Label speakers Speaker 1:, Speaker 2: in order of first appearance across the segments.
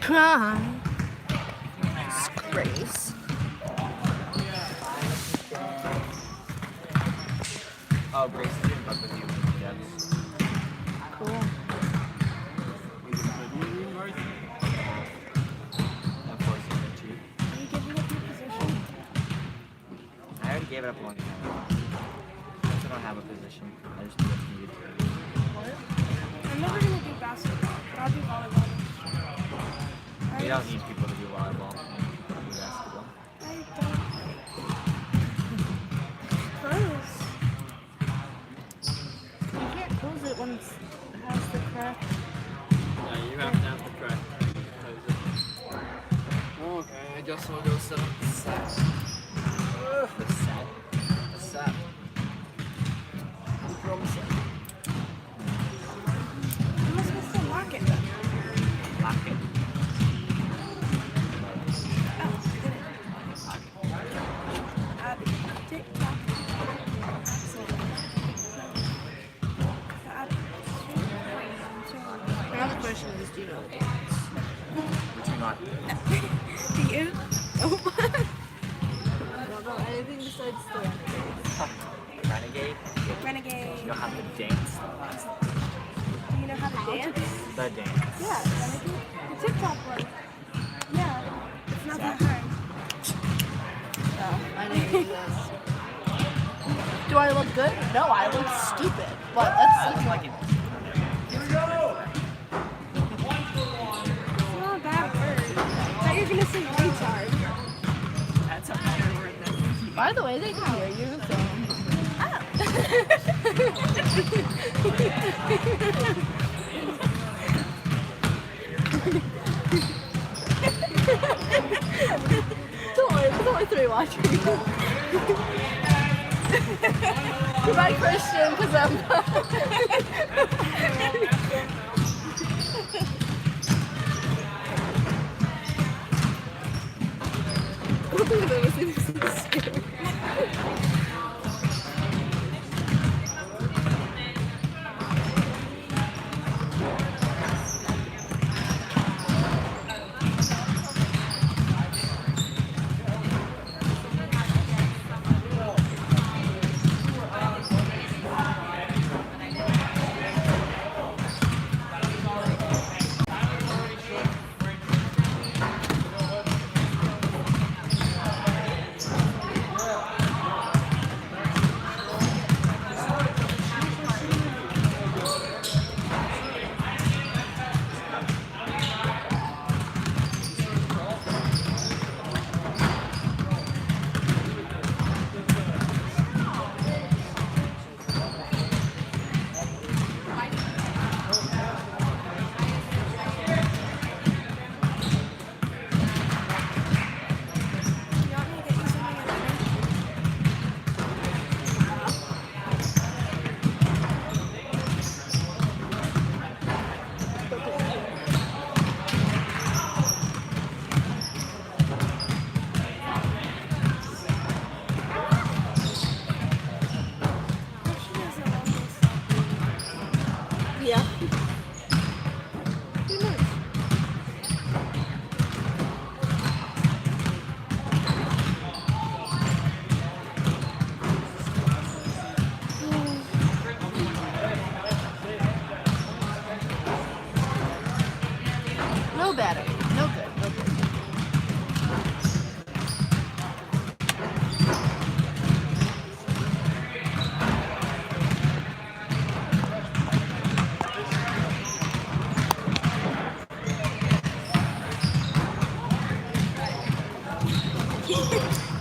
Speaker 1: Hi. Grace.
Speaker 2: Oh, Grace is in bed with you. Yes.
Speaker 1: Cool.
Speaker 2: Of course, you're going to.
Speaker 1: Are you giving up your position?
Speaker 2: I already gave it up a long time ago. I also don't have a position. I just need what's needed.
Speaker 1: I'm never gonna do basketball, but I'll do volleyball.
Speaker 2: We don't need people to do volleyball. We do basketball.
Speaker 1: I don't. Close. You can't close it when it has the crack.
Speaker 3: Yeah, you have to have the correct Okay, I guess we'll go set up the set.
Speaker 2: The set.
Speaker 3: The set. Drum set.
Speaker 1: How am I supposed to lock it then?
Speaker 2: Lock it.
Speaker 1: Oh, did it? Tick-tock. Another question is, do you know the dance?
Speaker 2: We do not.
Speaker 1: Do you? Oh. I don't know anything besides the
Speaker 2: Renegade.
Speaker 1: Renegade.
Speaker 2: You know how to dance.
Speaker 1: Do you know how to dance?
Speaker 2: The dance.
Speaker 1: Yeah, Renegade. The TikTok one. Yeah, it's not that hard. Oh, I know what it is. Do I look good? No, I look stupid. But that's
Speaker 2: Like it.
Speaker 1: It's not a bad word. I thought you were gonna say retard.
Speaker 2: That's a better word than.
Speaker 1: By the way, they can hear you, so. Don't worry, there's only 3 watching. Goodbye, Christian, because I'm. Yeah. Pretty much. No battery. No good. No good.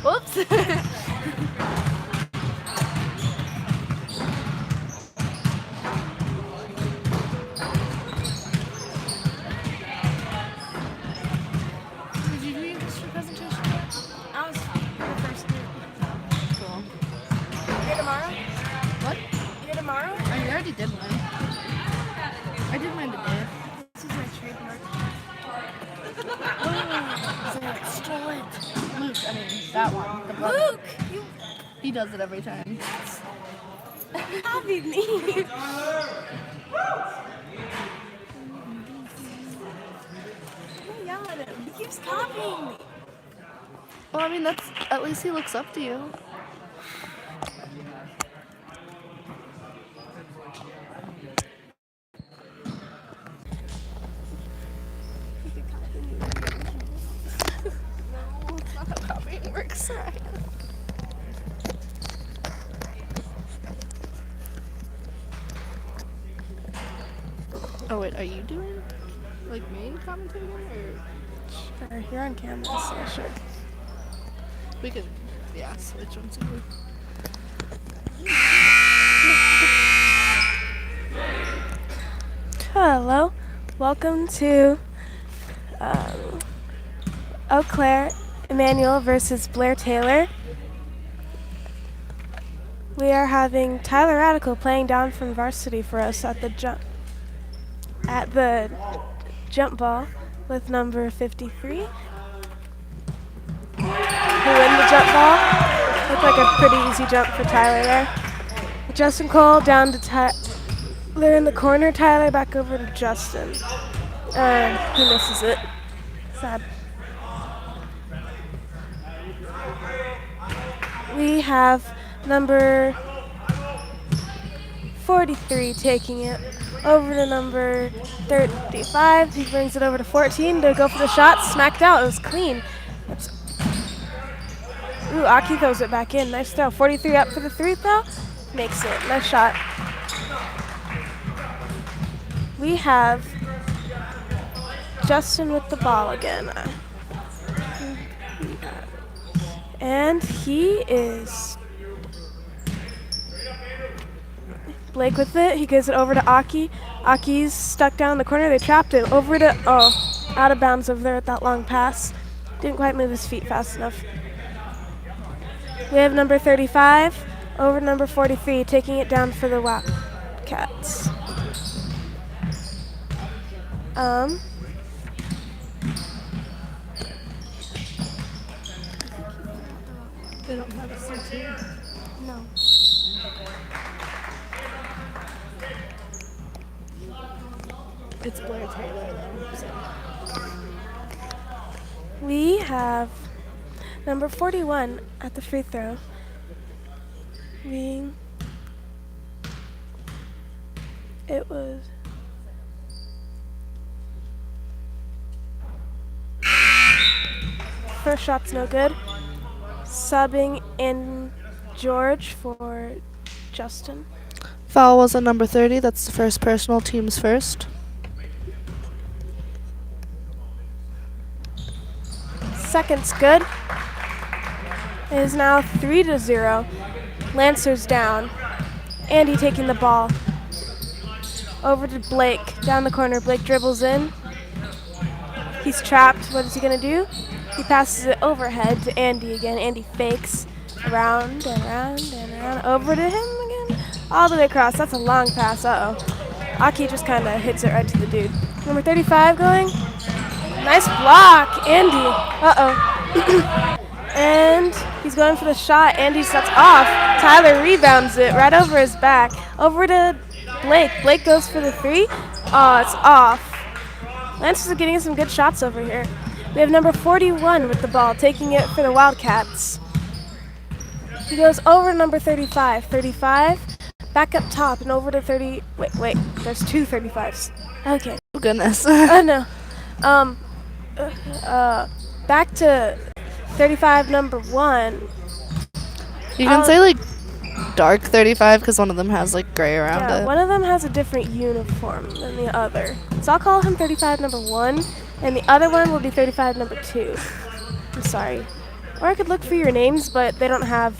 Speaker 1: Whoops. Did you do your history presentation yet? I was the first group. Cool. You here tomorrow? What? You here tomorrow? I already did mine. I did mine today. This is my trademark. Stole it. Luke, I mean, that one. The brother. Luke! He does it every time. Copy me. Yeah. at him. He keeps copying me.
Speaker 4: Well, I mean, that's at least he looks up to you. No, it's not how copying works, right? Oh wait, are you doing like main commentating or?
Speaker 1: Sure, you're on camera, so sure.
Speaker 4: We could, yeah, switch once again.
Speaker 1: Hello, welcome to Eau Claire, Immanuel versus Blair-Taylor. We are having Tyler Radical playing down from Varsity for us at the jump ball with number 53. Who win the jump ball? Looked like a pretty easy jump for Tyler there. Justin Cole down to Tyler in the corner. Tyler back over to Justin. He misses it. Sad. We have number 43 taking it over to number 35. He brings it over to 14 to go for the shot. Smacked out. It was clean. Ooh, Aki throws it back in. Nice throw. 43 up for the three throw. Makes it. Nice shot. We have Justin with the ball again. And he is Blake with it. He gives it over to Aki. Aki's stuck down in the corner. They trapped it. Over to, out of bounds over there with that long pass. Didn't quite move his feet fast enough. We have number 35 over to number 43, taking it down for the Wildcats.
Speaker 4: They don't have a CT.
Speaker 1: No.
Speaker 4: It's Blair-Taylor though, so.
Speaker 1: We have number 41 at the free throw. It was first shot's no good. Subbing in George for Justin.
Speaker 4: Foul was on number 30. That's the first personal, team's first.
Speaker 1: Second's good. It is now 3-0. Lancer's down. Andy taking the ball. Over to Blake. Down the corner. Blake dribbles in. He's trapped. What is he going to do? He passes it overhead to Andy again. Andy fakes. Around and around and around. Over to him again. All the way across. That's a long pass. Uh-oh. Aki just kind of hits it right to the dude. Number 35 going. Nice block. Andy. Uh-oh. And he's going for the shot. Andy sets off. Tyler rebounds it right over his back. Over to Blake. Blake goes for the three. Oh, it's off. Lance is getting some good shots over here. We have number 41 with the ball, taking it for the Wildcats. He goes over to number 35. 35, back up top and over to 30. Wait. There's two 35s. Okay.
Speaker 4: Oh, goodness.
Speaker 1: Oh, no. Back to 35, number 1.
Speaker 4: You can say like dark 35 because one of them has like gray around
Speaker 1: Yeah,
Speaker 4: it.
Speaker 1: one of them has a different uniform than the other. So I'll call him 35, number 1, and the other one will be 35, number 2. I'm sorry. Or I could look for your names, but they don't have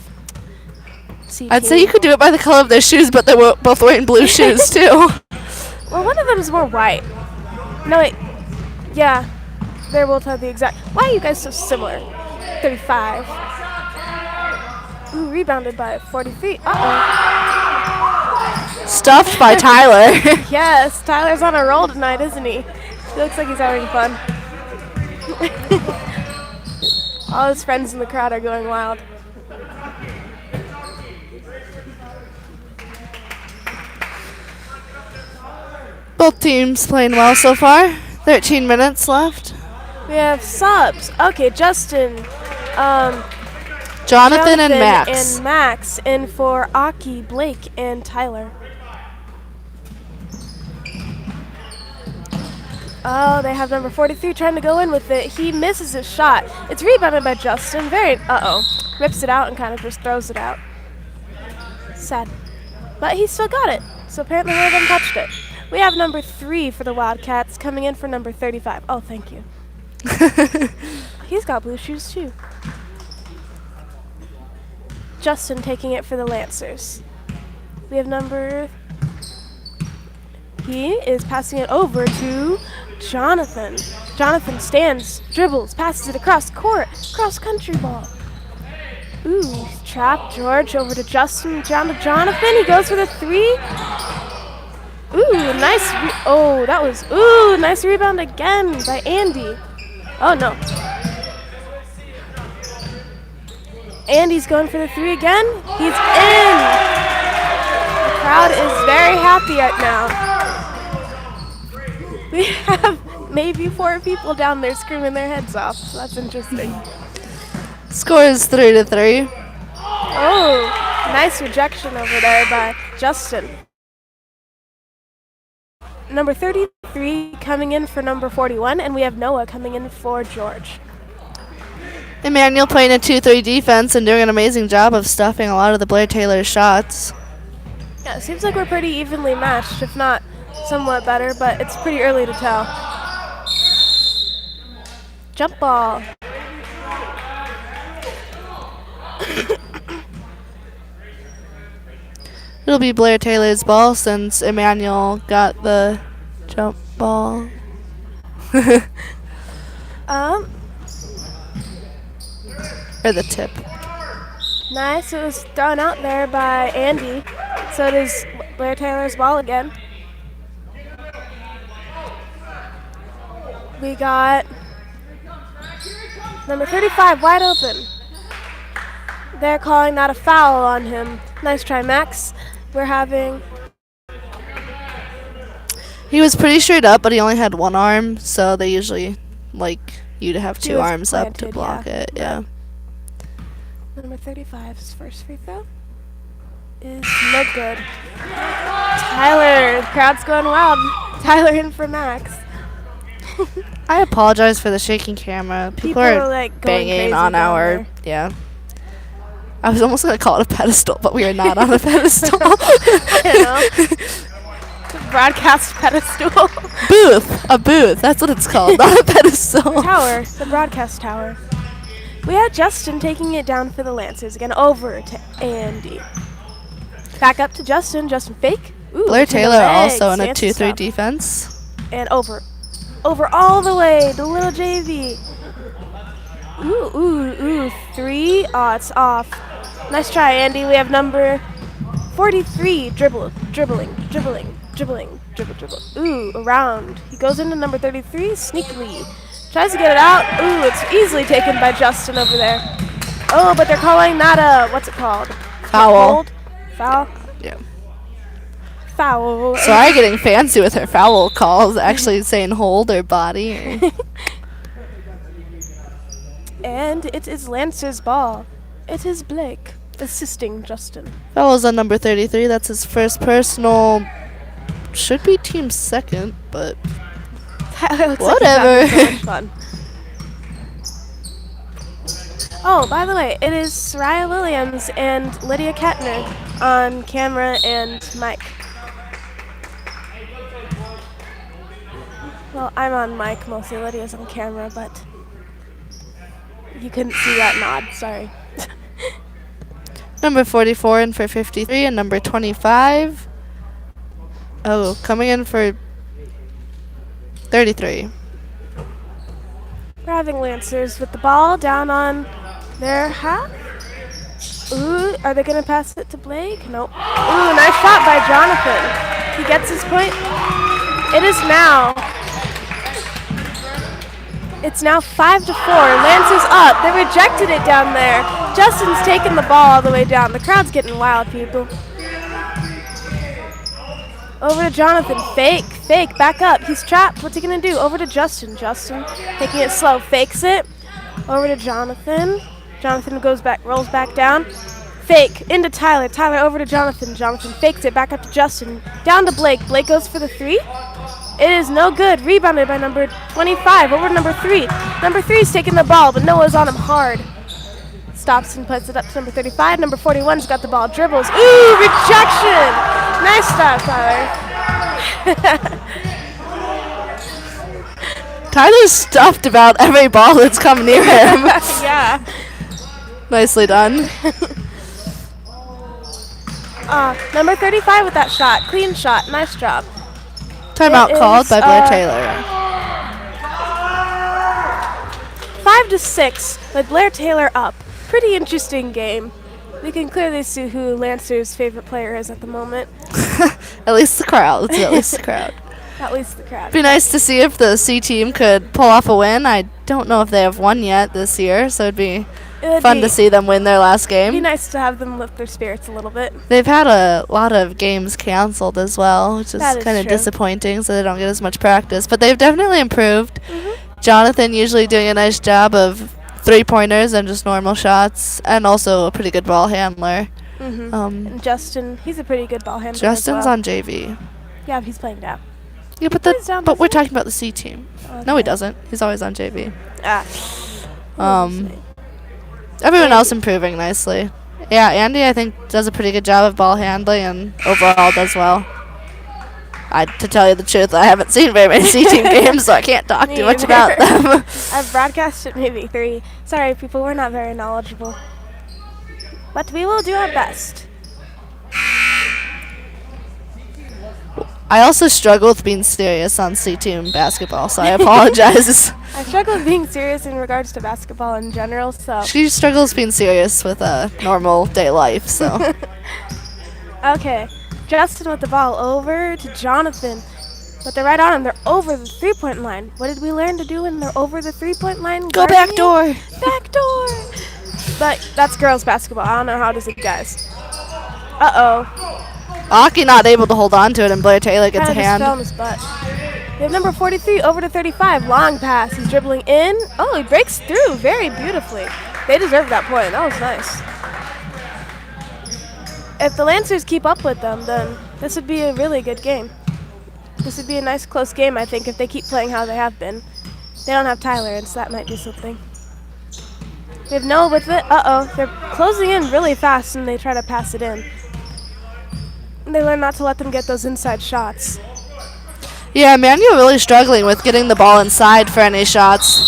Speaker 1: CT.
Speaker 4: I'd say you could do it by the color of their shoes, but they were both wearing blue shoes too.
Speaker 1: Well, one of them is more white. No, wait. Yeah, they both have the exact. Why are you guys so similar? 35. Ooh, rebounded by 43. Uh-oh.
Speaker 4: Stuffed by Tyler.
Speaker 1: Yes, Tyler's on a roll tonight, isn't he? He looks like he's having fun. All his friends in the crowd are going wild.
Speaker 4: Both teams playing well so far. 13 minutes left.
Speaker 1: We have subs. Okay, Justin,
Speaker 4: Jonathan and Max.
Speaker 1: and Max in for Aki, Blake, and Tyler. Oh, they have number 43 trying to go in with it. He misses his shot. It's rebounded by Justin. Rips it out and kind of just throws it out. Sad. But he still got it. So apparently one of them touched it. We have number 3 for the Wildcats coming in for number 35. Oh, thank you. He's got blue shoes too. Justin taking it for the Lancers. We have He is passing it over to Jonathan. Jonathan stands, dribbles, passes it across court, cross-country ball. Ooh, trapped George over to Justin, down to Jonathan. He goes for the 3. Ooh, nice. Nice rebound again by Andy. Oh no. Andy's going for the 3 again. He's in. The crowd is very happy right now. We have maybe 4 people down there screaming their heads off. So that's interesting.
Speaker 4: Score is 3-3.
Speaker 1: Oh, nice rejection over there by Justin. Number 33 coming in for number 41, and we have Noah coming in for George.
Speaker 4: Immanuel playing a 2-3 defense and doing an amazing job of stuffing a lot of the Blair-Taylor shots.
Speaker 1: Yeah, it seems like we're pretty evenly matched, if not somewhat better, but it's pretty early to tell. Jump ball.
Speaker 4: It'll be Blair-Taylor's ball since Immanuel got the jump ball. Or the tip.
Speaker 1: Nice. It was thrown out there by Andy. So it is Blair-Taylor's ball again. We got number 35 wide open. They're calling that a foul on him. Nice try, Max. We're having...
Speaker 4: He was pretty straight up, but he only had one arm, so they usually like you to have 2 arms up to block it. Yeah.
Speaker 1: Number 35's first free throw is no good. Tyler, the crowd's going wild. Tyler in for Max.
Speaker 4: I apologize for the shaking camera. People are
Speaker 1: like
Speaker 4: banging on our... Yeah. I was almost going to call it a pedestal, but we are not on a pedestal.
Speaker 1: I don't know. Broadcast pedestal.
Speaker 4: Booth. A booth. That's what it's called, not a pedestal.
Speaker 1: Tower. The broadcast tower. We had Justin taking it down for the Lancers. Again, over to Andy. Back up to Justin. Justin fake. Ooh,
Speaker 4: Blair-Taylor also in a 2-3 defense.
Speaker 1: And over. Over all the way. The little JV. Ooh. 3. Oh, it's off. Nice try, Andy. We have number 43. Dribble. Ooh, around. He goes into number 33 sneakily. Tries to get it out. Ooh, it's easily taken by Justin over there. Oh, but they're calling that a, what's it called?
Speaker 4: Foul.
Speaker 1: Hold? Foul?
Speaker 4: Yeah.
Speaker 1: Foul.
Speaker 4: Sorry, getting fancy with her foul calls. Actually saying hold or body. Or
Speaker 1: And it is Lancer's ball. It is Blake assisting Justin.
Speaker 4: Foul's on number 33. That's his first personal. Should be team second, but whatever.
Speaker 1: So much fun. Oh, by the way, it is Soraya Williams and Lydia Kettner on camera and mic. Well, I'm on mic mostly. Lydia's on camera, but you couldn't see that nod. Sorry.
Speaker 4: Number 44 in for 53 and number 25. Oh, coming in for 33.
Speaker 1: We're having Lancers with the ball down on their half. Ooh, are they going to pass it to Blake? Nope. Ooh, nice shot by Jonathan. He gets his point. It is now. It's now 5-4. Lancers up. They rejected it down there. Justin's taking the ball all the way down. The crowd's getting wild, people. Over to Jonathan. Fake
Speaker 5: Fake, back up. He's trapped. What's he going to do? Over to Justin. Justin taking it slow. Fakes it. Over to Jonathan. Jonathan goes back, rolls back down. Fake, into Tyler. Tyler over to Jonathan. Jonathan fakes it, back up to Justin. Down to Blake. Blake goes for the 3. It is no good. Rebounded by number 25. Over to number 3. Number 3 is taking the ball, but Noah's on him hard. Stops and puts it up to number 35. Number 41's got the ball. Dribbles. Ooh, rejection. Nice stop, Tyler.
Speaker 4: Tyler's stuffed about every ball that's come near him.
Speaker 5: Yeah.
Speaker 4: Nicely done.
Speaker 5: Number 35 with that shot. Clean shot. Nice job.
Speaker 4: Timeout called by Blair-Taylor.
Speaker 5: 5-6 with Blair-Taylor up. Pretty interesting game. We can clearly see who Lancer's favorite player is at the moment.
Speaker 4: At least the crowd. Let's see at least the crowd.
Speaker 5: At least the crowd.
Speaker 4: Be nice to see if the C team could pull off a win. I don't know if they have won yet this year, so it'd be fun to see them win their last game.
Speaker 5: It'd be nice to have them lift their spirits a little bit.
Speaker 4: They've had a lot of games canceled as well, which is kind of
Speaker 5: true.
Speaker 4: disappointing, so they don't get as much practice. But they've definitely improved. Jonathan usually doing a nice job of 3-pointers and just normal shots, and also a pretty good ball handler.
Speaker 5: And Justin, he's a pretty good ball handler.
Speaker 4: Justin's
Speaker 5: as well.
Speaker 4: on JV.
Speaker 5: Yeah, but he's playing down.
Speaker 4: Yeah, but we're talking about the C team.
Speaker 5: Okay.
Speaker 4: No, he doesn't. He's always on JV.
Speaker 5: We'll
Speaker 4: Everyone else improving nicely. Yeah, Andy, I think, does a pretty good job of ball handling and overall does well. To tell you the truth, I haven't seen very many C team games, so I can't talk too much about them.
Speaker 5: I've broadcasted maybe 3. Sorry, people, we're not very knowledgeable. But we will do our best.
Speaker 4: I also struggle with being serious on C team basketball, so I apologize.
Speaker 5: I struggle with being serious in regards to basketball in general, so.
Speaker 4: She struggles being serious with a normal day life, so.
Speaker 5: Okay, Justin with the ball over to Jonathan. But they're right on him. They're over the 3-point line. What did we learn to do when they're over the 3-point line?
Speaker 4: Go back door.
Speaker 5: Back door. But that's girls basketball. I don't know how does it, guys. Uh-oh.
Speaker 4: Aki not able to hold on to it, and Blair-Taylor gets a hand.
Speaker 5: Fell on his butt. We have number 43 over to 35. Long pass. He's dribbling in. Oh, he breaks through very beautifully. They deserve that point. That was nice. If the Lancers keep up with them, then this would be a really good game. This would be a nice close game, I think, if they keep playing how they have been. They don't have Tyler, and so that might do something. We have Noah with it. Uh-oh. They're closing in really fast, and they try to pass it in. They learn not to let them get those inside shots.
Speaker 4: Yeah, Immanuel really struggling with getting the ball inside for any shots.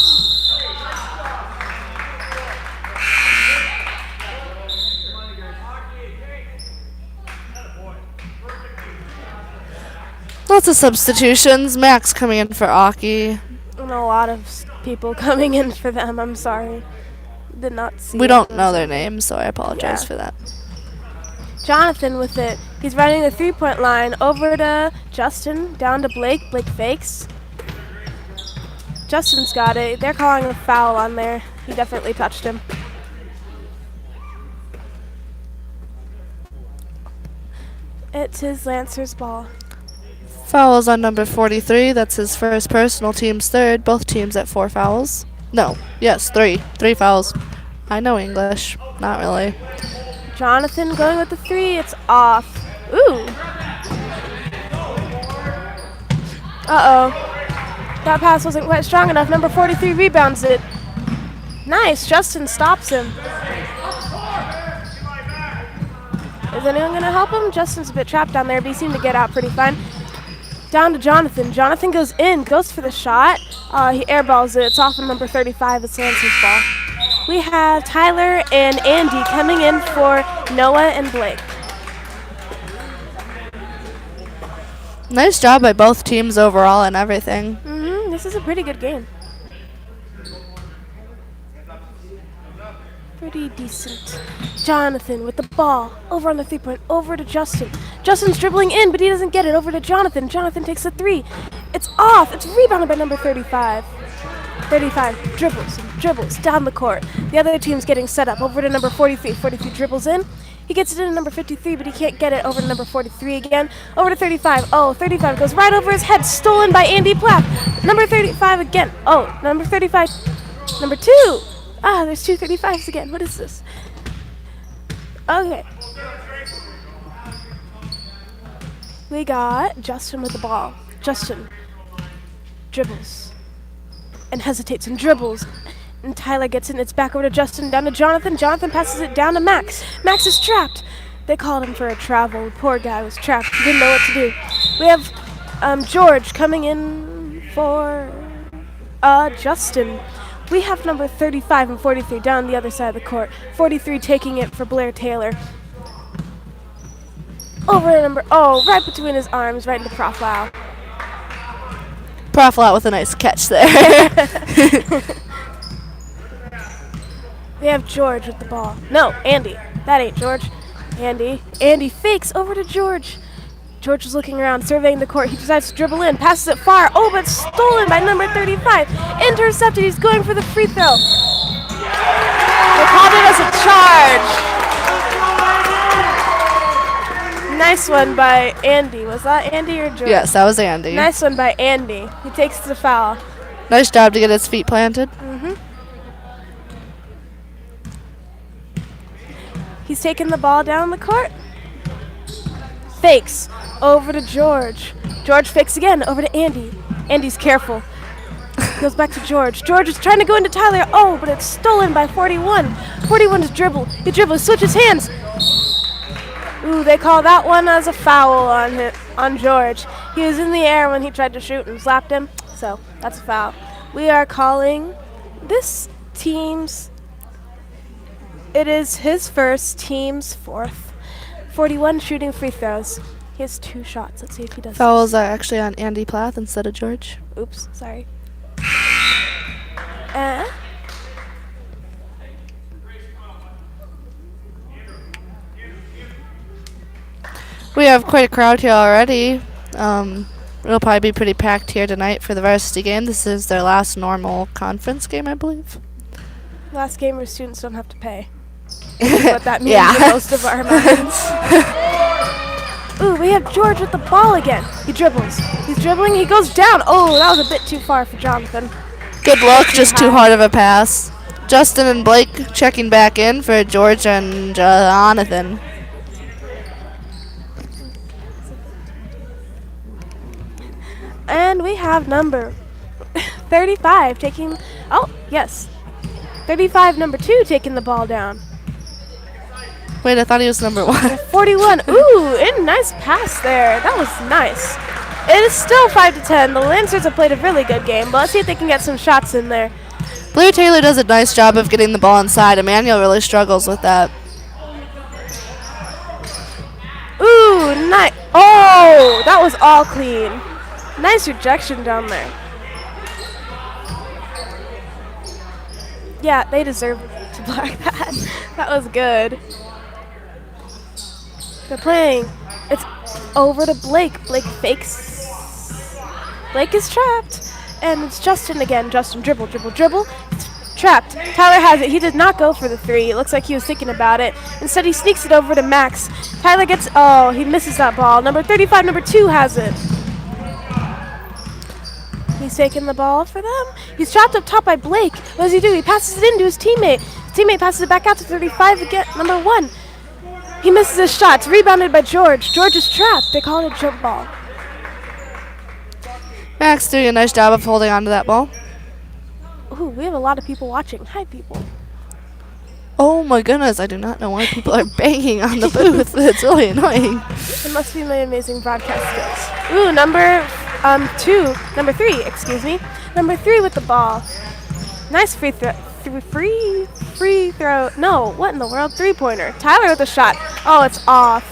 Speaker 4: Lots of substitutions. Max coming in for Aki.
Speaker 5: And a lot of people coming in for them. I'm sorry. Did not see.
Speaker 4: We don't know their names, so I apologize for that.
Speaker 5: Jonathan with it. He's running the 3-point line over to Justin, down to Blake. Blake fakes. Justin's got it. They're calling a foul on there. He definitely touched him. It's his Lancers ball.
Speaker 4: Fouls on number 43. That's his first personal, team's third. Both teams at 4 fouls. No, yes, 3. 3 fouls. I know English. Not really.
Speaker 5: Jonathan going with the 3. It's off. Ooh. Uh-oh. That pass wasn't quite strong enough. Number 43 rebounds it. Nice. Justin stops him. Is anyone going to help him? Justin's a bit trapped down there, but he seemed to get out pretty fine. Down to Jonathan. Jonathan goes in, goes for the shot. He airballs it. It's off of number 35. It's Lancer's ball. We have Tyler and Andy coming in for Noah and Blake.
Speaker 4: Nice job by both teams overall and everything.
Speaker 5: This is a pretty good game. Pretty decent. Jonathan with the ball. Over on the 3-point. Over to Justin. Justin's dribbling in, but he doesn't get it. Over to Jonathan. Jonathan takes the 3. It's off. It's rebounded by number 35. 35 dribbles and dribbles down the court. The other team's getting set up. Over to number 43. 43 dribbles in. He gets it into number 53, but he can't get it over to number 43 again. Over to 35. Oh, 35 goes right over his head. Stolen by Andy Plath. Number 35 again. Oh, number 35. Number 2. Ah, there's two 35s again. What is this? Okay. We got Justin with the ball. Justin dribbles and hesitates and dribbles. And Tyler gets it, and it's back over to Justin, down to Jonathan. Jonathan passes it down to Max. Max is trapped. They called him for a travel. Poor guy was trapped. He didn't know what to do. We have George coming in for Justin. We have number 35 and 43 down the other side of the court. 43 taking it for Blair-Taylor. Over to number, right between his arms, right into Profile.
Speaker 4: Profile with a nice catch there.
Speaker 5: We have George with the ball. No, Andy. That ain't George. Andy. Andy fakes over to George. George is looking around, surveying the court. He decides to dribble in, passes it far. Oh, but stolen by number 35. Intercepted. He's going for the free throw. They called it as a charge. Nice one by Andy. Was that Andy or George?
Speaker 4: Yes, that was Andy.
Speaker 5: Nice one by Andy. He takes the foul.
Speaker 4: Nice job to get his feet planted.
Speaker 5: Mm-hmm. He's taking the ball down the court. Fakes over to George. George fakes again over to Andy. Andy's careful. Goes back to George. George is trying to go into Tyler. Oh, but it's stolen by 41. 41's dribble. He dribbles, switches hands. Ooh, they call that one as a foul on George. He was in the air when he tried to shoot and slapped him, so that's a foul. We are calling this team's, it is his first, team's fourth. 41 shooting free throws. He has 2 shots. Let's see if he does.
Speaker 4: Fouls are actually on Andy Plath instead of George.
Speaker 5: Oops, sorry.
Speaker 4: We have quite a crowd here already. It'll probably be pretty packed here tonight for the varsity game. This is their last normal conference game, I believe.
Speaker 5: Last game where students don't have to pay. What that means in most of our minds. Ooh, we have George with the ball again. He dribbles. He's dribbling. He goes down. Oh, that was a bit too far for Jonathan.
Speaker 4: Good look, just too hard of a pass. Justin and Blake checking back in for George and Jonathan.
Speaker 5: And we have number 35 taking, 35, number 2 taking the ball down.
Speaker 4: Wait, I thought he was number 1.
Speaker 5: 41, ooh, and nice pass there. That was nice. It is still 5-10. The Lancers have played a really good game, but let's see if they can get some shots in there.
Speaker 4: Blair-Taylor does a nice job of getting the ball inside. Immanuel really struggles with that.
Speaker 5: Ooh, nice. Oh, that was all clean. Nice rejection down there. Yeah, they deserve to block that. That was good. They're playing. It's over to Blake. Blake fakes. Blake is trapped. And it's Justin again. Justin dribble, dribble, dribble. It's trapped. Tyler has it. He did not go for the 3. It looks like he was thinking about it. Instead, he sneaks it over to Max. Tyler gets, he misses that ball. Number 35, number 2 has it. He's taking the ball for them. He's trapped up top by Blake. What does he do? He passes it in to his teammate. His teammate passes it back out to 35 again. Number 1. He misses his shot. It's rebounded by George. George is trapped. They call it a jump ball.
Speaker 4: Max doing a nice job of holding on to that ball.
Speaker 5: Ooh, we have a lot of people watching. Hi, people.
Speaker 4: Oh my goodness, I do not know why people are banging on the booth. It's really annoying.
Speaker 5: It must be my amazing broadcast skills. Ooh, number 3, excuse me. Number 3 with the ball. Nice free throw. Free throw. No, what in the world? 3-pointer. Tyler with a shot. Oh, it's off.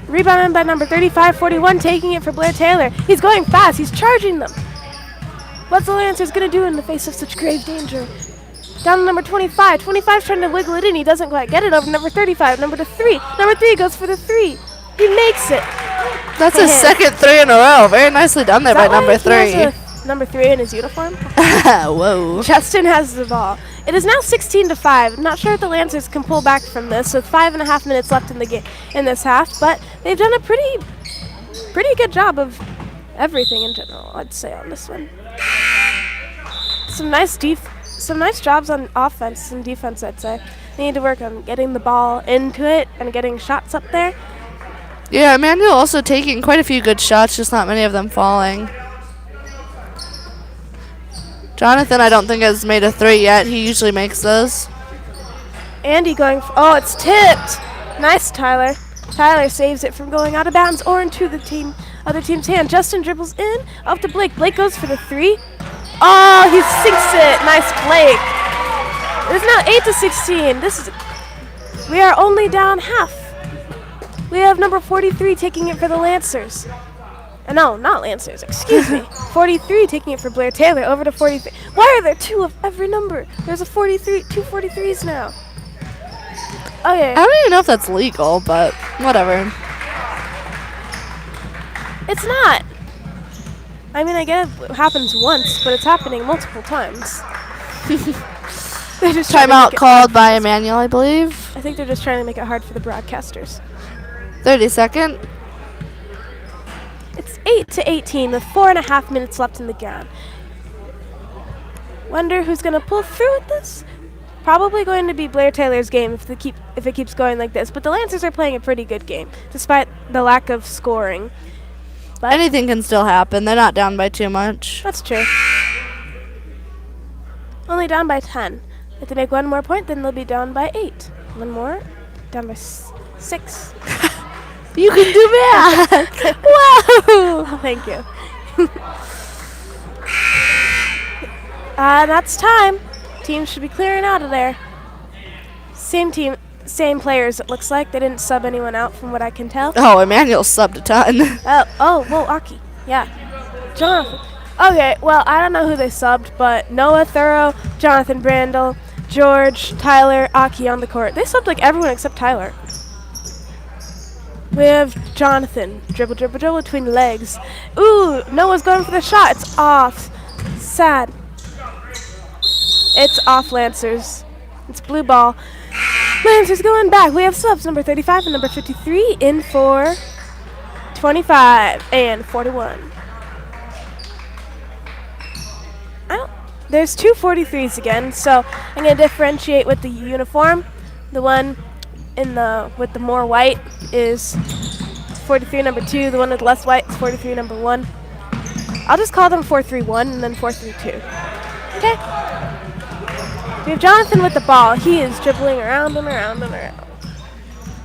Speaker 5: Rebounded by number 35, 41, taking it for Blair-Taylor. He's going fast. He's charging them. What's the Lancers going to do in the face of such grave danger? Down to number 25. 25's trying to wiggle it in. He doesn't quite get it over number 35. Number 3. Number 3 goes for the 3. He makes it.
Speaker 4: That's his second 3 in a row. Very nicely done there by number 3.
Speaker 5: Number 3 in his uniform.
Speaker 4: Whoa.
Speaker 5: Justin has the ball. It is now 16-5. I'm not sure if the Lancers can pull back from this with 5.5 minutes left in the game in this half, but they've done a pretty good job of everything in general, I'd say, on this one. Some nice jobs on offense and defense, I'd say. They need to work on getting the ball into it and getting shots up there.
Speaker 4: Yeah, Immanuel also taking quite a few good shots, just not many of them falling. Jonathan, I don't think, has made a 3 yet. He usually makes those.
Speaker 5: Andy going, oh, it's tipped. Nice, Tyler. Tyler saves it from going out of bounds or into the other team's hand. Justin dribbles in, up to Blake. Blake goes for the 3. Oh, he sinks it. Nice, Blake. It's now 8-16. We are only down half. We have number 43 taking it for the Lancers. No, not Lancers, excuse me. 43 taking it for Blair-Taylor, over to 43. Why are there 2 of every number? There's a 43, 2 43s now. Okay.
Speaker 4: I don't even know if that's legal, but whatever.
Speaker 5: It's not. I mean, I get it happens once, but it's happening multiple times.
Speaker 4: Timeout called by Immanuel, I believe.
Speaker 5: I think they're just trying to make it hard for the broadcasters.
Speaker 4: 30-second.
Speaker 5: It's 8-18 with 4.5 minutes left in the game. Wonder who's going to pull through with this? Probably going to be Blair-Taylor's game if it keeps going like this. But the Lancers are playing a pretty good game, despite the lack of scoring. But
Speaker 4: Anything can still happen. They're not down by too much.
Speaker 5: that's true. Only down by 10. If they make one more point, then they'll be down by 8. One more, down by 6.
Speaker 4: You can do math. Whoa!
Speaker 5: Oh, thank you. That's time. Teams should be clearing out of there. Same team, same players, it looks like. They didn't sub anyone out from what I can tell.
Speaker 4: Oh, Immanuel subbed a ton.
Speaker 5: Well, Aki. Yeah. Jonathan. Okay, well, I don't know who they subbed, but Noah Thorough, Jonathan Brandel, George, Tyler, Aki on the court. They subbed like everyone except Tyler. We have Jonathan. Dribble, dribble, dribble between legs. Ooh, Noah's going for the shot. It's off. Sad. It's off, Lancers. It's blue ball. Lancers going back. We have subs, number 35 and number 53 in for 25 and 41. There's 2 43s again, so I'm going to differentiate with the uniform. The one with the more white is 43 number 2. The one with less white is 43 number 1. I'll just call them 4-3-1 and then 4-3-2. Okay. We have Jonathan with the ball. He is dribbling around and around and around.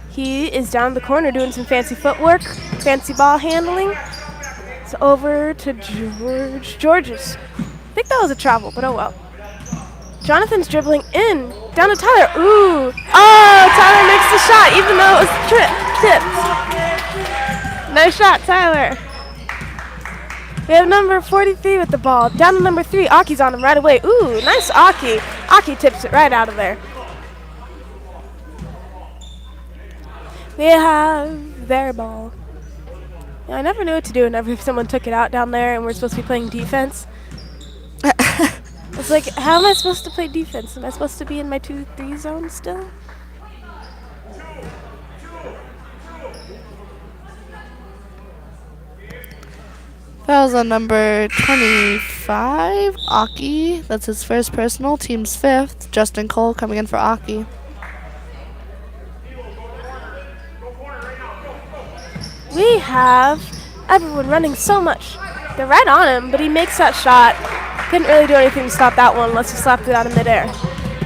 Speaker 5: He is down the corner doing some fancy footwork, fancy ball handling. It's over to Georges. I think that was a travel, but oh well. Jonathan's dribbling in, down to Tyler. Ooh. Oh, Tyler makes the shot, even though it was tipped. Nice shot, Tyler. We have number 43 with the ball. Down to number 3. Aki's on him right away. Ooh, nice Aki. Aki tips it right out of there. We have their ball. Yeah, I never knew what to do whenever someone took it out down there and we're supposed to be playing defense. It's like, how am I supposed to play defense? Am I supposed to be in my 2-3 zone still?
Speaker 4: Fouls on number 25, Aki. That's his first personal. Team's 5th. Justin Cole coming in for Aki.
Speaker 5: We have everyone running so much. They're right on him, but he makes that shot. Couldn't really do anything to stop that one unless he slapped it out of midair.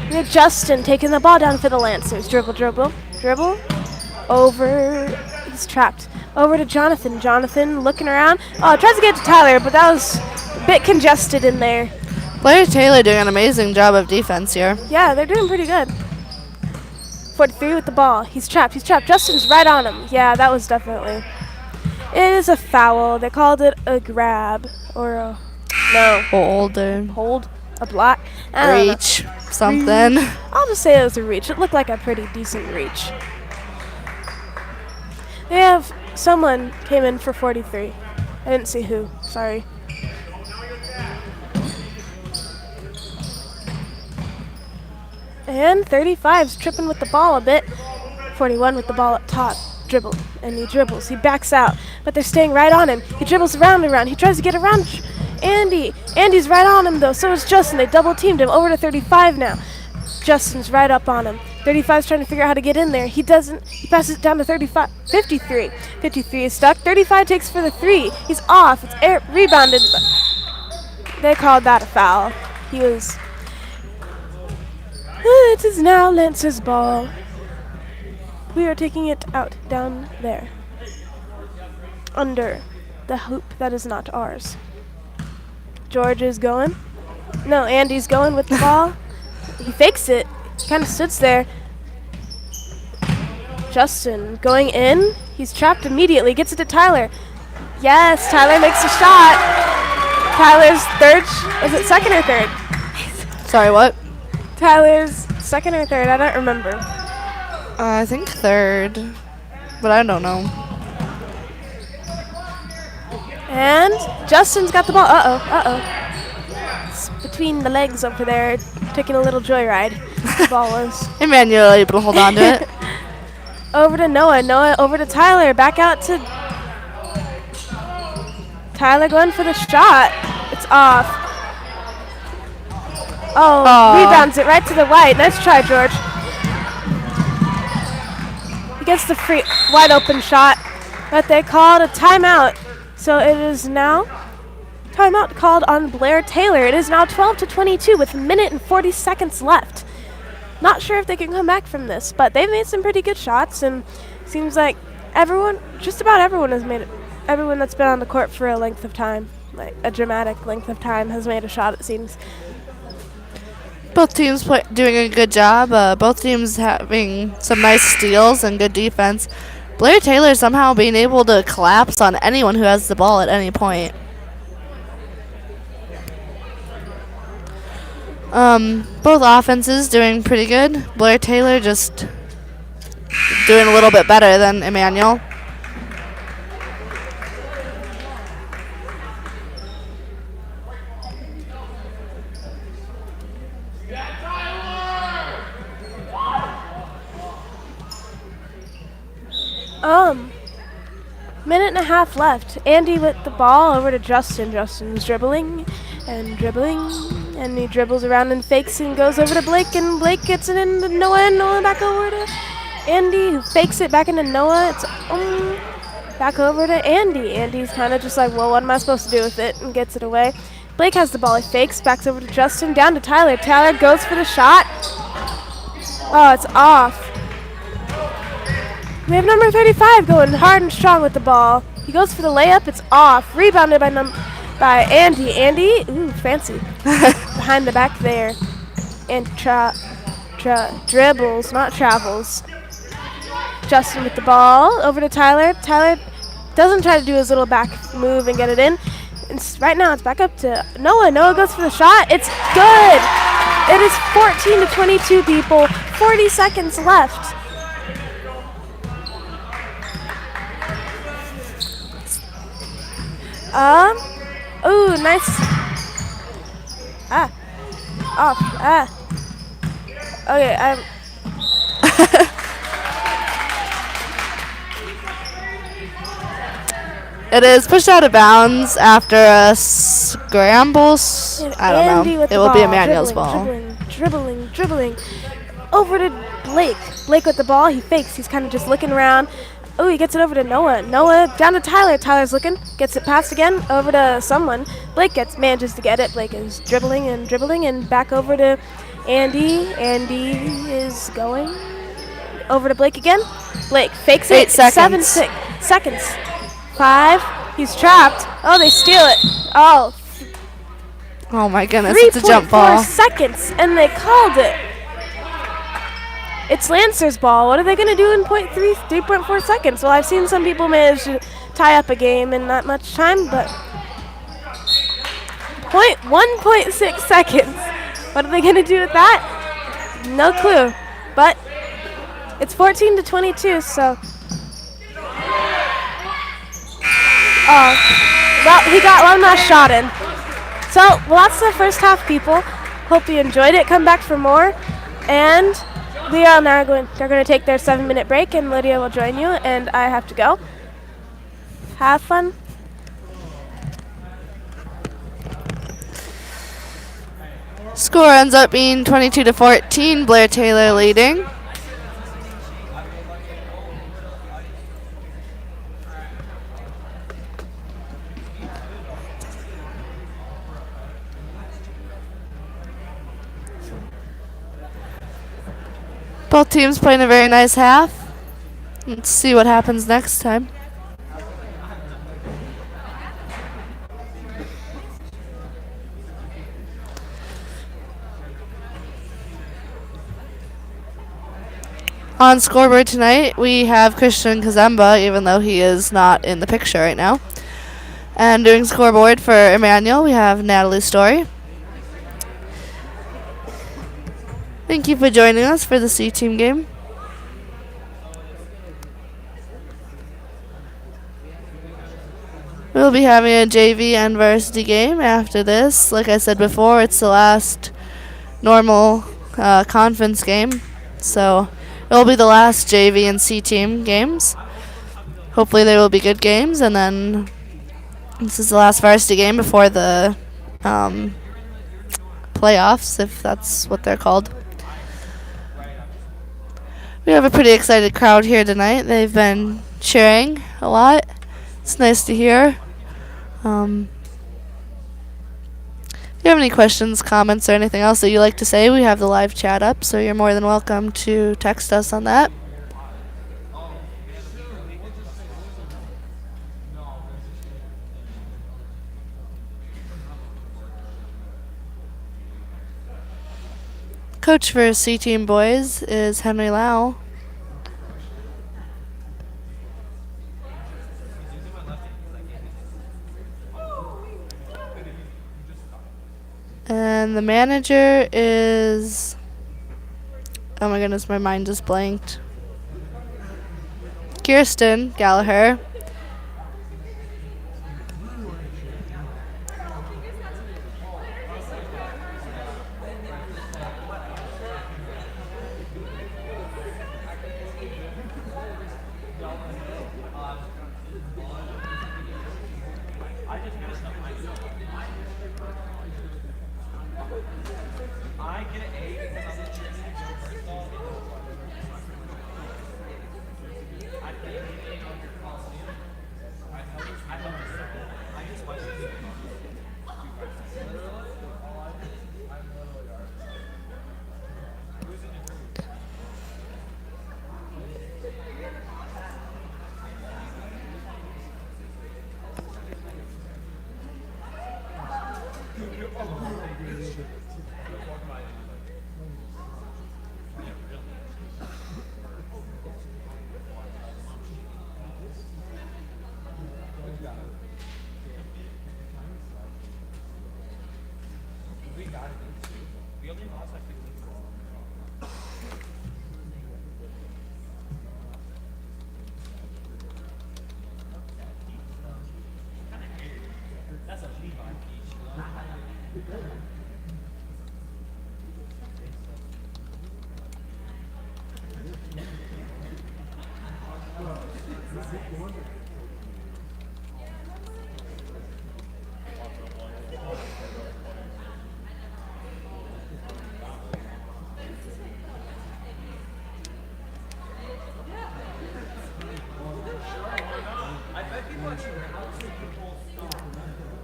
Speaker 5: We have Justin taking the ball down for the Lancers. Dribble, dribble, dribble. Over. He's trapped. Over to Jonathan. Jonathan looking around. Oh, tries to get to Tyler, but that was a bit congested in there.
Speaker 4: Blair-Taylor doing an amazing job of defense here.
Speaker 5: Yeah, they're doing pretty good. 43 with the ball. He's trapped. He's trapped. Justin's right on him. Yeah, that was definitely. It is a foul. They called it a grab or a
Speaker 4: Hold.
Speaker 5: a block. I don't know.
Speaker 4: Reach. Something.
Speaker 5: I'll just say it was a reach. It looked like a pretty decent reach. They have someone came in for 43. I didn't see who. Sorry. And 35's tripping with the ball a bit. 41 with the ball up top. Dribble. And he dribbles. He backs out. But they're staying right on him. He dribbles around and around. He tries to get around Andy. Andy's right on him, though. So is Justin. They double teamed him. Over to 35 now. Justin's right up on him. 35's trying to figure out how to get in there. He doesn't. He passes it down to 35. 53. 53 is stuck. 35 takes for the 3. He's off. It's rebounded. But they called that a foul. He was... It is now Lancer's ball. We are taking it out down there. Under the hoop that is not ours. George is going. No, Andy's going with the ball. He fakes it. Kind of sits there. Justin going in. He's trapped immediately. Gets it to Tyler. Yes, Tyler makes a shot. Tyler's third. Is it second or third?
Speaker 4: Sorry, what?
Speaker 5: Tyler's second or third. I don't remember.
Speaker 4: I think third, but I don't know.
Speaker 5: And Justin's got the ball. It's between the legs over there, taking a little joyride. The ball was.
Speaker 4: Immanuel able to hold on to it.
Speaker 5: Over to Noah. Noah over to Tyler. Back out to Tyler going for the shot. It's off. Rebounds it right to the white. Nice try, George. He gets the free wide open shot, but they called a timeout. So it is now timeout called on Blair-Taylor. It is now 12-22 with a minute and 40 seconds left. Not sure if they can come back from this, but they've made some pretty good shots, and seems like just about everyone has made it. Everyone that's been on the court for a length of time, like a dramatic length of time, has made a shot, it seems.
Speaker 4: Both teams doing a good job. Both teams having some nice steals and good defense. Blair-Taylor somehow being able to collapse on anyone who has the ball at any point. Both offenses doing pretty good. Blair-Taylor just doing a little bit better than Immanuel.
Speaker 5: Minute and a half left. Andy with the ball over to Justin. Justin's dribbling, and he dribbles around and fakes and goes over to Blake, and Blake gets it into Noah, and Noah back over to Andy, who fakes it back into Noah. It's back over to Andy. Andy's kind of just like, well, what am I supposed to do with it, and gets it away. Blake has the ball. He fakes, backs over to Justin, down to Tyler. Tyler goes for the shot. Oh, it's off. We have number 35 going hard and strong with the ball. He goes for the layup. It's off. Rebounded by Andy. Andy, ooh, fancy. Behind the back there. And dribbles, not travels. Justin with the ball. Over to Tyler. Tyler doesn't try to do his little back move and get it in. Right now it's back up to Noah. Noah goes for the shot. It's good. It is 14-22, people. 40 seconds left. Ooh, nice. Okay,
Speaker 4: It is pushed out of bounds after a scramble. I don't know. It will be Immanuel's ball.
Speaker 5: Dribbling. Over to Blake. Blake with the ball. He fakes. He's kind of just looking around. Oh, he gets it over to Noah. Noah down to Tyler. Tyler's looking. Gets it passed again. Over to someone. Blake manages to get it. Blake is dribbling and back over to Andy. Andy is going over to Blake again. Blake fakes it.
Speaker 4: 8 seconds.
Speaker 5: 7 seconds. 5. He's trapped. Oh, they steal it. Oh.
Speaker 4: Oh my goodness, it's a jump ball.
Speaker 5: 3.4 seconds, and they called it. It's Lancer's ball. What are they going to do in 3.4 seconds? Well, I've seen some people manage to tie up a game in not much time, but 1.6 seconds. What are they going to do with that? No clue. But it's 14-22, so. Well, he got one last shot in. So, well, that's the first half, people. Hope you enjoyed it. Come back for more. And we are now they're going to take their 7-minute break, and Lydia will join you, and I have to go. Have fun.
Speaker 4: Score ends up being 22-14, Blair-Taylor leading. Both teams playing a very nice half. Let's see what happens next time. On scoreboard tonight, we have Christian Kazemba, even though he is not in the picture right now. And doing scoreboard for Immanuel, we have Natalie Story. Thank you for joining us for the C-Team game. We'll be having a JV and varsity game after this. Like I said before, it's the last normal conference game. So it will be the last JV and C-Team games. Hopefully they will be good games. And then this is the last varsity game before the playoffs, if that's what they're called. We have a pretty excited crowd here tonight. They've been cheering a lot. It's nice to hear. If you have any questions, comments, or anything else that you'd like to say, we have the live chat up, so you're more than welcome to text us on that. Coach for C-Team boys is Henry Lau. And the manager is... Oh my goodness, my mind just blanked. Kirsten Gallagher.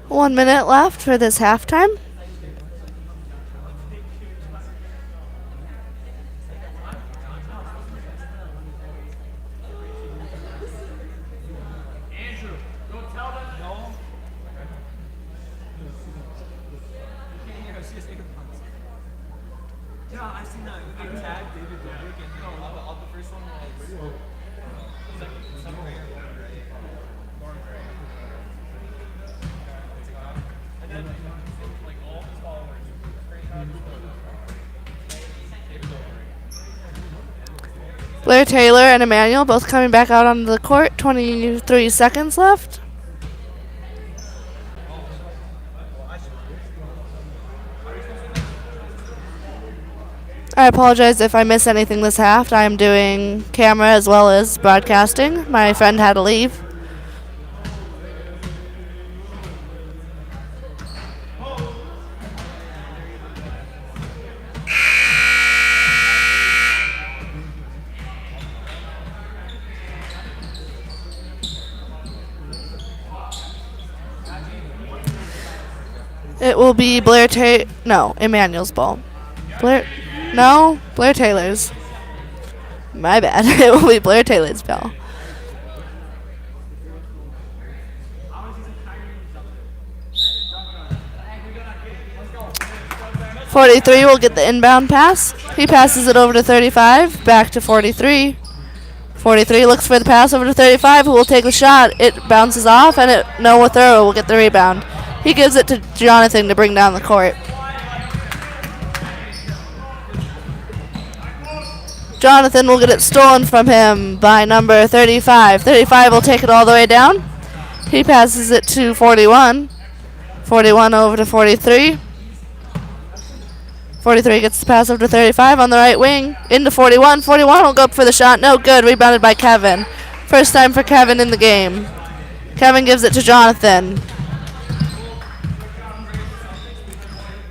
Speaker 4: One minute left for this halftime. Blair-Taylor and Immanuel both coming back out onto the court. 23 seconds left. I apologize if I miss anything this half. I am doing camera as well as broadcasting. My friend had to leave. It will be Immanuel's ball. Blair-Taylor's. My bad. It will be Blair-Taylor's ball. .43 will get the inbound pass. He passes it over to 35, back to 43. 43 looks for the pass over to 35, who will take the shot. It bounces off, and Noah Thorough will get the rebound. He gives it to Jonathan to bring down the court. Jonathan will get it stolen from him by number 35. 35 will take it all the way down. He passes it to 41. 41 over to 43. 43 gets the pass over to 35 on the right wing. Into 41. 41 will go up for the shot. No good. Rebounded by Kevin. First time for Kevin in the game. Kevin gives it to Jonathan.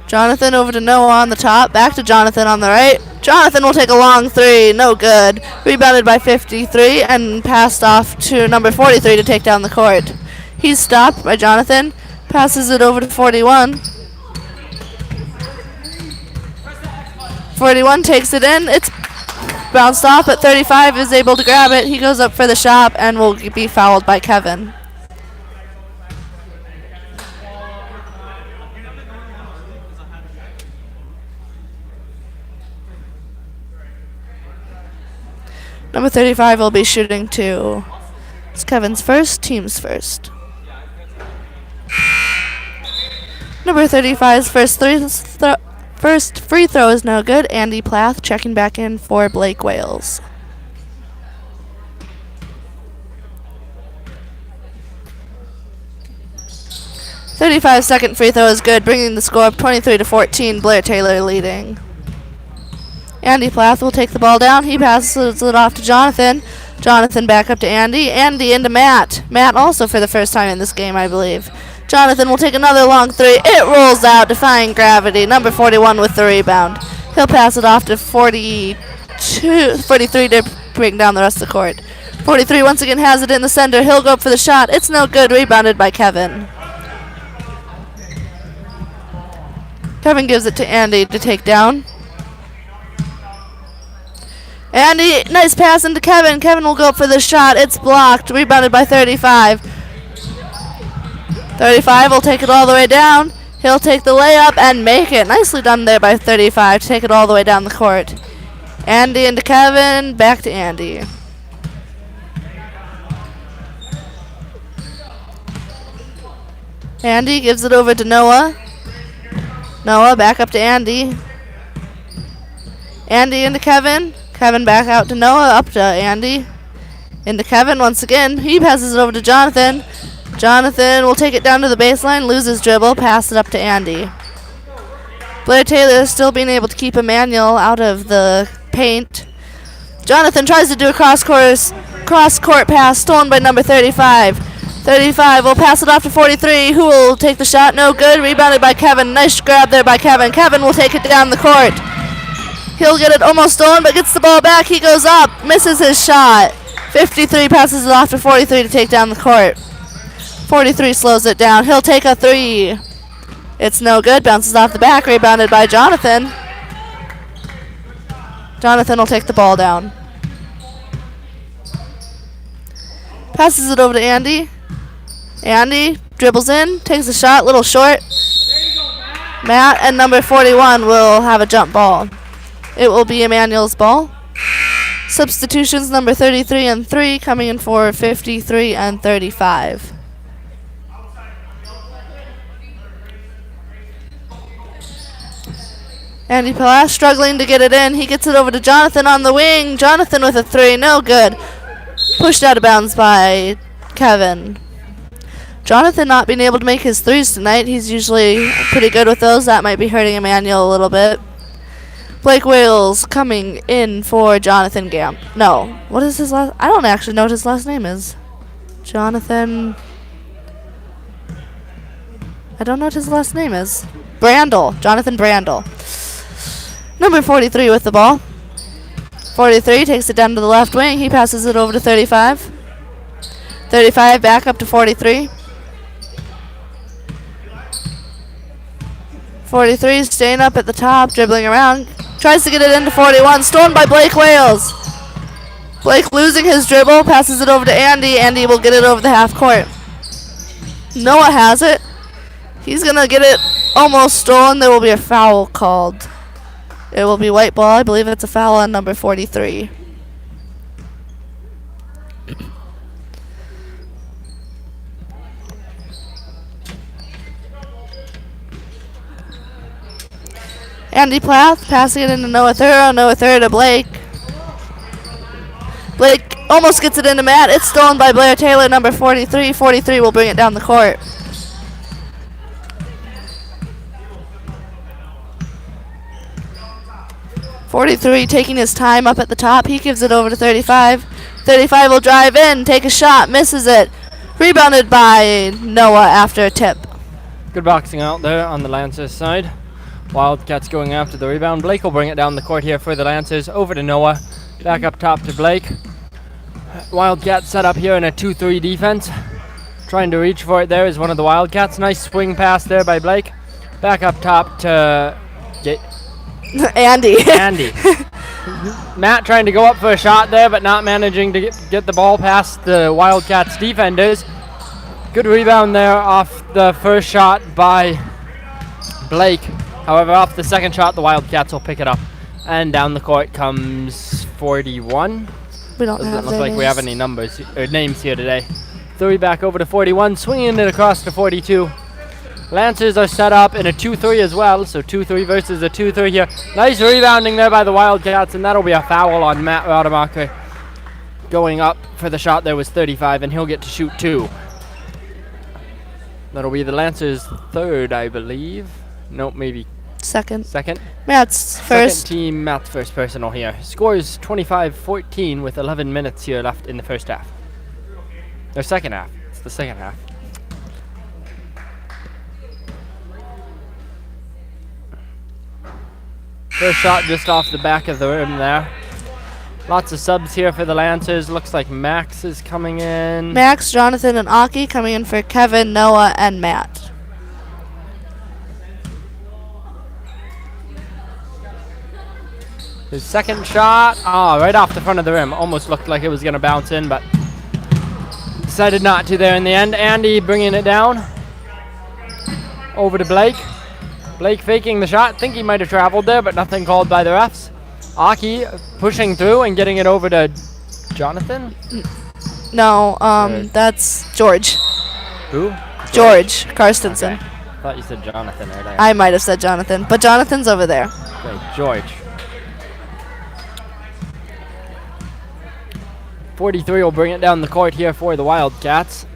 Speaker 4: Jonathan over to Noah on the top. Back to Jonathan on the right. Jonathan will take a long three. No good. Rebounded by 53 and passed off to number 43 to take down the court. He's stopped by Jonathan. Passes it over to 41. 41 takes it in. It's bounced off, but 35 is able to grab it. He goes up for the shot and will be fouled by Kevin. Number 35 will be shooting two. It's Kevin's first, team's first. Number 35's first free throw is no good. Andy Plath checking back in for Blake Wales. Second free throw is good, bringing the score up 23-14. Blair-Taylor leading. Andy Plath will take the ball down. He passes it off to Jonathan. Jonathan back up to Andy. Andy into Matt. Matt also for the first time in this game, I believe. Jonathan will take another long three. It rolls out, defying gravity. Number 41 with the rebound. He'll pass it off to 43 to bring down the rest of the court. 43 once again has it in the center. He'll go up for the shot. It's no good. Rebounded by Kevin. Kevin gives it to Andy to take down. Andy, nice pass into Kevin. Kevin will go up for the shot. It's blocked. Rebounded by 35. 35 will take it all the way down. He'll take the layup and make it. Nicely done there by 35 to take it all the way down the court. Andy into Kevin. Back to Andy. Andy gives it over to Noah. Noah back up to Andy. Andy into Kevin. Kevin back out to Noah, up to Andy. Into Kevin once again. He passes it over to Jonathan. Jonathan will take it down to the baseline, loses dribble, pass it up to Andy. Blair-Taylor still being able to keep Immanuel out of the paint. Jonathan tries to do a cross-court pass, stolen by number 35. 35 will pass it off to 43, who will take the shot. No good. Rebounded by Kevin. Nice grab there by Kevin. Kevin will take it down the court. He'll get it almost stolen, but gets the ball back. He goes up, misses his shot. 53 passes it off to 43 to take down the court. 43 slows it down. He'll take a three. It's no good. Bounces off the back. Rebounded by Jonathan. Jonathan will take the ball down. Passes it over to Andy. Andy dribbles in, takes a shot, little short. Matt and number 41 will have a jump ball. It will be Immanuel's ball. Substitutions number 33 and 3 coming in for 53 and 35. Andy Palas struggling to get it in. He gets it over to Jonathan on the wing. Jonathan with a three, no good. Pushed out of bounds by Kevin. Jonathan not being able to make his threes tonight. He's usually pretty good with those. That might be hurting Immanuel a little bit. Blake Wales coming in for Jonathan Gamp. No, what is his last? I don't actually know what his last name is. Jonathan. I don't know what his last name is. Brandel. Jonathan Brandel. Number 43 with the ball. 43 takes it down to the left wing. He passes it over to 35. 35 back up to 43. 43 staying up at the top, dribbling around. Tries to get it into 41. Stolen by Blake Wales. Blake losing his dribble. Passes it over to Andy. Andy will get it over the half court. Noah has it. He's going to get it almost stolen. There will be a foul called. It will be white ball. I believe it's a foul on number 43. Andy Plath passing it into Noah Thurrow. Noah Thurrow to Blake. Blake almost gets it into Matt. It's stolen by Blair-Taylor, number 43. 43 will bring it down the court. .43 taking his time up at the top. He gives it over to 35. 35 will drive in, take a shot, misses it. Rebounded by Noah after a tip.
Speaker 3: Good boxing out there on the Lancers side. Wildcats going after the rebound. Blake will bring it down the court here for the Lancers. Over to Noah. Back up top to Blake. Wildcats set up here in a 2-3 defense. Trying to reach for it there is one of the Wildcats. Nice swing pass there by Blake. Back up top to
Speaker 4: Andy.
Speaker 3: Andy. Matt trying to go up for a shot there, but not managing to get the ball past the Wildcats defenders. Good rebound there off the first shot by Blake. However, off the second shot, the Wildcats will pick it up. And down the court comes 41.
Speaker 4: We don't
Speaker 3: Doesn't
Speaker 4: have
Speaker 3: look
Speaker 4: their
Speaker 3: like
Speaker 4: names.
Speaker 3: we have any numbers or names here today. 3 back over to 41, swinging it across to 42. Lancers are set up in a 2-3 as well, so 2-3 versus a 2-3 here. Nice rebounding there by the Wildcats, and that'll be a foul on Matt Rademacher. Going up for the shot there was 35, and he'll get to shoot 2. That'll be the Lancers' third, I believe. Nope, maybe
Speaker 4: Second.
Speaker 3: second.
Speaker 4: Matt's first.
Speaker 3: Second team, Matt's first personal here. Scores 25-14 with 11 minutes here left in the first half. Or second half. It's the second half. First shot just off the back of the rim there. Lots of subs here for the Lancers. Looks like Max is coming in.
Speaker 4: Max, Jonathan, and Aki coming in for Kevin, Noah, and Matt.
Speaker 3: His second shot, right off the front of the rim. Almost looked like it was going to bounce in, but decided not to there in the end. Andy bringing it down. Over to Blake. Blake faking the shot. Think he might have traveled there, but nothing called by the refs. Aki pushing through and getting it over to Jonathan.
Speaker 4: No, that's George.
Speaker 3: Who?
Speaker 4: George Karstensen.
Speaker 3: Okay. Thought you said Jonathan earlier.
Speaker 4: I might have said Jonathan, but Jonathan's over there.
Speaker 3: Okay, George. 43 will bring it down the court here for the Wildcats.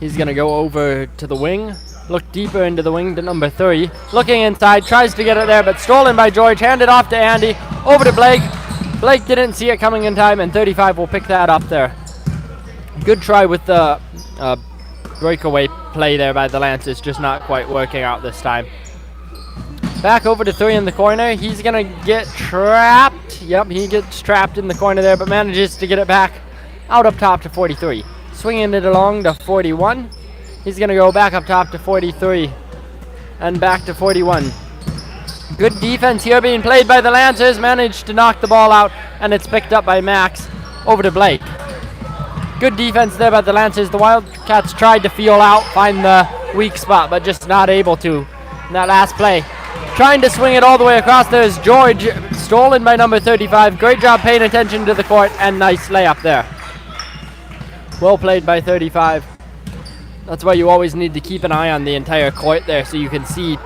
Speaker 3: He's going to go over to the wing. Look deeper into the wing to number 3. Looking inside, tries to get it there, but stolen by George. Handed off to Andy. Over to Blake. Blake didn't see it coming in time, and 35 will pick that up there. Good try with the breakaway play there by the Lancers, just not quite working out this time. Back over to 3 in the corner. He's going to get trapped. Yep, he gets trapped in the corner there, but manages to get it back out up top to 43. Swinging it along to 41. He's going to go back up top to 43 and back to 41. Good defense here being played by the Lancers. Managed to knock the ball out, and it's picked up by Max. Over to Blake. Good defense there by the Lancers. The Wildcats tried to feel out, find the weak spot, but just not able to in that last play. Trying to swing it all the way across. There's George, stolen by number 35. Great job paying attention to the court, and nice layup there. Well played by 35. That's why you always need to keep an eye on the entire court there, so you can see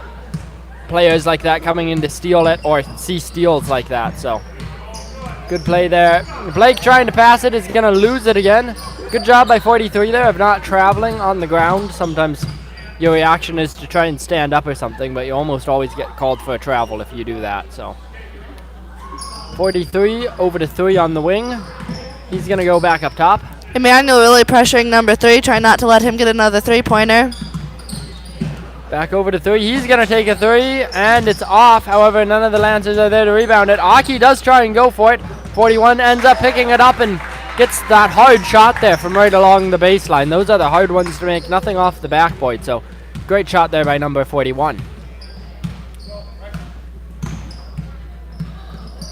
Speaker 3: players like that coming in to steal it, or see steals like that. So good play there. Blake trying to pass it is going to lose it again. Good job by 43 there of not traveling on the ground. Sometimes your reaction is to try and stand up or something, but you almost always get called for a travel if you do that. So 43 over to 3 on the wing. He's going to go back up top.
Speaker 4: Immanuel really pressuring number 3, trying not to let him get another 3-pointer.
Speaker 3: Back over to 3. He's going to take a 3, and it's off. However, none of the Lancers are there to rebound it. Aki does try and go for it. 41 ends up picking it up and gets that hard shot there from right along the baseline. Those are the hard ones to make. Nothing off the backboard. So great shot there by number 41.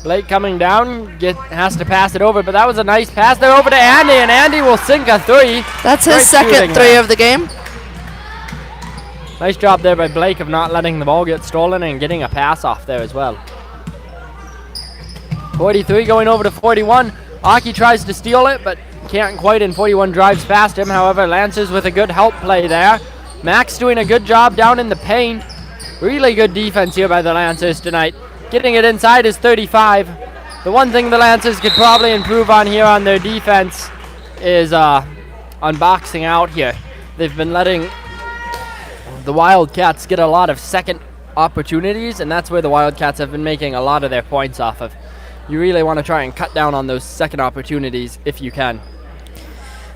Speaker 3: Blake coming down, has to pass it over, but that was a nice pass there over to Andy, and Andy will sink a 3.
Speaker 4: That's his second 3 of the game.
Speaker 3: Nice job there by Blake of not letting the ball get stolen and getting a pass off there as well. 43 going over to 41. Aki tries to steal it, but can't quite, and 41 drives past him. However, Lancers with a good help play there. Max doing a good job down in the paint. Really good defense here by the Lancers tonight. Getting it inside is 35. The one thing the Lancers could probably improve on here on their defense is on boxing out here. They've been letting the Wildcats get a lot of second opportunities, and that's where the Wildcats have been making a lot of their points off of. You really want to try and cut down on those second opportunities if you can.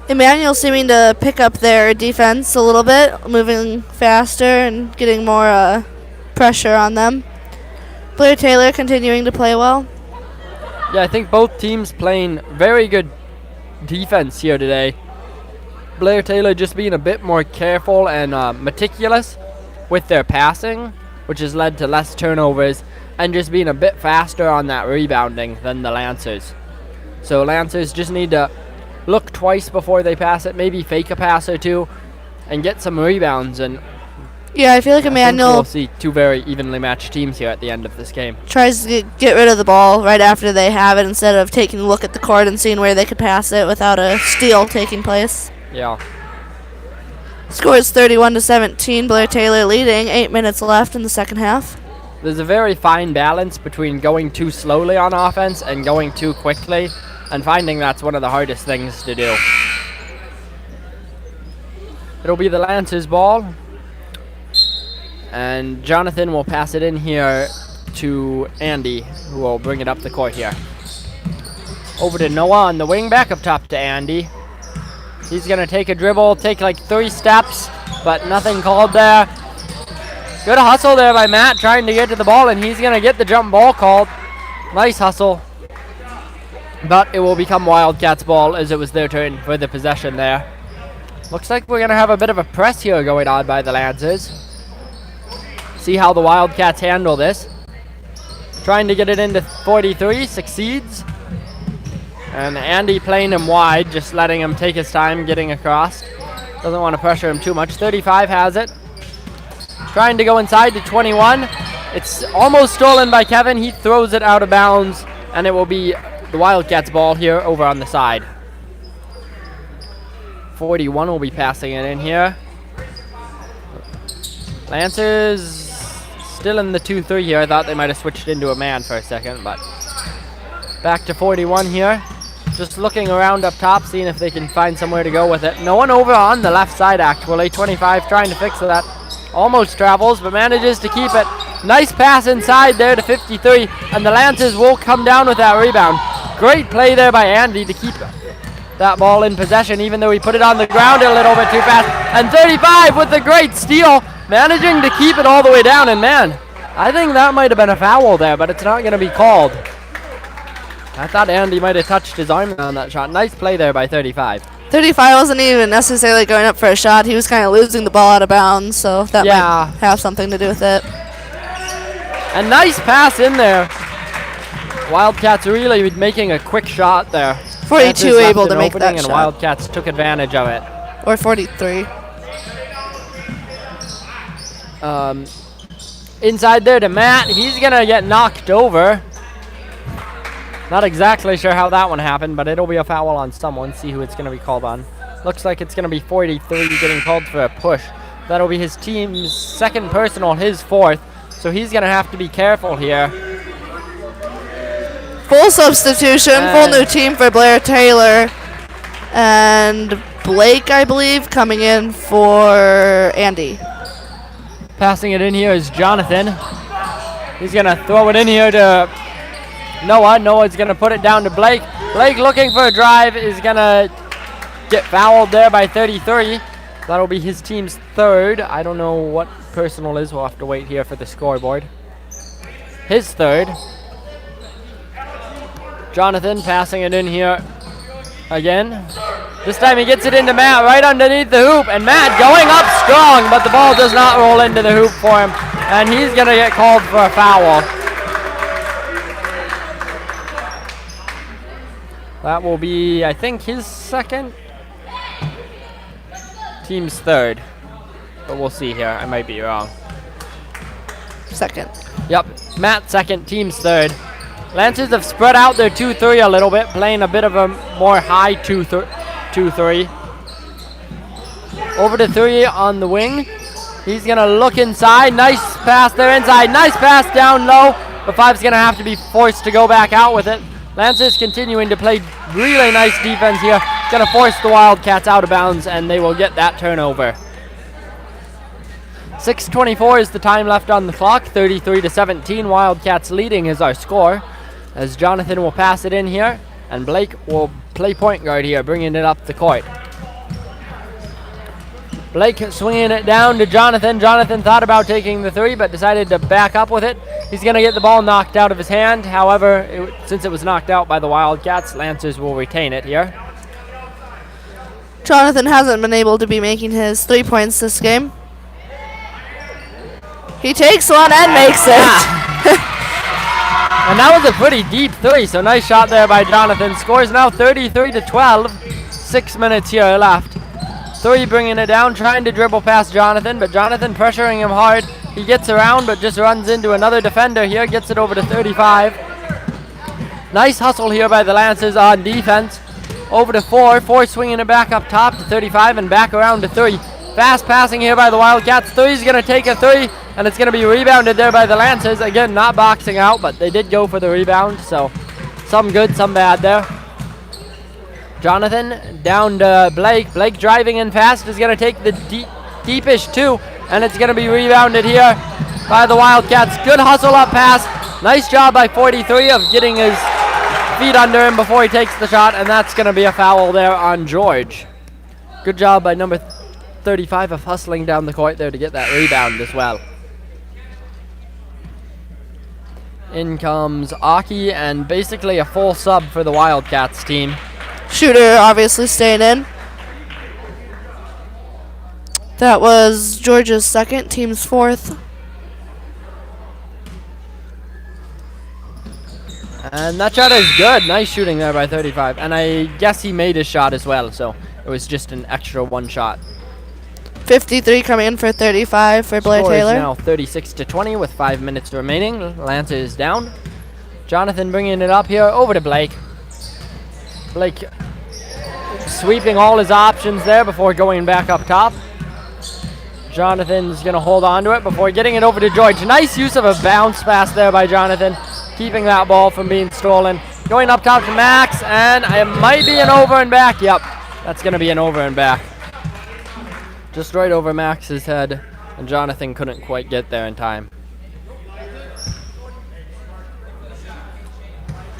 Speaker 4: Immanuel seeming to pick up their defense a little bit, moving faster and getting more pressure on them. Blair-Taylor continuing to play well.
Speaker 3: Yeah, I think both teams playing very good defense here today. Blair-Taylor just being a bit more careful and meticulous with their passing, which has led to less turnovers, and just being a bit faster on that rebounding than the Lancers. So Lancers just need to look twice before they pass it, maybe fake a pass or two, and get some rebounds. And
Speaker 4: yeah, I feel like Immanuel
Speaker 3: we'll see two very evenly matched teams here at the end of this game.
Speaker 4: Tries to get rid of the ball right after they have it instead of taking a look at the court and seeing where they could pass it without a steal taking place.
Speaker 3: Yeah.
Speaker 4: Score is 31-17. Blair-Taylor leading. 8 minutes left in the second half.
Speaker 3: There's a very fine balance between going too slowly on offense and going too quickly, and finding that's one of the hardest things to do. It'll be the Lancers' ball, and Jonathan will pass it in here to Andy, who will bring it up the court here. Over to Noah on the wing, back up top to Andy. He's going to take a dribble, take like 3 steps, but nothing called there. Good hustle there by Matt trying to get to the ball, and he's going to get the jump ball called. Nice hustle. But it will become Wildcats' ball as it was their turn for the possession there. Looks like we're going to have a bit of a press here going on by the Lancers. See how the Wildcats handle this. Trying to get it into 43, succeeds. And Andy playing him wide, just letting him take his time getting across. Doesn't want to pressure him too much. 35 has it. Trying to go inside to 21. It's almost stolen by Kevin. He throws it out of bounds, and it will be the Wildcats' ball here over on the side. 41 will be passing it in here. Lancers still in the 2-3 here. I thought they might have switched into a man for a second, but back to 41 here. Just looking around up top, seeing if they can find somewhere to go with it. No one over on the left side, actually. 25 trying to fix that. Almost travels, but manages to keep it. Nice pass inside there to 53, and the Lancers will come down with that rebound. Great play there by Andy to keep that ball in possession, even though he put it on the ground a little bit too fast. And 35 with the great steal, managing to keep it all the way down. And man, I think that might have been a foul there, but it's not going to be called. I thought Andy might have touched his arm on that shot. Nice play there by 35.
Speaker 4: 35 wasn't even necessarily going up for a shot. He was kind of losing the ball out of bounds, so that might have something to do with it.
Speaker 3: A nice pass in there. Wildcats really making a quick shot there.
Speaker 4: 42 able to make that
Speaker 3: and
Speaker 4: shot.
Speaker 3: Wildcats took advantage of it.
Speaker 4: Or 43.
Speaker 3: Inside there to Matt. He's going to get knocked over. Not exactly sure how that one happened, but it'll be a foul on someone. See who it's going to be called on. Looks like it's going to be 43 getting called for a push. That'll be his team's second personal, his 4th. So he's going to have to be careful here.
Speaker 4: Full substitution, full new team for Blair-Taylor. And Blake, I believe, coming in for Andy.
Speaker 3: Passing it in here is Jonathan. He's going to throw it in here to Noah. Noah's going to put it down to Blake. Blake looking for a drive is going to get fouled there by 33. That'll be his team's third. I don't know what personal is. We'll have to wait here for the scoreboard. His third. Jonathan passing it in here again. This time he gets it into Matt right underneath the hoop. And Matt going up strong, but the ball does not roll into the hoop for him. And he's going to get called for a foul. That will be, I think, his second. Team's third. But we'll see here. I might be wrong.
Speaker 4: Second.
Speaker 3: Yep. Matt second. Team's third. Lancers have spread out their 2-3 a little bit, playing a bit of a more high 2-3. Over to 3 on the wing. He's going to look inside. Nice pass there inside. Nice pass down low. But 5's going to have to be forced to go back out with it. Lancers continuing to play really nice defense here. Going to force the Wildcats out of bounds, and they will get that turnover. 6:24 is the time left on the clock. 33-17. Wildcats leading is our score. As Jonathan will pass it in here, and Blake will play point guard here, bringing it up the court. Blake swinging it down to Jonathan. Jonathan thought about taking the 3, but decided to back up with it. He's going to get the ball knocked out of his hand. However, since it was knocked out by the Wildcats, Lancers will retain it here.
Speaker 4: Jonathan hasn't been able to be making his 3 points this game. He takes one and makes it.
Speaker 3: And that was a pretty deep 3, so nice shot there by Jonathan. Scores now 33-12. 6 minutes here left. 3 bringing it down, trying to dribble past Jonathan, but Jonathan pressuring him hard. He gets around, but just runs into another defender here. Gets it over to 35. Nice hustle here by the Lancers on defense. Over to 4. 4 swinging it back up top to 35 and back around to 3. Fast passing here by the Wildcats. 3's going to take a 3, and it's going to be rebounded there by the Lancers. Again, not boxing out, but they did go for the rebound, so some good, some bad there. Jonathan down to Blake. Blake driving in fast is going to take the deepish 2, and it's going to be rebounded here by the Wildcats. Good hustle up pass. Nice job by 43 of getting his feet under him before he takes the shot, and that's going to be a foul there on George. Good job by number 35 of hustling down the court there to get that rebound as well. In comes Aki, and basically a full sub for the Wildcats team.
Speaker 4: Shooter obviously staying in. That was Georgia's second, team's fourth.
Speaker 3: And that shot is good. Nice shooting there by 35. And I guess he made his shot as well, so it was just an extra 1 shot.
Speaker 4: 53 coming in for 35 for Blair-Taylor.
Speaker 3: Now 36-20 with 5 minutes remaining. Lance is down. Jonathan bringing it up here over to Blake. Blake sweeping all his options there before going back up top. Jonathan's going to hold on to it before getting it over to George. Nice use of a bounce pass there by Jonathan, keeping that ball from being stolen. Going up top to Max, and it might be an over and back. Yep, that's going to be an over and back. Just right over Max's head, and Jonathan couldn't quite get there in time.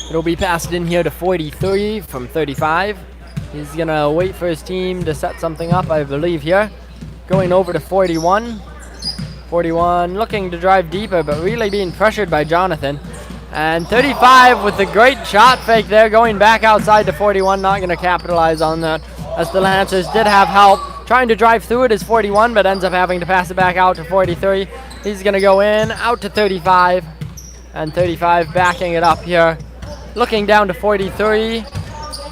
Speaker 3: It'll be passed in here to 43 from 35. He's going to wait for his team to set something up, I believe, here. Going over to 41. 41 looking to drive deeper, but really being pressured by Jonathan. And 35 with the great shot fake there, going back outside to 41. Not going to capitalize on that, as the Lancers did have help. Trying to drive through it is 41, but ends up having to pass it back out to 43. He's going to go in, out to 35. And 35 backing it up here. Looking down to 43.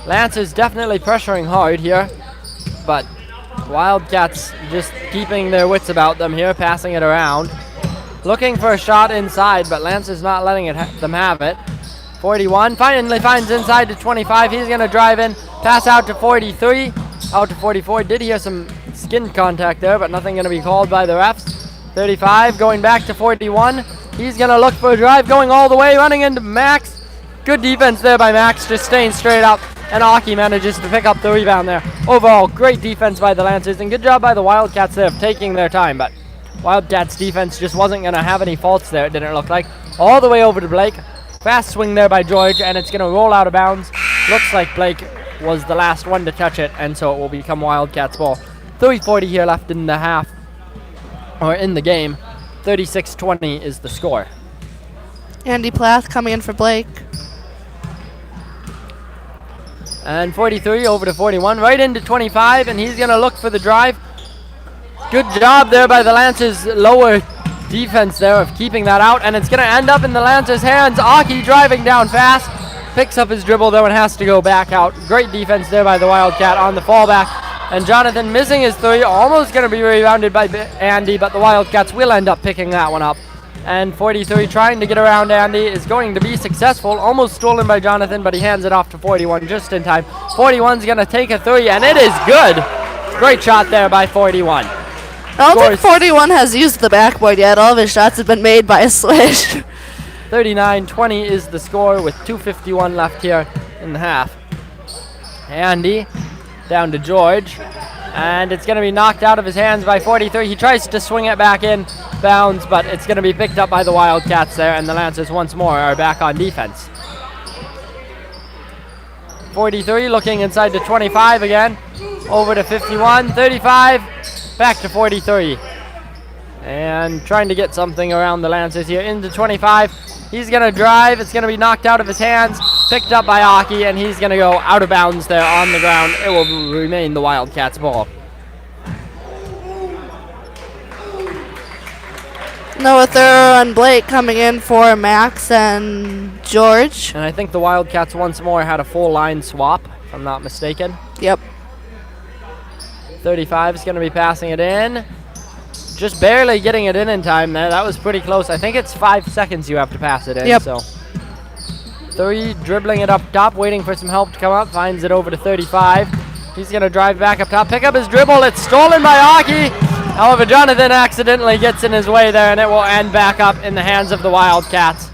Speaker 3: Lancers definitely pressuring hard here, but Wildcats just keeping their wits about them here, passing it around. Looking for a shot inside, but Lancers not letting them have it. 41 finally finds inside to 25. He's going to drive in, pass out to 43, out to 44. Did hear some skin contact there, but nothing going to be called by the refs. 35 going back to 41. He's going to look for a drive, going all the way, running into Max. Good defense there by Max, just staying straight up. And Aki manages to pick up the rebound there. Overall, great defense by the Lancers, and good job by the Wildcats there of taking their time, but Wildcats defense just wasn't going to have any faults there, it didn't look like. All the way over to Blake. Fast swing there by George, and it's going to roll out of bounds. Looks like Blake was the last one to touch it, and so it will become Wildcats ball. 3:40 here left in the half, or in the game. 36-20 is the score.
Speaker 4: Andy Plath coming in for Blake.
Speaker 3: And 43 over to 41, right into 25, and he's going to look for the drive. Good job there by the Lancers' lower defense there of keeping that out, and it's going to end up in the Lancers' hands. Aki driving down fast, picks up his dribble though and has to go back out. Great defense there by the Wildcat on the fallback, and Jonathan missing his three, almost going to be rebounded by Andy, but the Wildcats will end up picking that one up. And 43 trying to get around Andy is going to be successful, almost stolen by Jonathan, but he hands it off to 41 just in time. 41's going to take a three, and it is good. Great shot there by 41.
Speaker 4: I don't think 41 has used the backboard yet. All of his shots have been made by a swish.
Speaker 3: 39-20 is the score with 2:51 left here in the half. Andy down to George, and it's going to be knocked out of his hands by 43. He tries to swing it back in bounds, but it's going to be picked up by the Wildcats there, and the Lancers once more are back on defense. 43 looking inside to 25 again, over to 51, 35, back to 43. And trying to get something around the Lancers here into 25. He's going to drive. It's going to be knocked out of his hands, picked up by Aki, and he's going to go out of bounds there on the ground. It will remain the Wildcats' ball.
Speaker 4: Noah Thurrow and Blake coming in for Max and George.
Speaker 3: And I think the Wildcats once more had a full line swap, if I'm not mistaken.
Speaker 4: Yep.
Speaker 3: 35 is going to be passing it in. Just barely getting it in time there. That was pretty close. I think it's 5 seconds you have to pass it in.
Speaker 4: Yep.
Speaker 3: So 3 dribbling it up top, waiting for some help to come up. Finds it over to 35. He's going to drive back up top, pick up his dribble. It's stolen by Aki. However, Jonathan accidentally gets in his way there, and it will end back up in the hands of the Wildcats.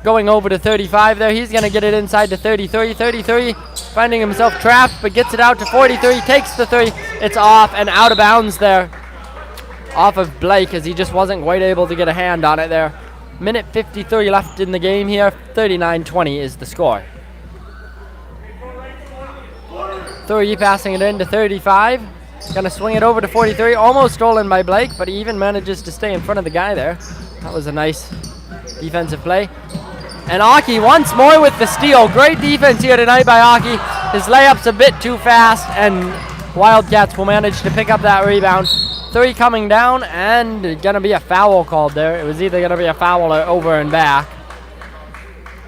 Speaker 3: Going over to 35 there. He's going to get it inside to 33. 33 finding himself trapped, but gets it out to 43. Takes the 3. It's off and out of bounds there. Off of Blake, as he just wasn't quite able to get a hand on it there. Minute 53 left in the game here. 39-20 is the score. 3 passing it in to 35. Gonna swing it over to 43. Almost stolen by Blake, but he even manages to stay in front of the guy there. That was a nice defensive play. And Aki once more with the steal. Great defense here tonight by Aki. His layup's a bit too fast, and Wildcats will manage to pick up that rebound. 3 coming down, and gonna be a foul called there. It was either gonna be a foul or over and back,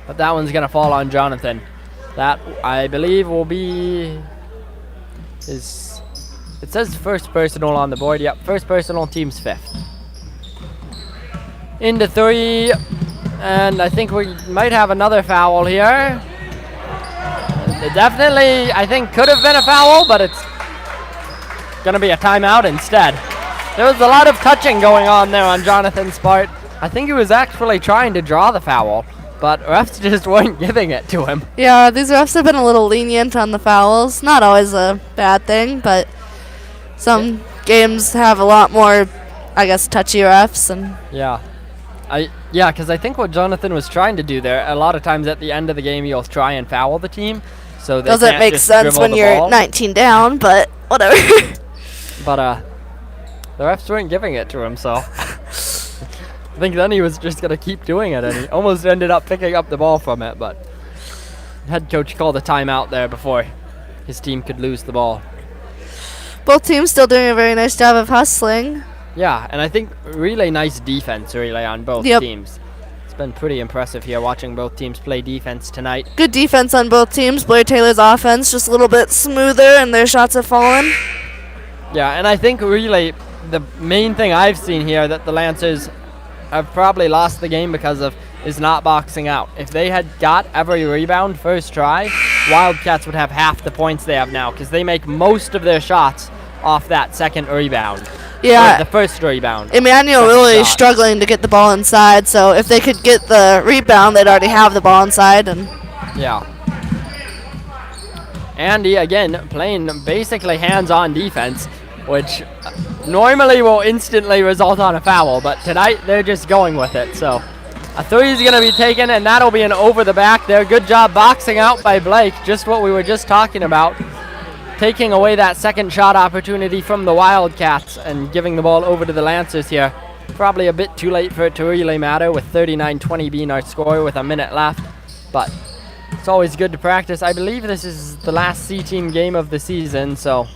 Speaker 3: but that one's gonna fall on Jonathan. That, I believe, will be his. It says first personal on the board. Yep, first personal, team's 5th. Into 3, and I think we might have another foul here. It definitely, I think, could have been a foul, but it's gonna be a timeout instead. There was a lot of touching going on there on Jonathan's part. I think he was actually trying to draw the foul, but refs just weren't giving it to him.
Speaker 4: Yeah, these refs have been a little lenient on the fouls. Not always a bad thing, but some games have a lot more, I guess, touchy refs. And
Speaker 3: yeah, because I think what Jonathan was trying to do there, a lot of times at the end of the game, you'll try and foul the team. So they
Speaker 4: doesn't
Speaker 3: can't
Speaker 4: make
Speaker 3: just
Speaker 4: sense
Speaker 3: dribble
Speaker 4: when
Speaker 3: the
Speaker 4: you're
Speaker 3: ball.
Speaker 4: 19 down, but whatever.
Speaker 3: But the refs weren't giving it to him, so I think then he was just going to keep doing it, and he almost ended up picking up the ball from it, but head coach called a timeout there before his team could lose the ball.
Speaker 4: Both teams still doing a very nice job of hustling.
Speaker 3: Yeah, and I think really nice defense really on both teams. It's been pretty impressive here watching both teams play defense tonight.
Speaker 4: Good defense on both teams. Blair-Taylor's offense just a little bit smoother, and their shots have fallen.
Speaker 3: Yeah, and I think really the main thing I've seen here that the Lancers have probably lost the game because of is not boxing out. If they had got every rebound first try, Wildcats would have half the points they have now because they make most of their shots off that second rebound.
Speaker 4: Yeah.
Speaker 3: Or the first rebound.
Speaker 4: Immanuel really struggling to get the ball inside, so if they could get the rebound, they'd already have the ball inside. And
Speaker 3: yeah. Andy, again, playing basically hands-on defense. which normally will instantly result on a foul, but tonight they're just going with it. So a three is going to be taken, and that'll be an over the back there. Good job boxing out by Blake, just what we were just talking about. Taking away that second shot opportunity from the Wildcats and giving the ball over to the Lancers here. Probably a bit too late for it to really matter, with 39-20 being our score with a minute left. But it's always good to practice. I believe this is the last C-team game of the season, so.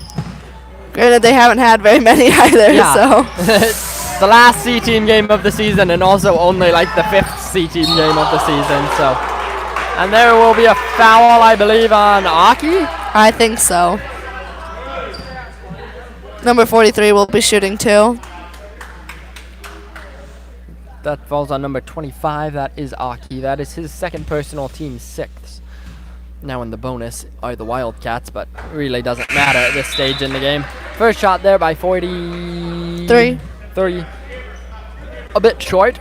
Speaker 4: Granted, they haven't had very many either,
Speaker 3: Yeah.
Speaker 4: so.
Speaker 3: It's the last C-team game of the season, and also only like the 5th C-team game of the season, so. And there will be a foul, I believe, on Aki.
Speaker 4: I think so. Number 43 will be shooting too.
Speaker 3: That falls on number 25. That is Aki. That is his second personal, team 6th. Now in the bonus are the Wildcats, but really doesn't matter at this stage in the game. First shot there by 43. A bit short.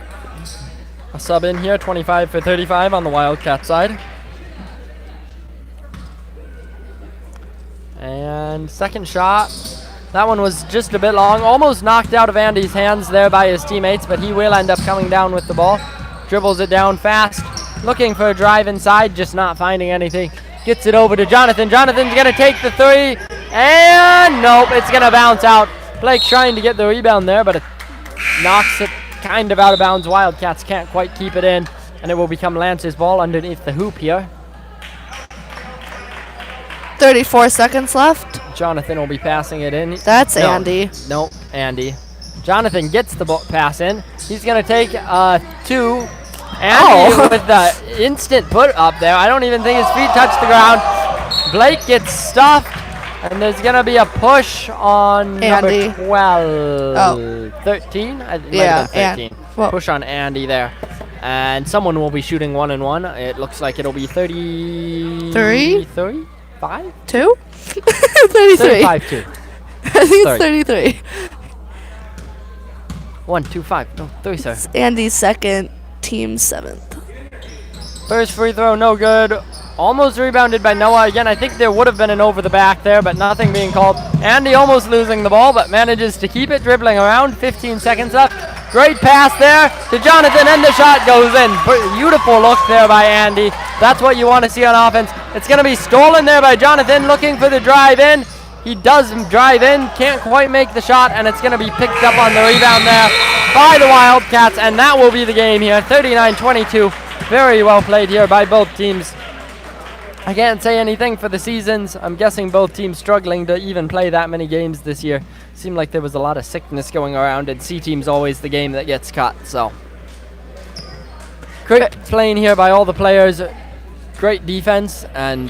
Speaker 3: A sub in here, 25 for 35 on the Wildcat side. And second shot. That one was just a bit long. Almost knocked out of Andy's hands there by his teammates, but he will end up coming down with the ball. Dribbles it down fast. Looking for a drive inside, just not finding anything. Gets it over to Jonathan. Jonathan's going to take the three. And nope, it's going to bounce out. Blake trying to get the rebound there, but it knocks it kind of out of bounds. Wildcats can't quite keep it in, and it will become Lance's ball underneath the hoop here.
Speaker 4: 34 seconds left.
Speaker 3: Jonathan will be passing it in.
Speaker 4: That's
Speaker 3: No,
Speaker 4: Andy.
Speaker 3: No, Andy. Jonathan gets the pass in. He's going to take two. Andy with the instant put up there. I don't even think his feet touch the ground. Blake gets stuffed, and there's going to be a push on
Speaker 4: Andy.
Speaker 3: number 12. 13?
Speaker 4: Yeah,
Speaker 3: 13.
Speaker 4: well-
Speaker 3: Push on Andy there. And someone will be shooting 1-and-1. It looks like it'll be 30.
Speaker 4: Three?
Speaker 3: 35?
Speaker 4: 2? 33.
Speaker 3: 35 2.
Speaker 4: I think
Speaker 3: Sorry.
Speaker 4: it's 33.
Speaker 3: 1, 2, 5. No, 3, sir.
Speaker 4: It's Andy's second, team 7th.
Speaker 3: First free throw, no good. Almost rebounded by Noah again. I think there would have been an over the back there, but nothing being called. Andy almost losing the ball, but manages to keep it, dribbling around. 15 seconds left. Great pass there to Jonathan, and the shot goes in. Beautiful look there by Andy. That's what you want to see on offense. It's going to be stolen there by Jonathan, looking for the drive in. He does drive in, can't quite make the shot, and it's going to be picked up on the rebound there by the Wildcats, and that will be the game here. 39-22. Very well played here by both teams. I can't say anything for the seasons. I'm guessing both teams struggling to even play that many games this year. Seemed like there was a lot of sickness going around, and C team's always the game that gets cut. So great playing here by all the players. Great defense, and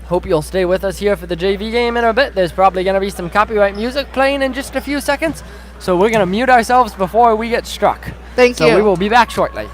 Speaker 3: hope you'll stay with us here for the JV game in a bit. There's probably going to be some copyright music playing in just a few seconds, so we're going to mute ourselves before we get struck.
Speaker 4: Thank you.
Speaker 3: So we will be back shortly.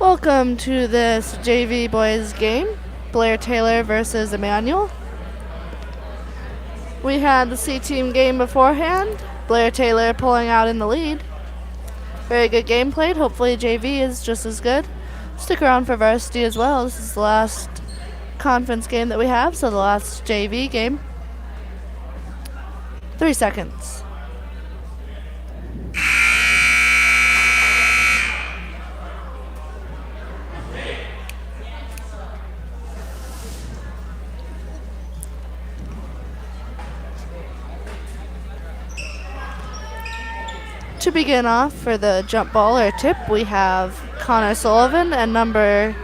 Speaker 4: Welcome to this JV boys game, Blair-Taylor versus Immanuel. We had the C-team game beforehand, Blair-Taylor pulling out in the lead. Very good game played. Hopefully JV is just as good. Stick around for Varsity as well. This is the last conference game that we have, so the last JV game. 3 seconds. To begin off for the jump ball or tip, we have Connor Sullivan and number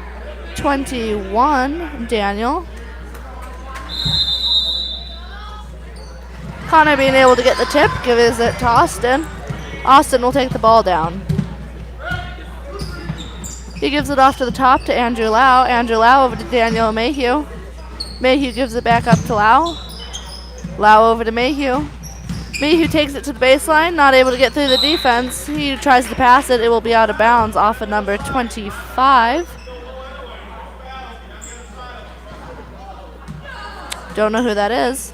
Speaker 4: 21, Daniel. Connor being able to get the tip, gives it to Austin. Austin will take the ball down. He gives it off to the top to Andrew Lau. Andrew Lau over to Daniel Mayhew. Mayhew gives it back up to Lau. Lau over to Mayhew. Mayhew takes it to the baseline, not able to get through the defense. He tries to pass it. It will be out of bounds off of number 25. Don't know who that is.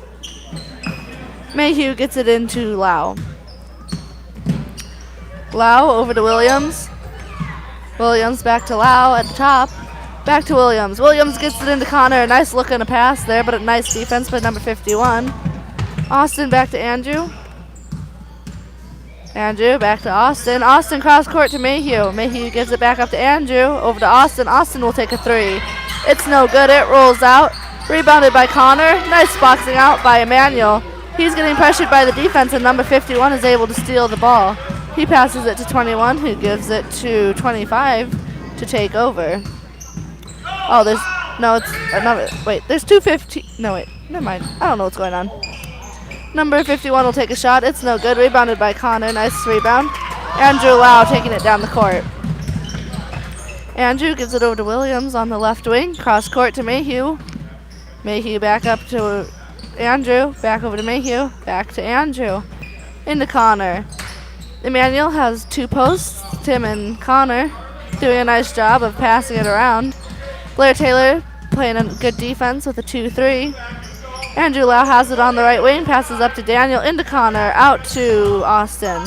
Speaker 4: Mayhew gets it into Lau. Lau over to Williams. Williams back to Lau at the top. Back to Williams. Williams gets it into Connor. A nice look and a pass there, but a nice defense by number 51. Austin back to Andrew. Andrew back to Austin. Austin cross court to Mayhew. Mayhew gives it back up to Andrew. Over to Austin. Austin will take a three. It's no good. It rolls out. Rebounded by Connor. Nice boxing out by Immanuel. He's getting pressured by the defense, and number 51 is able to steal the ball. He passes it to 21, who gives it to 25 to take over. Oh, it's another. Wait, there's 2:15. No, wait, never mind. I don't know what's going on. Number 51 will take a shot. It's no good. Rebounded by Connor. Nice rebound. Andrew Lau taking it down the court. Andrew gives it over to Williams on the left wing. Cross court to Mayhew. Mayhew back up to Andrew. Back over to Mayhew. Back to Andrew. Into Connor. Immanuel has 2 posts. Tim and Connor doing a nice job of passing it around. Blair-Taylor playing a good defense with a 2-3. Andrew Lau has it on the right wing, passes up to Daniel, into Connor, out to Austin.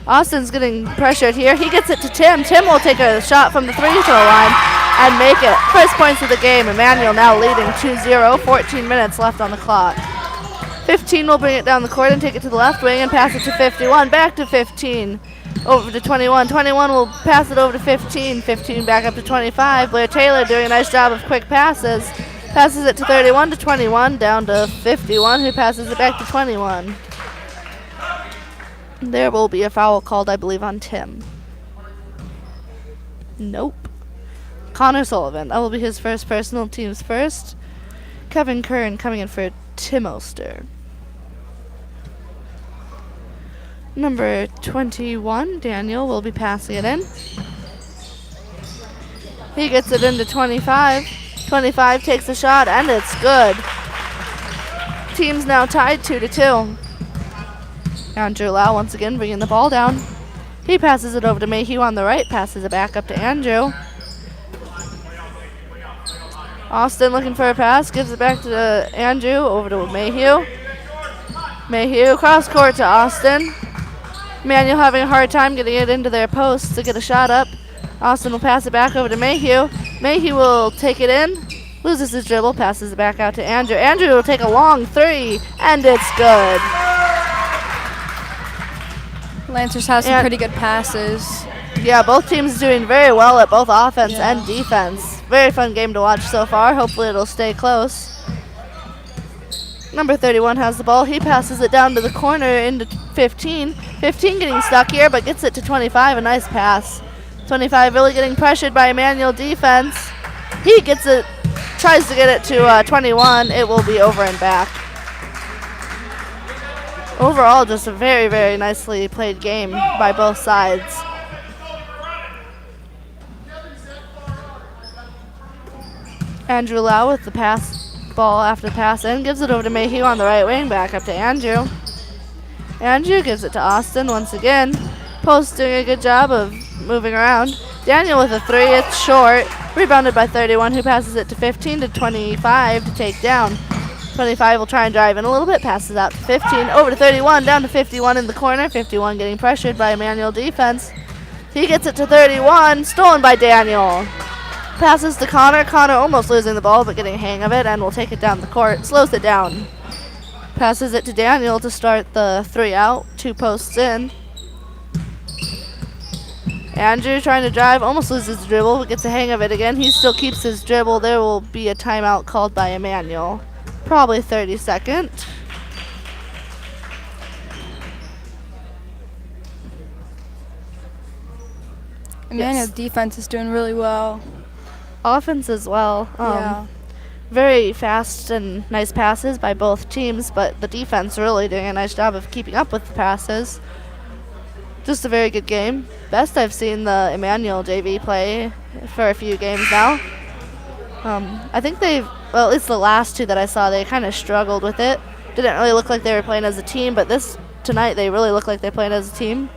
Speaker 4: Austin's getting pressured here. He gets it to Tim. Tim will take a shot from the free-throw line and make it. First points of the game. Immanuel now leading 2-0, 14 minutes left on the clock. 15 will bring it down the court and take it to the left wing and pass it to 51. Back to 15. Over to 21. 21 will pass it over to 15. 15 back up to 25. Blair-Taylor doing a nice job of quick passes. Passes it to 31 to 21, down to 51, who passes it back to 21. There will be a foul called, I believe, on Tim. Nope. Connor Sullivan. That will be his first personal, team's first. Kevin Kern coming in for Tim Oster. Number 21, Daniel, will be passing it in. He gets it into 25. 25 takes a shot, and it's good. Team's now tied 2-2. Andrew Lau once again bringing the ball down. He passes it over to Mayhew on the right, passes it back up to Andrew. Austin looking for a pass, gives it back to Andrew, over to Mayhew. Mayhew cross court to Austin. Immanuel having a hard time getting it into their posts to get a shot up. Austin will pass it back over to Mayhew. Mayhew will take it in, loses his dribble, passes it back out to Andrew. Andrew will take a long three, and it's good.
Speaker 1: Lancers has some pretty good passes.
Speaker 4: Yeah, both teams doing very well at both offense and defense. Very fun game to watch so far. Hopefully it'll stay close. Number 31 has the ball. He passes it down to the corner into 15. 15 getting stuck here, but gets it to 25. A nice pass. 25 really getting pressured by Immanuel defense. He gets it, tries to get it to 21. It will be over and back. Overall, just a very, very nicely played game by both sides. Andrew Lau with the ball after the pass in, gives it over to Mayhew on the right wing, back up to Andrew. Andrew gives it to Austin once again. Post doing a good job of moving around. Daniel with a three. It's short. Rebounded by 31, who passes it to 15 to 25 to take down. 25 will try and drive in a little bit. Passes out to 15. Over to 31. Down to 51 in the corner. 51 getting pressured by Immanuel defense. He gets it to 31. Stolen by Daniel. Passes to Connor. Connor almost losing the ball, but getting a hang of it and will take it down the court. Slows it down. Passes it to Daniel to start the three out. 2 posts in. Andrew trying to drive, almost loses the dribble, but gets a hang of it again. He still keeps his dribble. There will be a timeout called by Immanuel. Probably 30-second.
Speaker 1: Immanuel's defense is doing really well.
Speaker 4: Offense as well.
Speaker 1: Yeah.
Speaker 4: Very fast and nice passes by both teams, but the defense really doing a nice job of keeping up with the passes. Just a very good game. Best I've seen the Immanuel JV play for a few games now. I think they've, well, at least the last 2 that I saw, they kind of struggled with it. Didn't really look like they were playing as a team, but tonight they really look like they're playing as a team.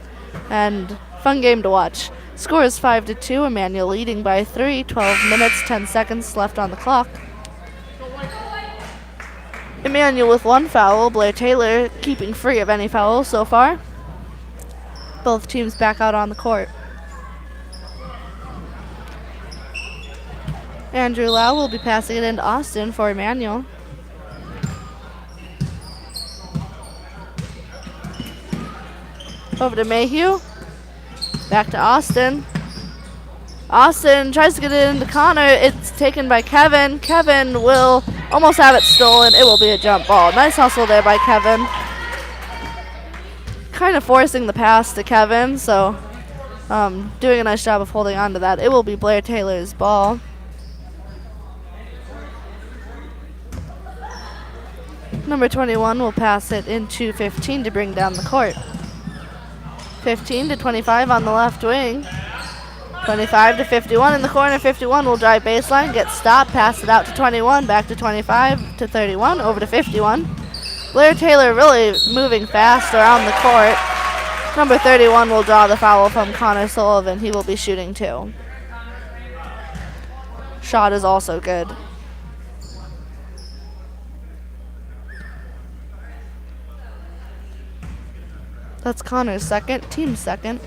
Speaker 4: And fun game to watch. Score is 5-2. Immanuel leading by 3. 12 minutes, 10 seconds left on the clock. Immanuel with 1 foul. Blair-Taylor keeping free of any fouls so far. Both teams back out on the court. Andrew Lau will be passing it into Austin for Immanuel. Over to Mayhew. Back to Austin. Austin tries to get it into Connor. It's taken by Kevin. Kevin will almost have it stolen. It will be a jump ball. Nice hustle there by Kevin. Kind of forcing the pass to Kevin, so doing a nice job of holding on to that. It will be Blair-Taylor's ball. Number 21 will pass it into 15 to bring down the court. 15 to 25 on the left wing. 25 to 51 in the corner. 51 will drive baseline, get stopped, pass it out to 21, back to 25 to 31, over to 51. Blair-Taylor really moving fast around the court. Number 31 will draw the foul from Connor Sullivan. He will be shooting 2. Shot is also good. That's Connor's second, team's second.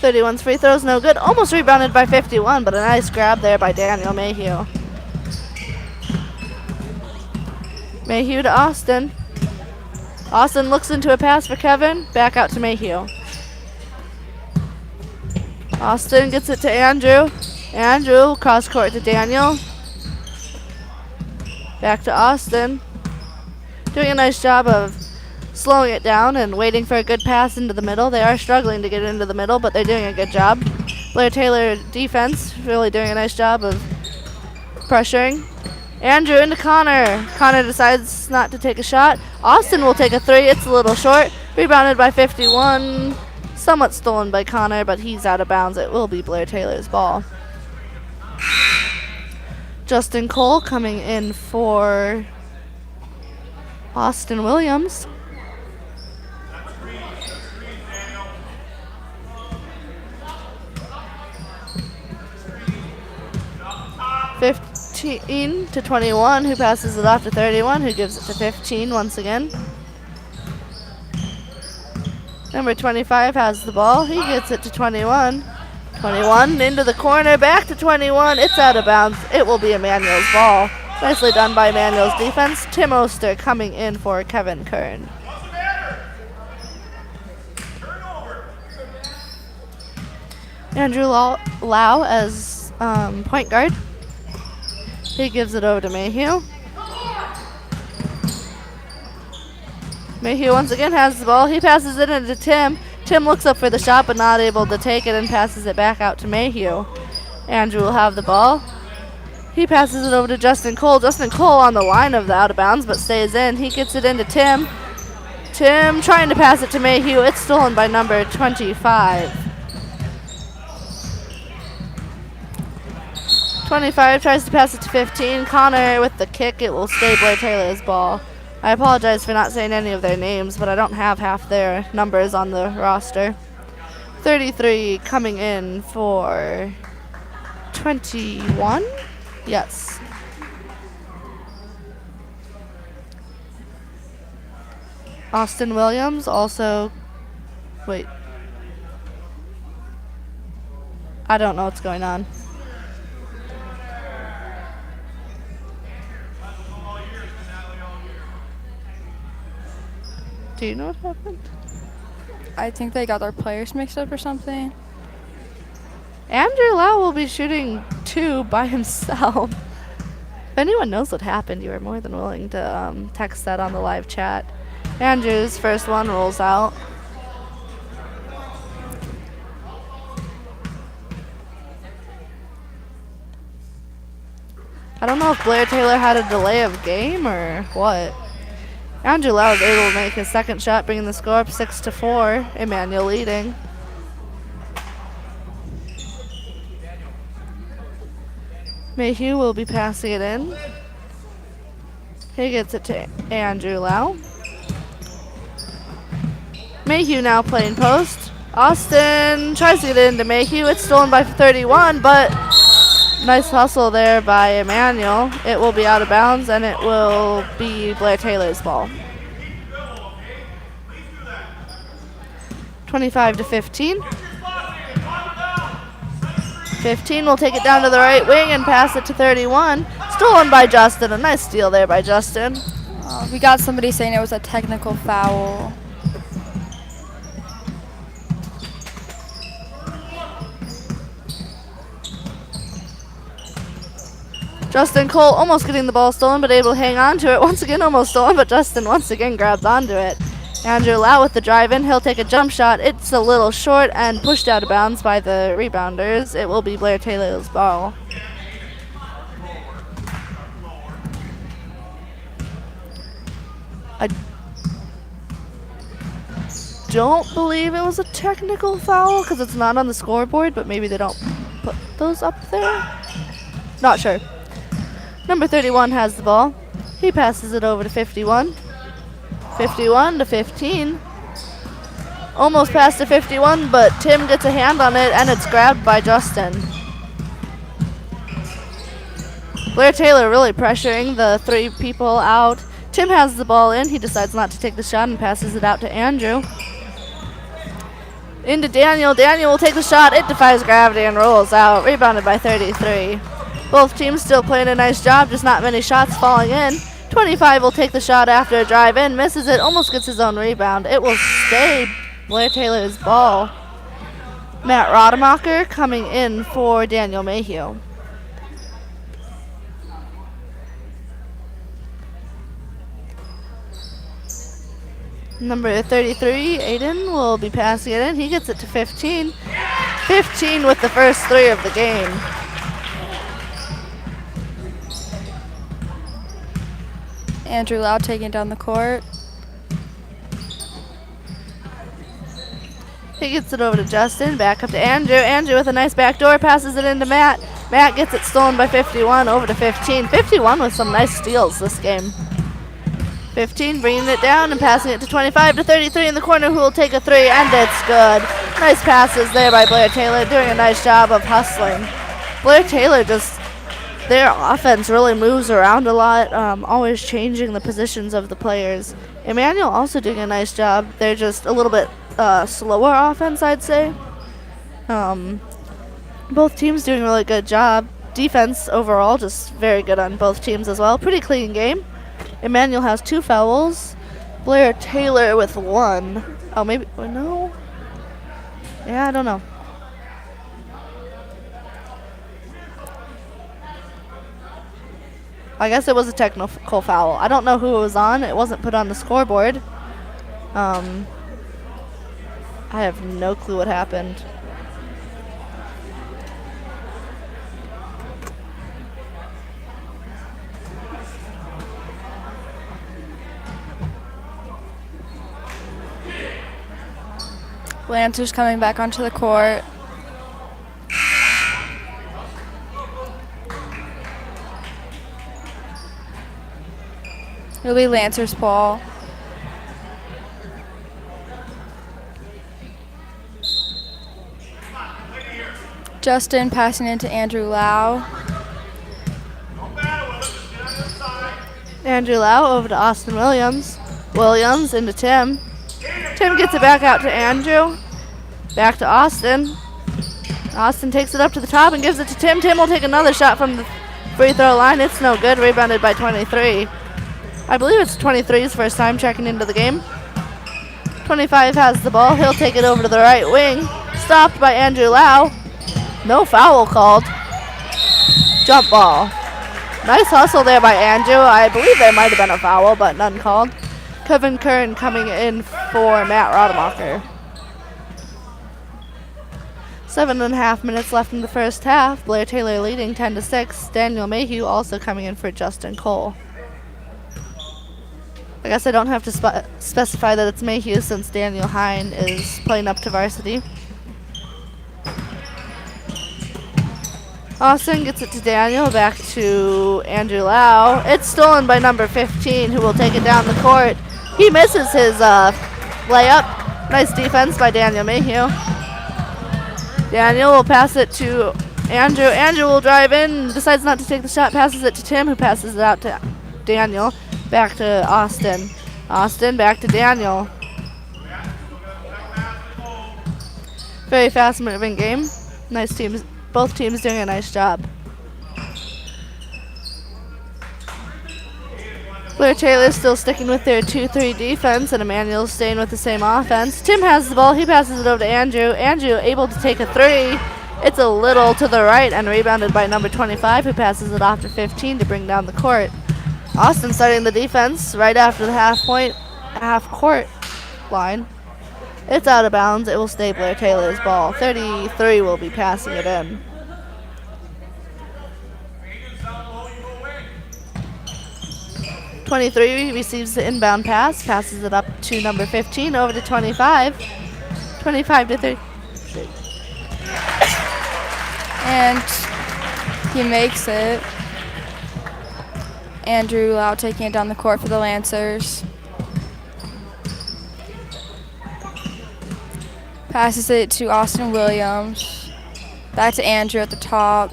Speaker 4: .31's free throw's no good. Almost rebounded by 51, but a nice grab there by Daniel Mayhew. Mayhew to Austin. Austin looks into a pass for Kevin. Back out to Mayhew. Austin gets it to Andrew. Andrew cross court to Daniel. Back to Austin. Doing a nice job of slowing it down and waiting for a good pass into the middle. They are struggling to get into the middle, but they're doing a good job. Blair-Taylor defense really doing a nice job of pressuring. Andrew into Connor. Connor decides not to take a shot. Austin will take a 3. It's a little short. Rebounded by 51. Somewhat stolen by Connor, but he's out of bounds. It will be Blair-Taylor's ball. Justin Cole coming in for Austin Williams. (15 to 21), who passes it off to 31, who gives it to 15 once again. Number 25 has the ball. He gets it to 21. 21 into the corner, back to 21. It's out of bounds. It will be Immanuel's ball. Nicely done by Immanuel's defense. Tim Oster coming in for Kevin Kern. Andrew Lau as point guard. He gives it over to Mayhew. Mayhew once again has the ball. He passes it into Tim. Tim looks up for the shot but not able to take it and passes it back out to Mayhew. Andrew will have the ball. He passes it over to Justin Cole. Justin Cole on the line of the out of bounds but stays in. He gets it into Tim. Tim trying to pass it to Mayhew. It's stolen by number 25. 25 tries to pass it to 15. Connor with the kick. It will stay Blair-Taylor's ball. I apologize for not saying any of their names, but I don't have half their numbers on the roster. 33 coming in for 21? Yes. Austin Williams also, wait. I don't know what's going on. Do you know what happened?
Speaker 1: I think they got their players mixed up or something.
Speaker 4: Andrew Lau will be shooting 2 by himself. If anyone knows what happened, you are more than willing to text that on the live chat. Andrew's first one rolls out. I don't know if Blair-Taylor had a delay of game or what. Andrew Lau was able to make his second shot, bringing the score up 6-4. Immanuel leading. Mayhew will be passing it in. He gets it to Andrew Lau. Mayhew now playing post. Austin tries to get it into Mayhew. It's stolen by 31, but nice hustle there by Immanuel. It will be out of bounds, and it will be Blair-Taylor's ball. 25-15. 15 will take it down to the right wing and pass it to 31. Stolen by Justin. A nice steal there by Justin.
Speaker 1: We got somebody saying it was a technical foul.
Speaker 4: Justin Cole almost getting the ball stolen, but able to hang on to it. Once again, almost stolen, but Justin once again grabs onto it. Andrew Lau with the drive in. He'll take a jump shot. It's a little short and pushed out of bounds by the rebounders. It will be Blair-Taylor's ball. I don't believe it was a technical foul because it's not on the scoreboard, but maybe they don't put those up there. Not sure. Number 31 has the ball. He passes it over to 51. 51-15. Almost past to 51, but Tim gets a hand on it, and it's grabbed by Justin. Blair-Taylor really pressuring the 3 people out. Tim has the ball in. He decides not to take the shot and passes it out to Andrew. Into Daniel. Daniel will take the shot. It defies gravity and rolls out. Rebounded by 33. Both teams still playing a nice job, just not many shots falling in. 25 will take the shot after a drive in, misses it, almost gets his own rebound. It will stay Blair-Taylor's ball. Matt Rademacher coming in for Daniel Mayhew. Number 33, Aiden, will be passing it in. He gets it to 15. 15 with the first 3 of the game.
Speaker 1: Andrew Lau taking down the court.
Speaker 4: He gets it over to Justin, back up to Andrew. Andrew with a nice backdoor, passes it into Matt. Matt gets it stolen by 51, over to 15. 51 with some nice steals this game. 15 bringing it down and passing it to 25 to 33 in the corner, who will take a 3, and it's good. Nice passes there by Blair-Taylor, doing a nice job of hustling. Blair-Taylor just, their offense really moves around a lot, always changing the positions of the players. Immanuel also doing a nice job. They're just a little bit slower offense, I'd say. Both teams doing a really good job. Defense overall just very good on both teams as well. Pretty clean game. Immanuel has 2 fouls. Blair-Taylor with 1. Oh, maybe, no? Yeah, I don't know. I guess it was a technical foul. I don't know who it was on. It wasn't put on the scoreboard. I have no clue what happened.
Speaker 1: Lancers coming back onto the court.
Speaker 6: It'll be Lancer's ball. Justin passing into Andrew Lau.
Speaker 4: Andrew Lau over to Austin Williams. Williams into Tim. Tim gets it back out to Andrew. Back to Austin. Austin takes it up to the top and gives it to Tim. Tim will take another shot from the free throw line. It's no good. Rebounded by 23. I believe it's 23's first time checking into the game. 25 has the ball. He'll take it over to the right wing. Stopped by Andrew Lau. No foul called. Jump ball. Nice hustle there by Andrew. I believe there might have been a foul, but none called. Kevin Kern coming in for Matt Rademacher. 7.5 minutes left in the first half. Blair-Taylor leading 10-6. Daniel Mayhew also coming in for Justin Cole. I guess I don't have to specify that it's Mayhew since Daniel Hine is playing up to varsity. Austin gets it to Daniel, back to Andrew Lau. It's stolen by number 15, who will take it down the court. He misses his layup. Nice defense by Daniel Mayhew. Daniel will pass it to Andrew. Andrew will drive in, decides not to take the shot, passes it to Tim, who passes it out to Daniel. Back to Austin. Austin back to Daniel. Very fast moving game. Nice teams. Both teams doing a nice job. Blair-Taylor still sticking with their 2-3 defense, and Immanuel staying with the same offense. Tim has the ball. He passes it over to Andrew. Andrew able to take a three. It's a little to the right and rebounded by number 25, who passes it off to 15 to bring down the court. Austin starting the defense right after the half court line. It's out of bounds. It will stay Blair-Taylor's ball. 33 will be passing it in. .23 receives the inbound pass, passes it up to number 15, over to 25. 25 to 3.
Speaker 6: And he makes it. Andrew Lau taking it down the court for the Lancers. Passes it to Austin Williams. Back to Andrew at the top.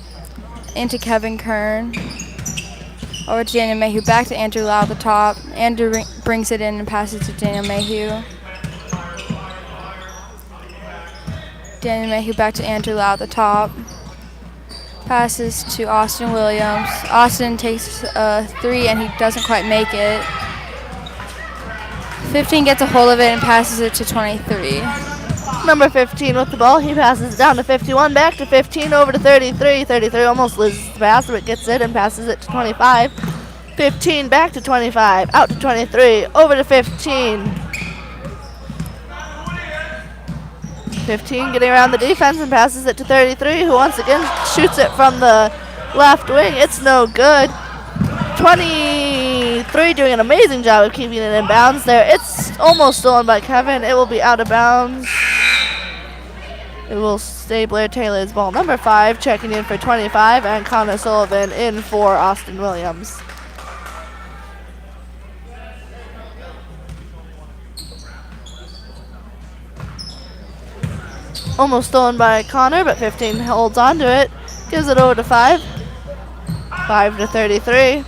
Speaker 6: Into Kevin Kern. Over to Daniel Mayhew. Back to Andrew Lau at the top. Andrew brings it in and passes to Daniel Mayhew. Daniel Mayhew back to Andrew Lau at the top. Passes to Austin Williams. Austin takes a three and he doesn't quite make it. 15 gets a hold of it and passes it to 23.
Speaker 4: Number 15 with the ball. He passes it down to 51, back to 15, over to 33. 33 almost loses the pass, but gets it and passes it to 25. 15 back to 25, out to 23, over to 15. 15 getting around the defense and passes it to 33, who once again shoots it from the left wing. It's no good. 23 doing an amazing job of keeping it in bounds there. It's almost stolen by Kevin. It will be out of bounds. It will stay Blair-Taylor's ball. Number 5 checking in for 25, and Connor Sullivan in for Austin Williams. Almost stolen by Connor, but 15 holds on to it. Gives it over to 5. 5 to 33.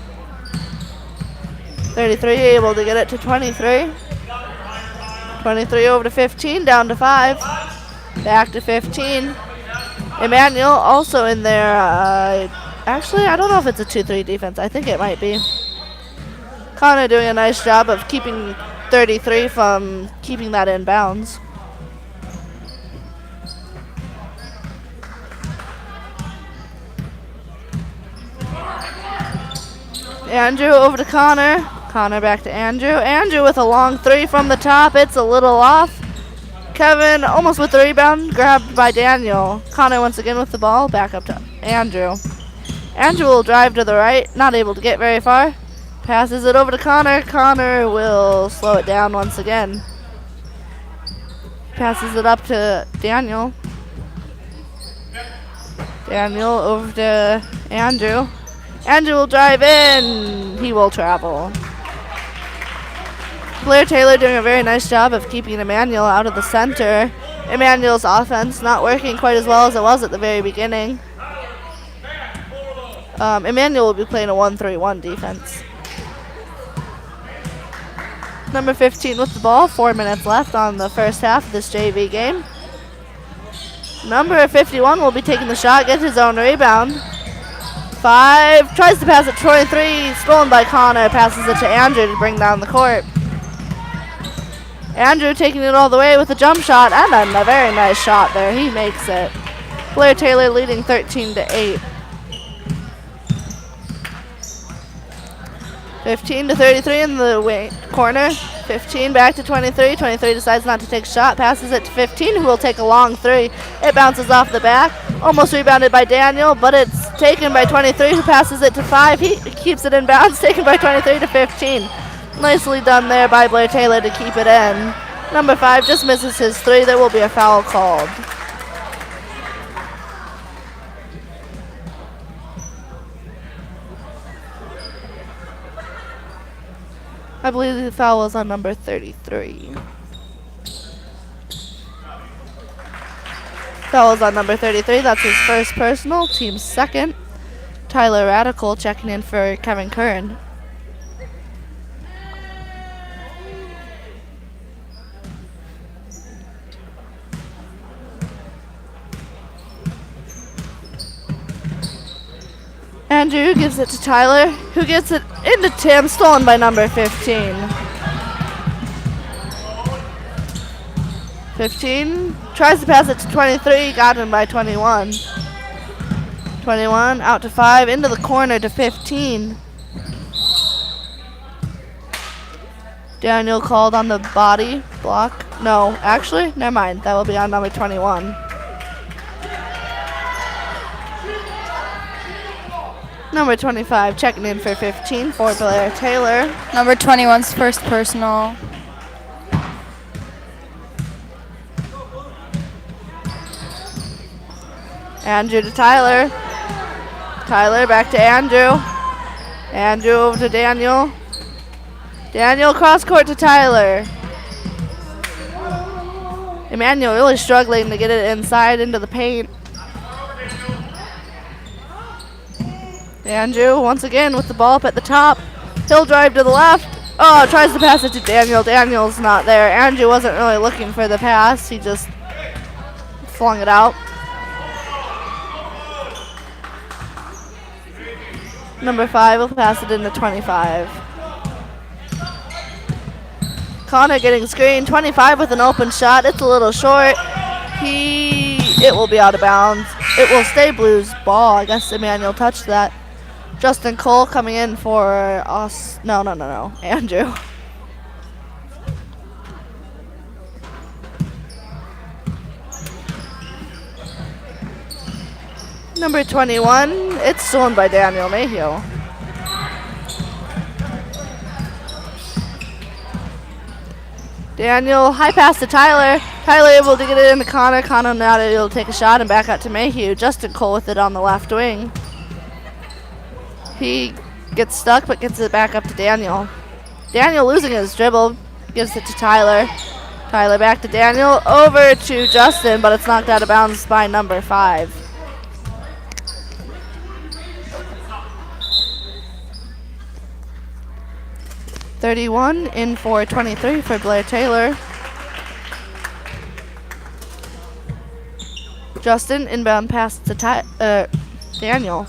Speaker 4: 33 able to get it to 23. 23 over to 15, down to 5. Back to 15. Immanuel also in there. Actually, I don't know if it's a 2-3 defense. I think it might be. Connor doing a nice job of keeping 33 from keeping that in bounds. Andrew over to Connor. Connor back to Andrew. Andrew with a long 3 from the top. It's a little off. Kevin almost with the rebound, grabbed by Daniel. Connor once again with the ball, back up to Andrew. Andrew will drive to the right, not able to get very far. Passes it over to Connor. Connor will slow it down once again. Passes it up to Daniel. Daniel over to Andrew. Andrew will drive in. He will travel. Blair-Taylor doing a very nice job of keeping Immanuel out of the center. Immanuel's offense not working quite as well as it was at the very beginning. Immanuel will be playing a 1-3-1 defense. Number 15 with the ball. 4 minutes left on the first half of this JV game. Number 51 will be taking the shot, get his own rebound. 5, tries to pass it 23, stolen by Connor, passes it to Andrew to bring down the court. Andrew taking it all the way with a jump shot, and a very nice shot there. He makes it. Blair-Taylor leading 13-8. 15-33 in the corner. 15 back to 23. 23 decides not to take a shot, passes it to 15, who will take a long 3. It bounces off the back, almost rebounded by Daniel, but it's taken by 23, who passes it to 5. He keeps it in bounds, taken by 23 to 15. Nicely done there by Blair-Taylor to keep it in. Number 5 just misses his 3. There will be a foul called. I believe the foul was on number 33. Foul was on number 33. That's his first personal, team's second. Tyler Radical checking in for Kevin Kern. Andrew gives it to Tyler, who gets it into Tim, stolen by number 15. 15 tries to pass it to 23, got him by 21. 21 out to 5, into the corner to 15. Daniel called on the body block. No, actually, never mind. That will be on number 21. Number 25 checking in for 15 for Blair-Taylor.
Speaker 6: Number 21's first personal.
Speaker 4: Andrew to Tyler. Tyler back to Andrew. Andrew over to Daniel. Daniel cross court to Tyler. Immanuel really struggling to get it inside into the paint. Andrew once again with the ball up at the top. He'll drive to the left. Oh, tries to pass it to Daniel. Daniel's not there. Andrew wasn't really looking for the pass. He just flung it out. Number 5 will pass it into 25. Connor getting screened. 25 with an open shot. It's a little short. It will be out of bounds. It will stay Blues ball. I guess Immanuel touched that. Justin Cole coming in for us. No. Andrew. Number 21. It's stolen by Daniel Mayhew. Daniel, high pass to Tyler. Tyler able to get it into Connor. Connor not able to take a shot and back out to Mayhew. Justin Cole with it on the left wing. He gets stuck but gets it back up to Daniel. Daniel losing his dribble. Gives it to Tyler. Tyler back to Daniel. Over to Justin, but it's knocked out of bounds by number 5. .31 in for 23 for Blair-Taylor. Justin inbound pass to Daniel.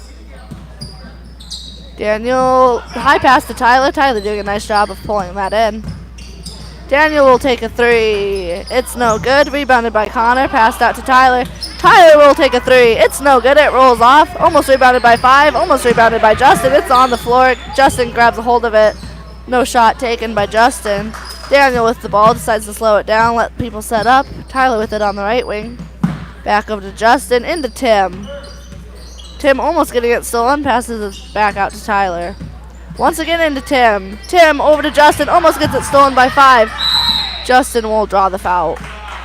Speaker 4: Daniel, high pass to Tyler. Tyler doing a nice job of pulling that in. Daniel will take a 3. It's no good. Rebounded by Connor. Passed out to Tyler. Tyler will take a 3. It's no good. It rolls off. Almost rebounded by 5. Almost rebounded by Justin. It's on the floor. Justin grabs a hold of it. No shot taken by Justin. Daniel with the ball decides to slow it down, let people set up. Tyler with it on the right wing. Back over to Justin, into Tim. Tim almost getting it stolen, passes it back out to Tyler. Once again into Tim. Tim over to Justin, almost gets it stolen by 5. Justin will draw the foul.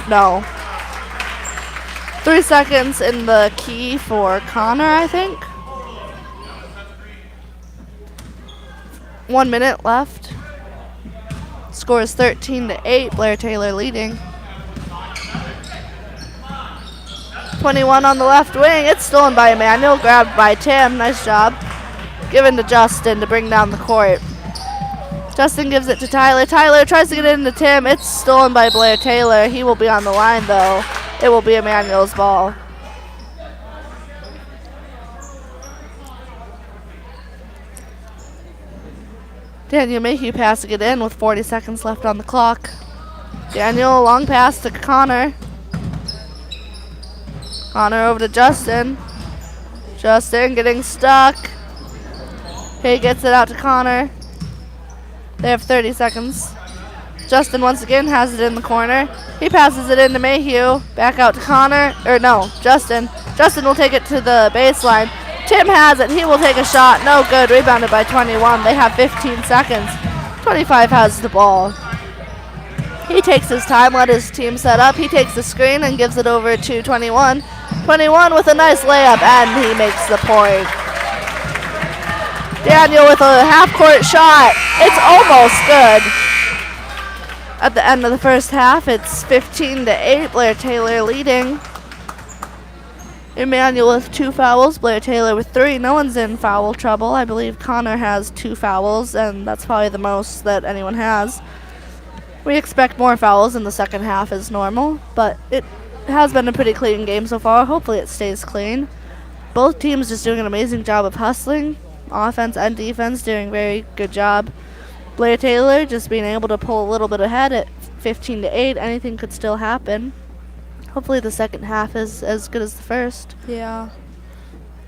Speaker 4: No. 3 seconds in the key for Connor, I think. 1 minute left. Score is 13-8. Blair-Taylor leading. 21 on the left wing. It's stolen by Immanuel. Grabbed by Tim. Nice job. Given to Justin to bring down the court. Justin gives it to Tyler. Tyler tries to get it into Tim. It's stolen by Blair-Taylor. He will be on the line, though. It will be Immanuel's ball. Daniel Mayhew passing it in with 40 seconds left on the clock. Daniel, long pass to Connor. Connor over to Justin. Justin getting stuck. He gets it out to Connor. They have 30 seconds. Justin once again has it in the corner. He passes it into Mayhew. Back out to Connor. Or no, Justin. Justin will take it to the baseline. Tim has it. He will take a shot. No good. Rebounded by 21. They have 15 seconds. 25 has the ball. He takes his time, let his team set up. He takes the screen and gives it over to 21. 21 with a nice layup, and he makes the point. Daniel with a half-court shot. It's almost good. At the end of the first half, it's 15-8. Blair-Taylor leading. Immanuel with 2 fouls. Blair-Taylor with 3. No one's in foul trouble. I believe Connor has 2 fouls, and that's probably the most that anyone has. We expect more fouls in the second half as normal, but it has been a pretty clean game so far. Hopefully it stays clean. Both teams just doing an amazing job of hustling. Offense and defense doing a very good job. Blair-Taylor just being able to pull a little bit ahead at 15-8. Anything could still happen. Hopefully the second half is as good as the first.
Speaker 6: Yeah.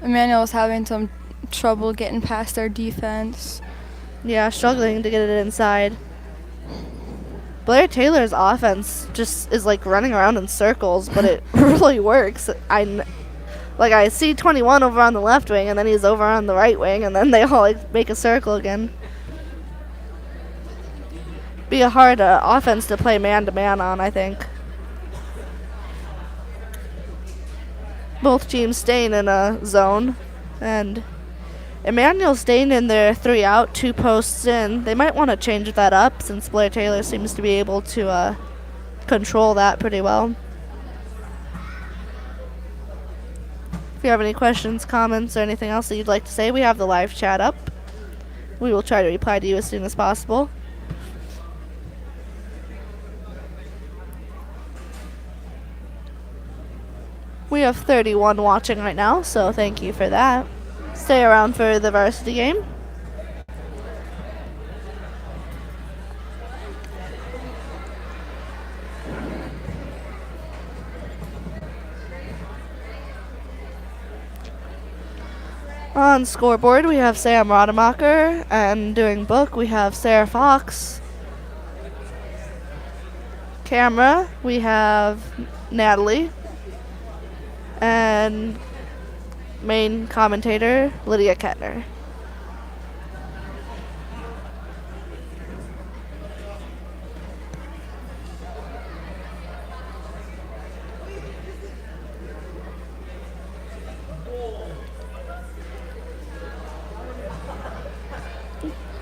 Speaker 6: Immanuel's having some trouble getting past their defense.
Speaker 4: Yeah, struggling to get it inside. Blair-Taylor's offense just is like running around in circles, but it really works. I see 21 over on the left wing, and then he's over on the right wing, and then they all like make a circle again. Be a hard offense to play man-to-man on, I think. Both teams staying in a zone, and Immanuel staying in their 3 out, 2 posts in. They might want to change that up since Blair-Taylor seems to be able to control that pretty well. If you have any questions, comments, or anything else that you'd like to say, we have the live chat up. We will try to reply to you as soon as possible. We have 31 watching right now, so thank you for that. Stay around for the varsity game. On scoreboard, we have Sam Rademacher, and doing book, we have Sarah Fox. Camera, we have Natalie. And main commentator, Lydia Kettner.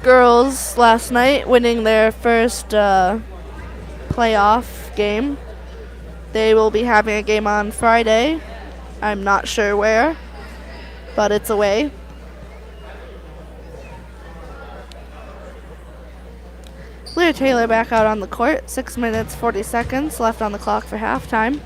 Speaker 4: Girls last night winning their first playoff game. They will be having a game on Friday. I'm not sure where, but it's away. Blair-Taylor back out on the court. 6 minutes, 40 seconds left on the clock for halftime.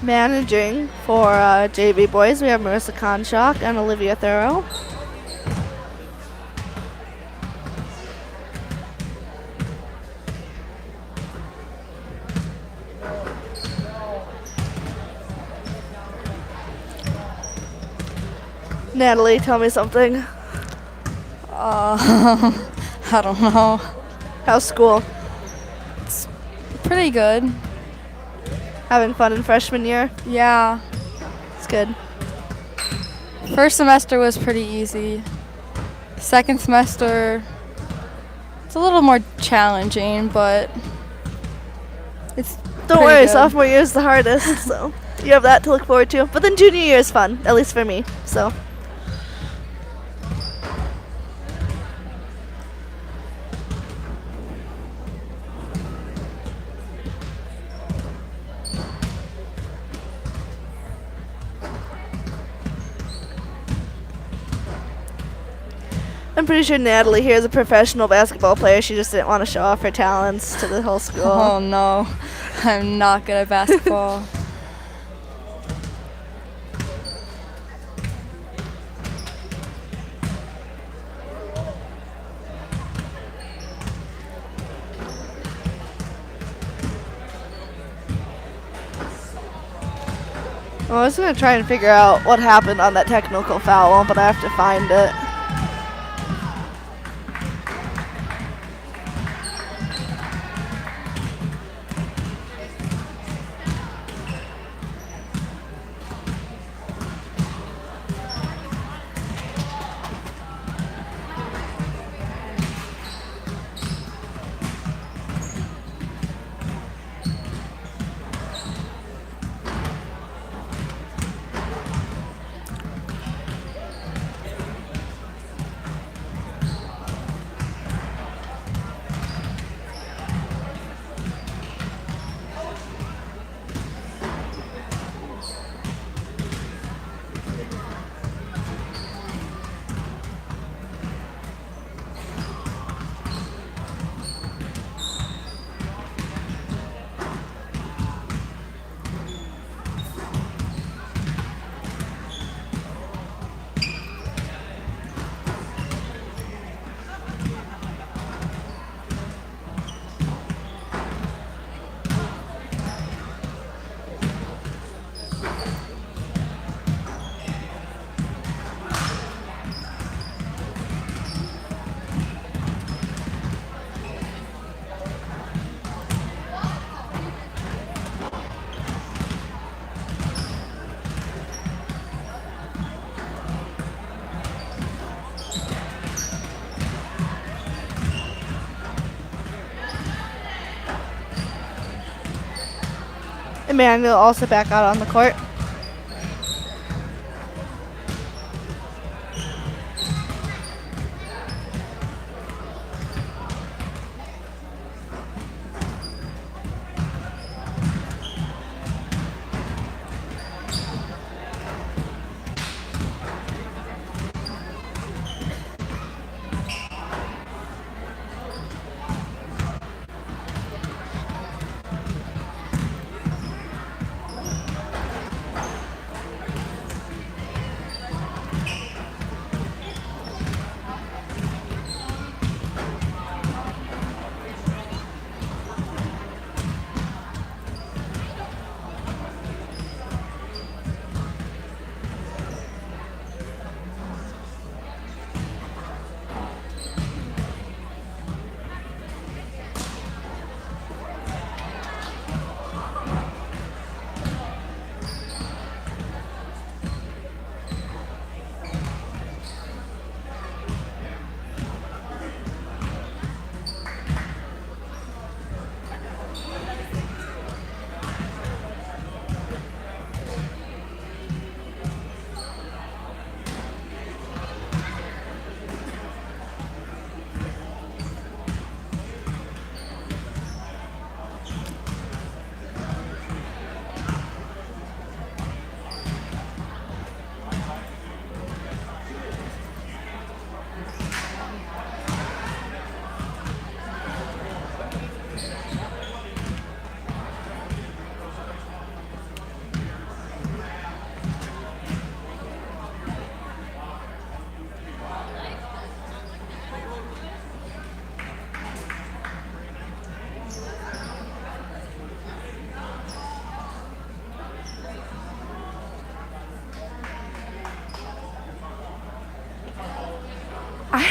Speaker 4: Managing for JV boys, we have Marissa Conshock and Olivia Thorough. Natalie, tell me something.
Speaker 6: I don't know.
Speaker 4: How's school?
Speaker 6: Pretty good.
Speaker 4: Having fun in freshman year?
Speaker 6: Yeah.
Speaker 4: It's good.
Speaker 6: First semester was pretty easy. Second semester, it's a little more challenging, but it's
Speaker 4: Don't
Speaker 6: pretty
Speaker 4: worry,
Speaker 6: good.
Speaker 4: sophomore year is the hardest, so you have that to look forward to. But then junior year is fun, at least for me, so. I'm pretty sure Natalie here is a professional basketball player. She just didn't want to show off her talents to the whole school.
Speaker 6: Oh no, I'm not good at basketball.
Speaker 4: Well, I was going to try and figure out what happened on that technical foul, but I have to find it. Immanuel also back out on the court.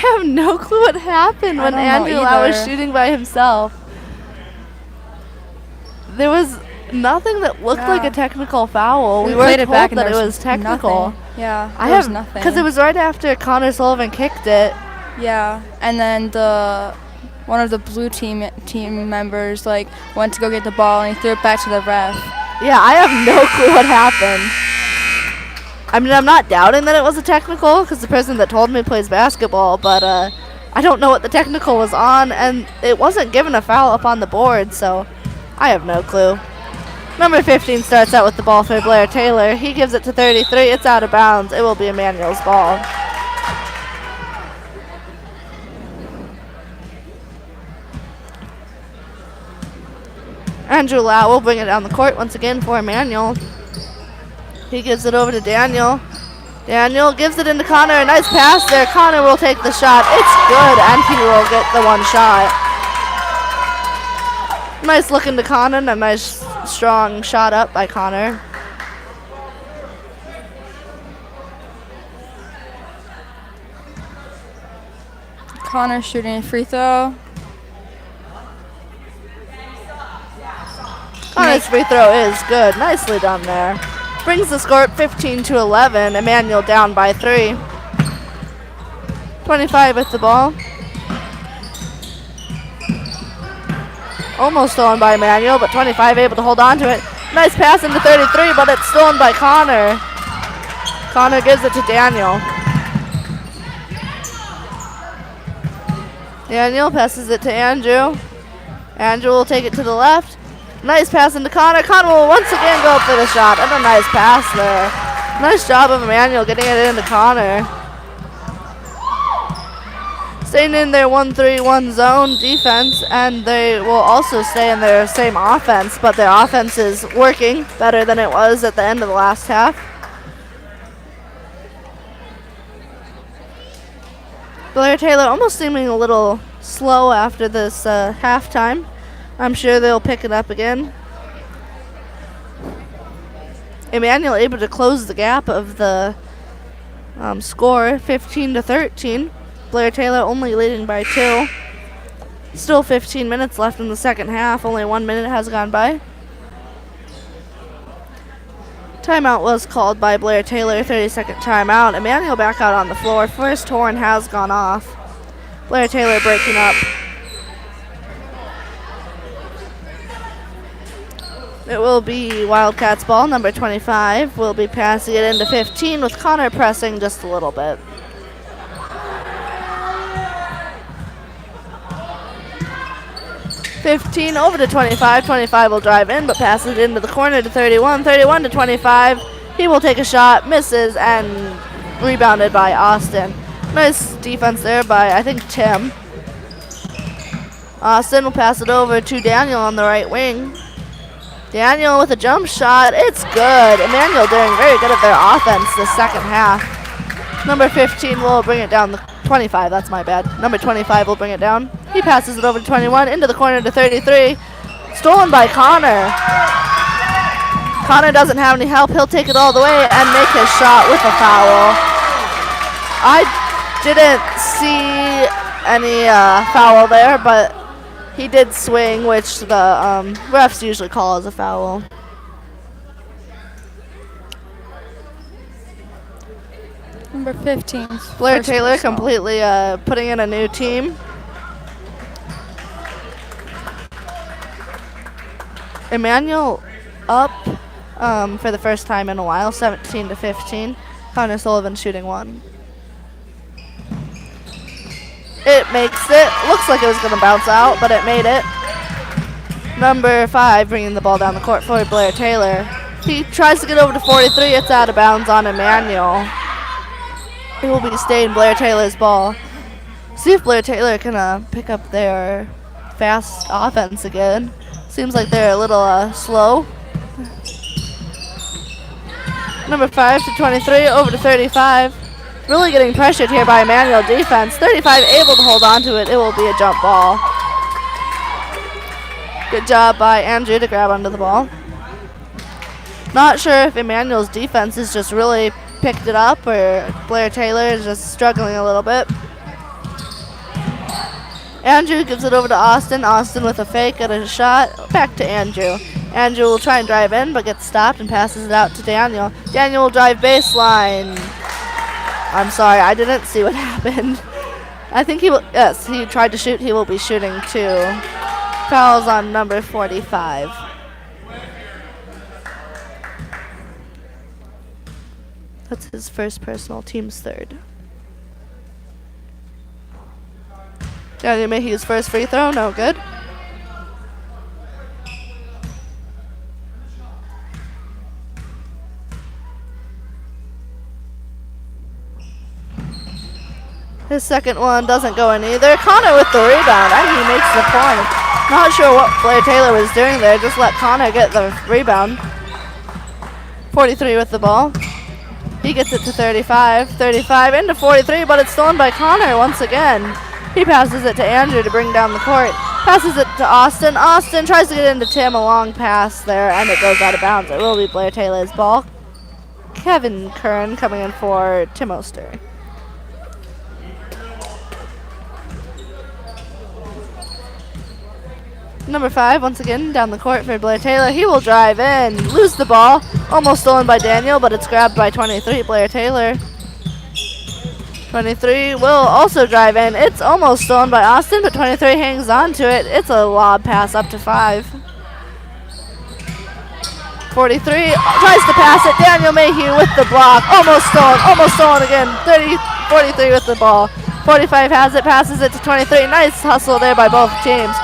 Speaker 4: have no clue what happened when
Speaker 6: don't know
Speaker 4: Andrew Lau was
Speaker 6: either.
Speaker 4: shooting by himself. There was nothing that looked like
Speaker 6: Yeah.
Speaker 4: a technical foul. We were
Speaker 6: played it
Speaker 4: told
Speaker 6: back and
Speaker 4: that it
Speaker 6: there
Speaker 4: was technical.
Speaker 6: Nothing. Yeah,
Speaker 4: I
Speaker 6: there was
Speaker 4: have
Speaker 6: nothing.
Speaker 4: because it was right after Connor Sullivan kicked it.
Speaker 6: Yeah, and then one of the blue team members like went to go get the ball and he threw it back to the ref.
Speaker 4: Yeah, I have no clue what happened. I mean, I'm not doubting that it was a technical because the person that told me plays basketball, but I don't know what the technical was on, and it wasn't given a foul up on the board, so I have no clue. Number 15 starts out with the ball for Blair-Taylor. He gives it to 33. It's out of bounds. It will be Immanuel's ball. Andrew Lau will bring it down the court once again for Immanuel. He gives it over to Daniel. Daniel gives it into Connor. A nice pass there. Connor will take the shot. It's good, and he will get the one shot. Nice look into Connor, and a nice strong shot up by Connor.
Speaker 6: Connor shooting a free throw.
Speaker 4: Connor's free throw is good. Nicely done there. Brings the score up 15-11. Immanuel down by 3. 25 with the ball. Almost stolen by Immanuel, but 25 able to hold on to it. Nice pass into 33, but it's stolen by Connor. Connor gives it to Daniel. Daniel passes it to Andrew. Andrew will take it to the left. Nice pass into Connor. Connor will once again go up for the shot. And a nice pass there. Nice job of Immanuel getting it into Connor. Staying in their 1-3-1 zone defense, and they will also stay in their same offense, but their offense is working better than it was at the end of the last half. Blair-Taylor almost seeming a little slow after this halftime. I'm sure they'll pick it up again. Immanuel able to close the gap of the score, 15-13. Blair-Taylor only leading by 2. Still 15 minutes left in the second half. Only 1 minute has gone by. Timeout was called by Blair-Taylor, 30-second timeout. Immanuel back out on the floor. First horn has gone off. Blair-Taylor breaking up. It will be Wildcats ball. Number 25 will be passing it into 15 with Connor pressing just a little bit. (15) over to 25. 25 will drive in, but passes it into the corner to 31. 31 to 25. He will take a shot, misses, and rebounded by Austin. Nice defense there by, I think, Tim. Austin will pass it over to Daniel on the right wing. Daniel with a jump shot. It's good. Immanuel doing very good at their offense the second half. Number 15 will bring it down. 25, that's my bad. Number 25 will bring it down. He passes it over to 21, into the corner to 33. Stolen by Connor. Connor doesn't have any help. He'll take it all the way and make his shot with a foul. I didn't see any foul there, but he did swing, which the refs usually call as a foul.
Speaker 6: Number 15.
Speaker 4: Blair-Taylor completely putting in a new team. Immanuel up for the first time in a while, 17-15. Connor Sullivan shooting 1. It makes it. Looks like it was going to bounce out, but it made it. Number 5 bringing the ball down the court for Blair-Taylor. He tries to get over to 43. It's out of bounds on Immanuel. It will be staying Blair-Taylor's ball. See if Blair-Taylor can pick up their fast offense again. Seems like they're a little slow. Number 5 to 23, over to 35. Really getting pressured here by Immanuel defense. 35 able to hold on to it. It will be a jump ball. Good job by Andrew to grab onto the ball. Not sure if Immanuel's defense is just really picked it up or Blair-Taylor is just struggling a little bit. Andrew gives it over to Austin. Austin with a fake and a shot. Back to Andrew. Andrew will try and drive in, but gets stopped and passes it out to Daniel. Daniel will drive baseline. I'm sorry, I didn't see what happened. I think he will, yes, he tried to shoot. He will be shooting 2. Fouls on number 45. That's his first personal, team's third. Daniel Mayhew's first free throw, no good. His second one doesn't go in either. Connor with the rebound, and he makes the point. Not sure what Blair-Taylor was doing there. Just let Connor get the rebound. 43 with the ball. He gets it to 35. 35 into 43, but it's stolen by Connor once again. He passes it to Andrew to bring down the court. Passes it to Austin. Austin tries to get into Tim. A long pass there, and it goes out of bounds. It will be Blair-Taylor's ball. Kevin Kern coming in for Tim Oster. Number 5, once again, down the court for Blair-Taylor. He will drive in, lose the ball. Almost stolen by Daniel, but it's grabbed by 23, Blair-Taylor. 23 will also drive in. It's almost stolen by Austin, but 23 hangs on to it. It's a lob pass up to 5. 43 tries to pass it. Daniel Mayhew with the block. Almost stolen again. 43 with the ball. 45 has it, passes it to 23. Nice hustle there by both teams.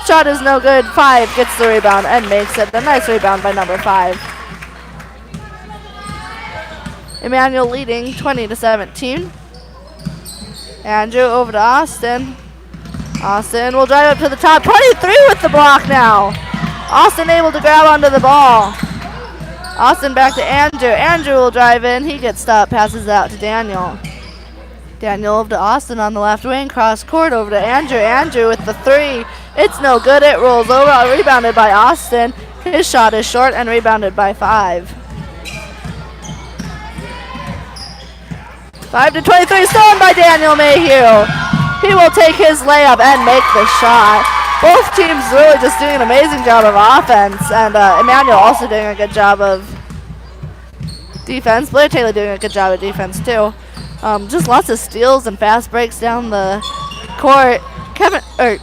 Speaker 4: Shot is no good. 5 gets the rebound and makes it. A nice rebound by number 5. Immanuel leading 20-17. Andrew over to Austin. Austin will drive up to the top. 23 with the block now. Austin able to grab onto the ball. Austin back to Andrew. Andrew will drive in. He gets stopped. Passes it out to Daniel. Daniel over to Austin on the left wing. Cross court over to Andrew. Andrew with the 3. It's no good. It rolls over. Rebounded by Austin. His shot is short and rebounded by 5. 5 to 23. Stolen by Daniel Mayhew. He will take his layup and make the shot. Both teams really just doing an amazing job of offense. And Immanuel also doing a good job of defense. Blair-Taylor doing a good job of defense too. Just lots of steals and fast breaks down the court.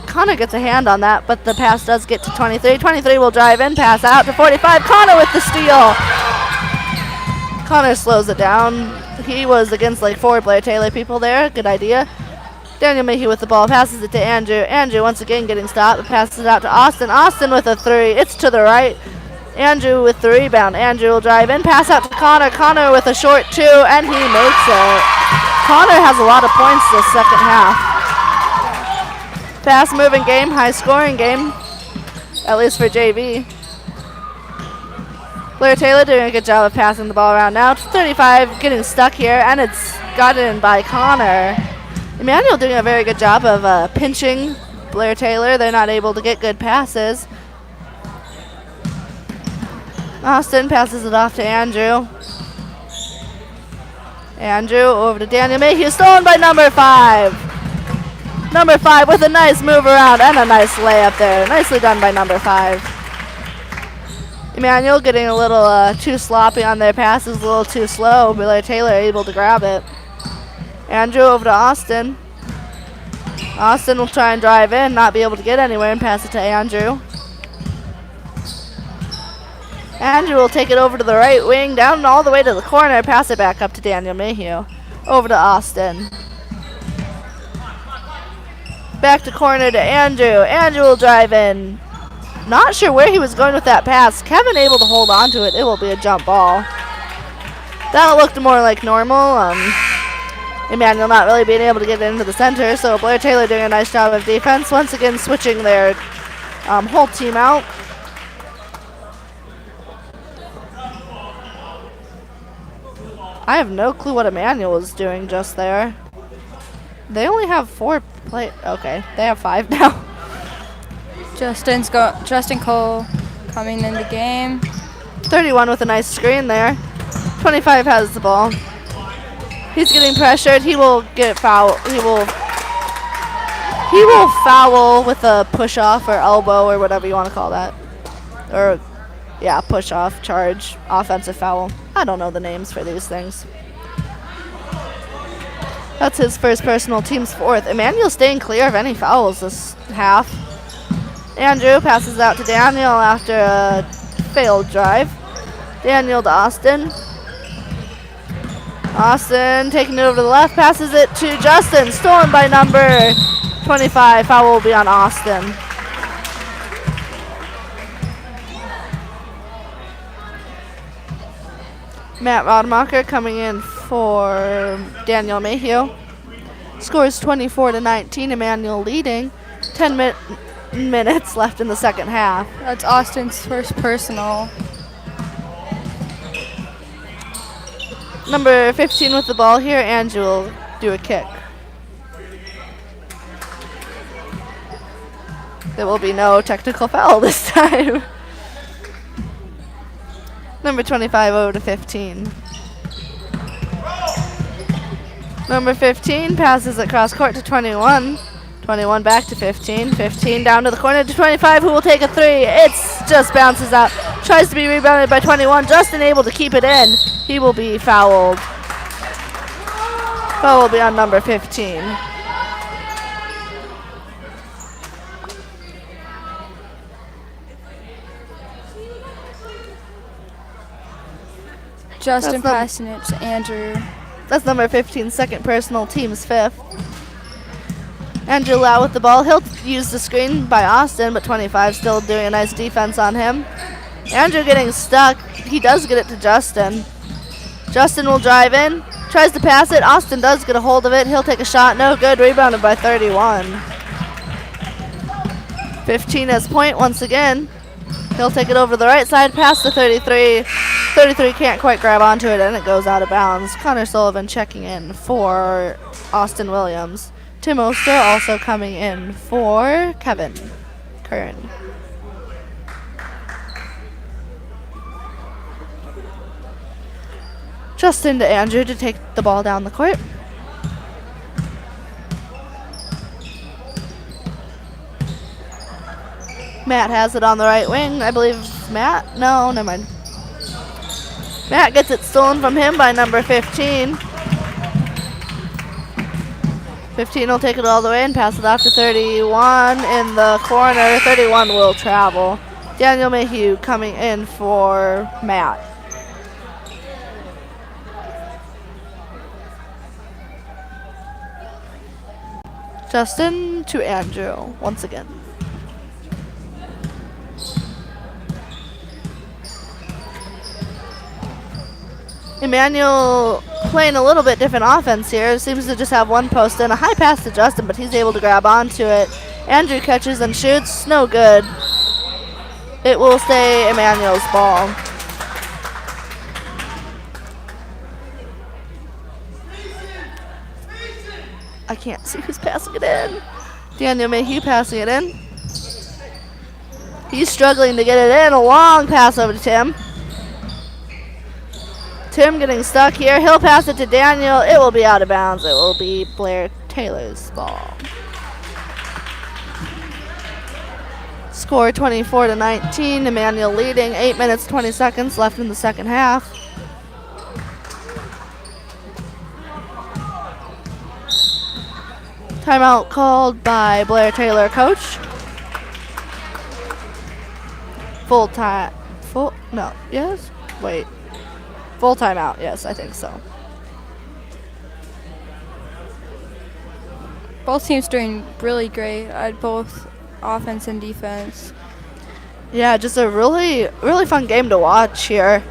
Speaker 4: Connor gets a hand on that, but the pass does get to 23. 23 will drive in, pass out to 45. Connor with the steal. Connor slows it down. He was against like 4 Blair-Taylor people there. Good idea. Daniel Mayhew with the ball, passes it to Andrew. Andrew once again getting stopped, passes it out to Austin. Austin with a 3. It's to the right. Andrew with the rebound. Andrew will drive in, pass out to Connor. Connor with a short 2, and he makes it. Connor has a lot of points this second half. Fast moving game, high scoring game, at least for JV. Blair-Taylor doing a good job of passing the ball around now. 35 getting stuck here, and it's gotten by Connor. Immanuel doing a very good job of pinching Blair-Taylor. They're not able to get good passes. Austin passes it off to Andrew. Andrew over to Daniel Mayhew, stolen by number 5. Number 5 with a nice move around and a nice layup there. Nicely done by number 5. Immanuel getting a little too sloppy on their passes, a little too slow. Blair-Taylor able to grab it. Andrew over to Austin. Austin will try and drive in, not be able to get anywhere, and pass it to Andrew. Andrew will take it over to the right wing, down all the way to the corner, pass it back up to Daniel Mayhew. Over to Austin. Back to corner to Andrew. Andrew will drive in. Not sure where he was going with that pass. Kevin able to hold on to it. It will be a jump ball. That looked more like normal. Immanuel not really being able to get into the center, so Blair-Taylor doing a nice job of defense. Once again switching their whole team out. I have no clue what Immanuel was doing just there. They only have 4 play. Okay, they have 5 now.
Speaker 6: Justin Cole coming in the game.
Speaker 4: 31 with a nice screen there. 25 has the ball. He's getting pressured. He will get fouled. He will He will foul with a push-off or elbow or whatever you want to call that. Or, yeah, push-off, charge, offensive foul. I don't know the names for these things. That's his first personal, team's fourth. Immanuel staying clear of any fouls this half. Andrew passes out to Daniel after a failed drive. Daniel to Austin. Austin taking it over to the left, passes it to Justin. Stolen by number 25. Foul will be on Austin. Matt Rodemacher coming in for Daniel Mayhew. Scores 24-19. Immanuel leading. 10 minutes left in the second half.
Speaker 6: That's Austin's first personal.
Speaker 4: Number 15 with the ball here. Andrew will do a kick. There will be no technical foul this time. Number 25 over to 15. Number 15 passes across court to 21. 21 back to 15. 15 down to the corner to 25, who will take a three. It's just bounces out. Tries to be rebounded by 21. Justin able to keep it in. He will be fouled. Foul will be on number 15.
Speaker 6: Justin passing it to Andrew.
Speaker 4: That's number 15, second personal, team's fifth. Andrew Lau with the ball. He'll use the screen by Austin, but 25 still doing a nice defense on him. Andrew getting stuck. He does get it to Justin. Justin will drive in, tries to pass it. Austin does get a hold of it. He'll take a shot. No good. Rebounded by 31. 15 has point once again. He'll take it over the right side, pass to 33. 33 can't quite grab onto it, and it goes out of bounds. Connor Sullivan checking in for Austin Williams. Tim Oster also coming in for Kevin Kern. Justin to Andrew to take the ball down the court. Matt has it on the right wing. I believe Matt? No, never mind. Matt gets it stolen from him by number 15. 15 will take it all the way and pass it off to 31 in the corner. 31 will travel. Daniel Mayhew coming in for Matt. Justin to Andrew once again. Immanuel playing a little bit different offense here. Seems to just have one post and a high pass to Justin, but he's able to grab onto it. Andrew catches and shoots. No good. It will stay Immanuel's ball. I can't see who's passing it in. Daniel Mayhew passing it in. He's struggling to get it in. A long pass over to Tim. Tim getting stuck here. He'll pass it to Daniel. It will be out of bounds. It will be Blair-Taylor's ball. Score 24-19. Immanuel leading. 8 minutes, 20 seconds left in the second half. Timeout called by Blair-Taylor coach. Full timeout, yes, I think so.
Speaker 6: Both teams doing really great at both offense and defense.
Speaker 4: Yeah, just a really, really fun game to watch here.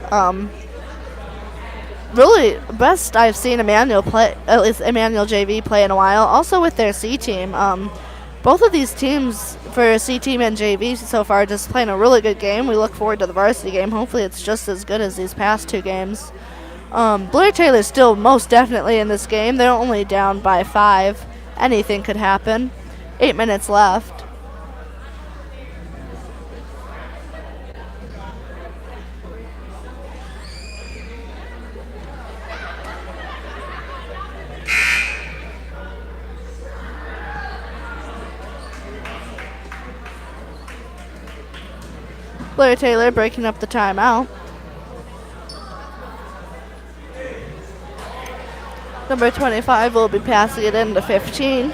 Speaker 4: Really best I've seen Immanuel play, at least Immanuel JV play in a while. Also with their C team. Both of these teams for C team and JV so far just playing a really good game. We look forward to the varsity game. Hopefully it's just as good as these past two games. Blair-Taylor's still most definitely in this game. They're only down by 5. Anything could happen. 8 minutes left. Blair-Taylor breaking up the timeout. Number 25 will be passing it into 15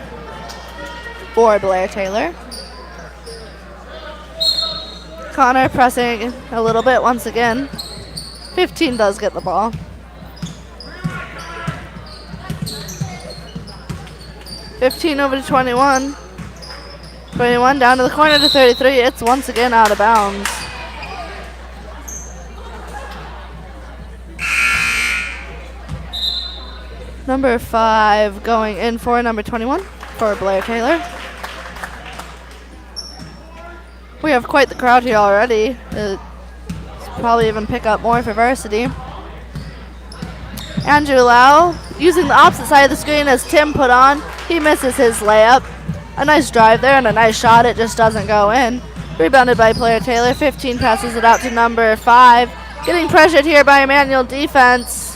Speaker 4: for Blair-Taylor. Connor pressing a little bit once again. 15 does get the ball. (15) over to 21. 21 down to the corner to 33. It's once again out of bounds. Number 5 going in for number 21 for Blair-Taylor. We have quite the crowd here already. Probably even pick up more for Varsity. Andrew Lau using the opposite side of the screen as Tim put on. He misses his layup. A nice drive there and a nice shot. It just doesn't go in. Rebounded by Blair-Taylor. 15 passes it out to number 5. Getting pressured here by Immanuel defense.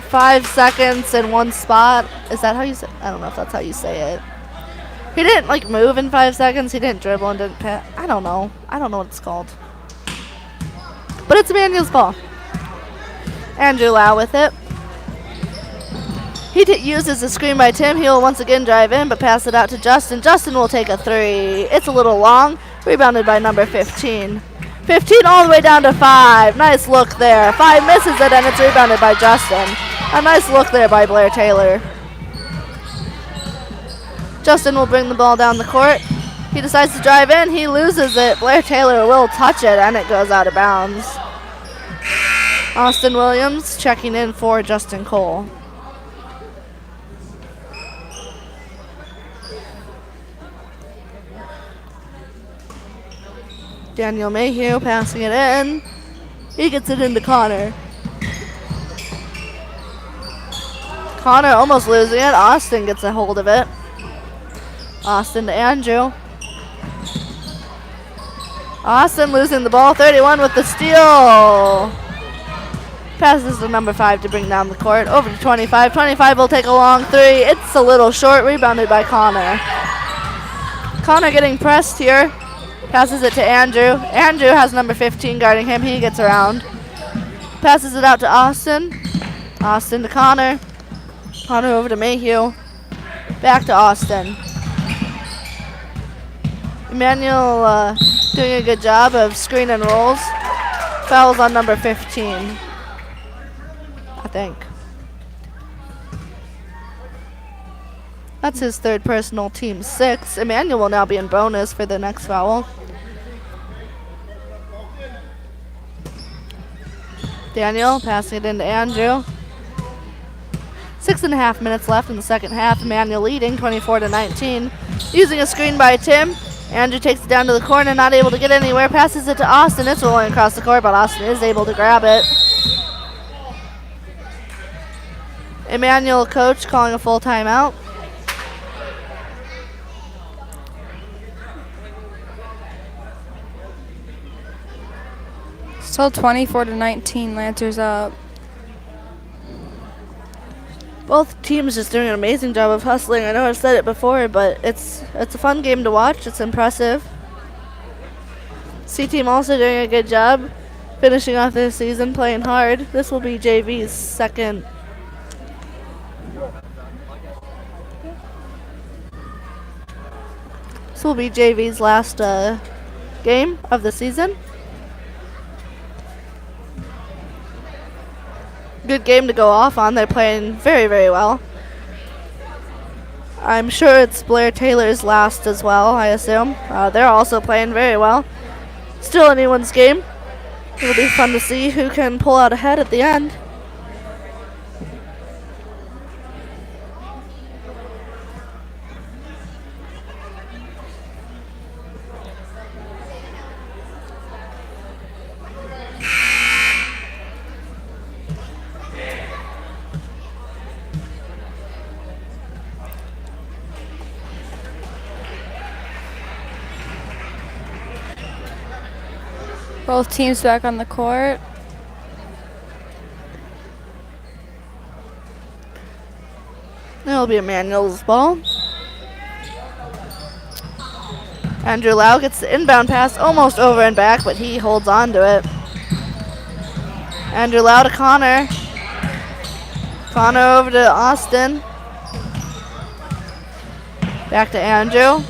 Speaker 4: 5 seconds in one spot. Is that how you say? I don't know if that's how you say it. He didn't like move in 5 seconds. He didn't dribble and didn't pass. I don't know. I don't know what it's called. But it's Immanuel's ball. Andrew Lau with it. He uses the screen by Tim. He'll once again drive in, but pass it out to Justin. Justin will take a 3. It's a little long. Rebounded by number 15. 15 all the way down to 5. Nice look there. 5 misses it, and it's rebounded by Justin. A nice look there by Blair-Taylor. Justin will bring the ball down the court. He decides to drive in. He loses it. Blair-Taylor will touch it, and it goes out of bounds. Austin Williams checking in for Justin Cole. Daniel Mayhew passing it in. He gets it into Connor. Connor almost losing it. Austin gets a hold of it. Austin to Andrew. Austin losing the ball. 31 with the steal. Passes to number 5 to bring down the court. Over to 25. 25 will take a long 3. It's a little short. Rebounded by Connor. Connor getting pressed here. Passes it to Andrew. Andrew has number 15 guarding him. He gets around. Passes it out to Austin. Austin to Connor. Connor over to Mayhew. Back to Austin. Immanuel doing a good job of screen and rolls. Fouls on number 15, I think. That's his 3rd personal, team 6. Immanuel will now be in bonus for the next foul. Daniel passing it into Andrew. 6.5 minutes left in the second half. Immanuel leading 24-19. Using a screen by Tim. Andrew takes it down to the corner, not able to get anywhere. Passes it to Austin. It's rolling across the court, but Austin is able to grab it. Immanuel coach calling a full timeout.
Speaker 6: Still 24-19. Lancers up.
Speaker 4: Both teams just doing an amazing job of hustling. I know I've said it before, but it's a fun game to watch. It's impressive. C team also doing a good job finishing off this season, playing hard. This will be JV's second. This will be JV's last game of the season. Good game to go off on. They're playing very, very well. I'm sure it's Blair-Taylor's last as well, I assume. They're also playing very well. Still anyone's game. It'll be fun to see who can pull out ahead at the end.
Speaker 6: Both teams back on the court.
Speaker 4: It'll be Immanuel's ball. Andrew Lau gets the inbound pass almost over and back, but he holds on to it. Andrew Lau to Connor. Connor over to Austin. Back to Andrew.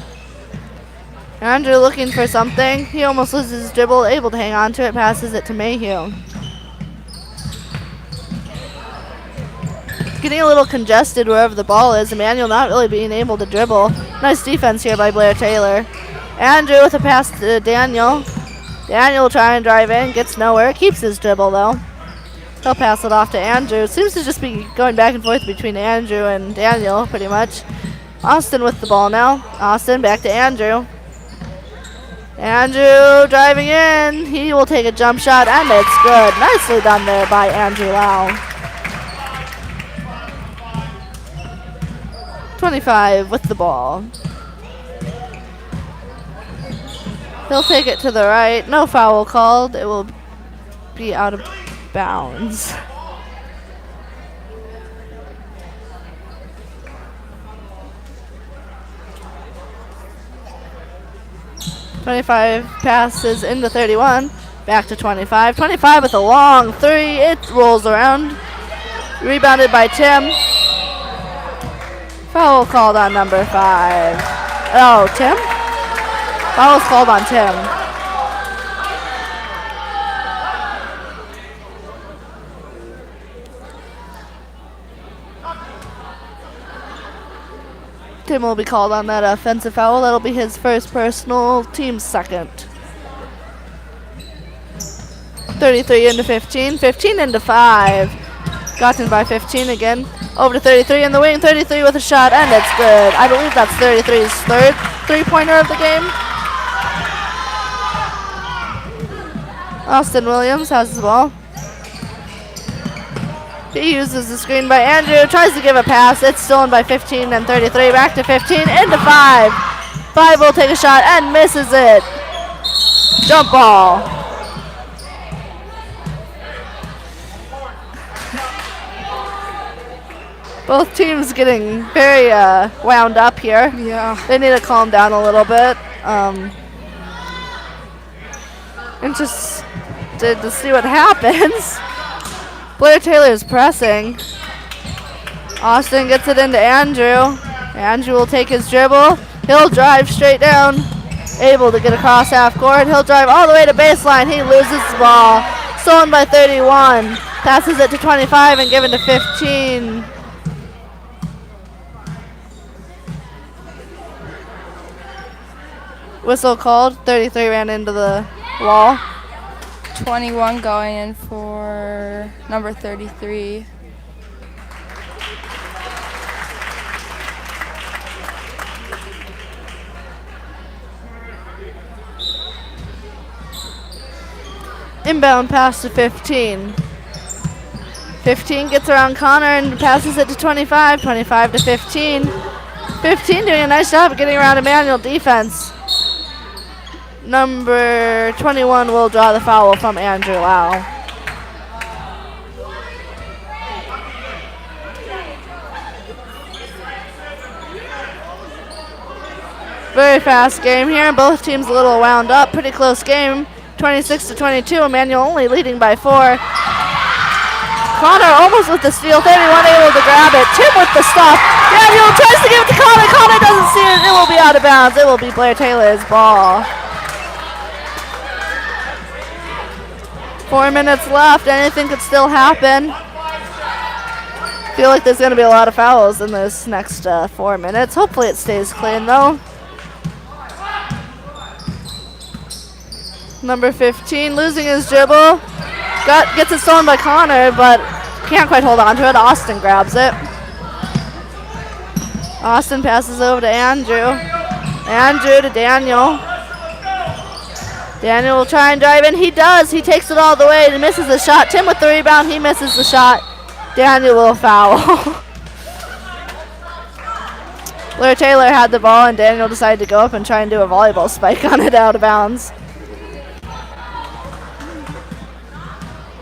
Speaker 4: Andrew looking for something. He almost loses his dribble, able to hang on to it, passes it to Mayhew. Getting a little congested wherever the ball is. Immanuel not really being able to dribble. Nice defense here by Blair-Taylor. Andrew with a pass to Daniel. Daniel will try and drive in, gets nowhere, keeps his dribble though. He'll pass it off to Andrew. Seems to just be going back and forth between Andrew and Daniel pretty much. Austin with the ball now. Austin back to Andrew. Andrew driving in. He will take a jump shot and it's good. Nicely done there by Andrew Lau. 25 with the ball. He'll take it to the right. No foul called. It will be out of bounds. .25 passes into 31. Back to 25. 25 with a long three. It rolls around. Rebounded by Tim. Foul called on number 5. Oh, Tim? Foul was called on Tim. Tim will be called on that offensive foul. That'll be his first personal, team's second. 33 into 15. 15 into 5. Gotten by 15 again. Over to 33 in the wing. 33 with a shot, and it's good. I believe that's 33's third three-pointer of the game. Austin Williams has the ball. He uses the screen by Andrew. Tries to give a pass. It's stolen by 15 and 33. Back to 15 into 5. 5 will take a shot and misses it. Jump ball. Both teams getting very wound up here.
Speaker 6: Yeah.
Speaker 4: They need to calm down a little bit. Interested to see what happens. Blair-Taylor is pressing. Austin gets it into Andrew. Andrew will take his dribble. He'll drive straight down. Able to get across half court. He'll drive all the way to baseline. He loses the ball. Stolen by 31. Passes it to 25 and given to 15. Whistle called. 33 ran into the wall.
Speaker 6: 21 going in for number 33.
Speaker 4: Inbound pass to 15. 15 gets around Connor and passes it to 25. 25 to 15. 15 doing a nice job of getting around Immanuel defense. Number 21 will draw the foul from Andrew Lau. Very fast game here. Both teams a little wound up. Pretty close game. 26 to 22. Immanuel only leading by 4. Connor almost with the steal. 31 able to grab it. Tim with the stop. Daniel tries to give it to Connor. Connor doesn't see it. It will be out of bounds. It will be Blair-Taylor's ball. 4 minutes left. Anything could still happen. Feel like there's going to be a lot of fouls in this next 4 minutes. Hopefully it stays clean though. Number 15 losing his dribble. Gets it stolen by Connor, but can't quite hold on to it. Austin grabs it. Austin passes over to Andrew. Andrew to Daniel. Daniel will try and drive in. He does. He takes it all the way and misses the shot. Tim with the rebound. He misses the shot. Daniel will foul. Blair-Taylor had the ball and Daniel decided to go up and try and do a volleyball spike on it out of bounds.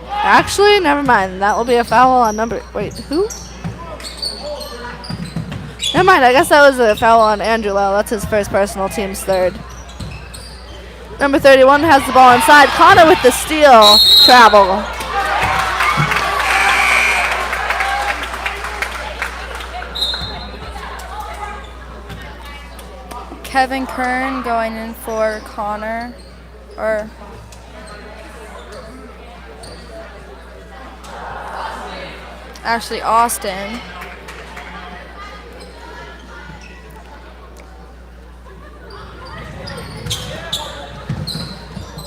Speaker 4: Actually, never mind. That will be a foul on number... Wait, who? Never mind. I guess that was a foul on Andrew Lau. That's his first personal, team's third. Number 31 has the ball inside. Connor with the steal. Travel.
Speaker 6: Kevin Kern going in for Connor. Or actually Austin.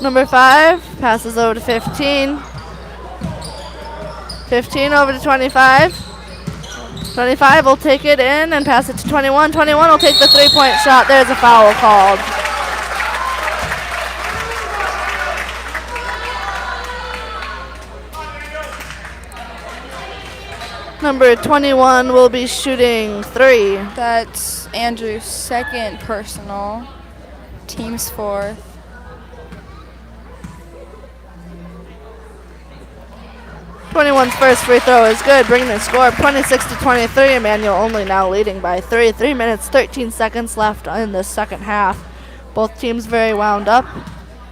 Speaker 4: Number 5 passes over to 15. 15 over to 25. 25 will take it in and pass it to 21. 21 will take the three-point shot. There's a foul called. Number 21 will be shooting 3.
Speaker 6: That's Andrew's second personal. Team's 4th.
Speaker 4: 21's first free throw is good, bringing the score 26-23. Immanuel only now leading by 3. 3 minutes, 13 seconds left in the second half. Both teams very wound up.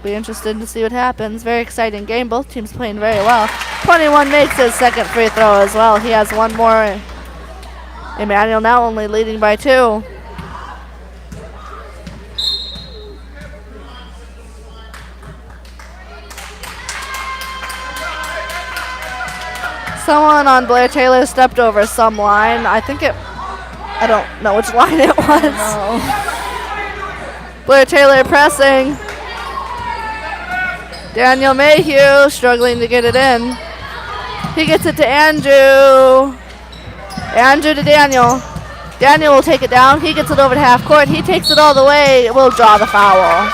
Speaker 4: Be interested to see what happens. Very exciting game. Both teams playing very well. 21 makes his second free throw as well. He has one more. Immanuel now only leading by 2. Someone on Blair-Taylor stepped over some line. I don't know which line it was.
Speaker 6: No.
Speaker 4: Blair-Taylor pressing. Daniel Mayhew struggling to get it in. He gets it to Andrew. Andrew to Daniel. Daniel will take it down. He gets it over to half court. He takes it all the way. Will draw the foul.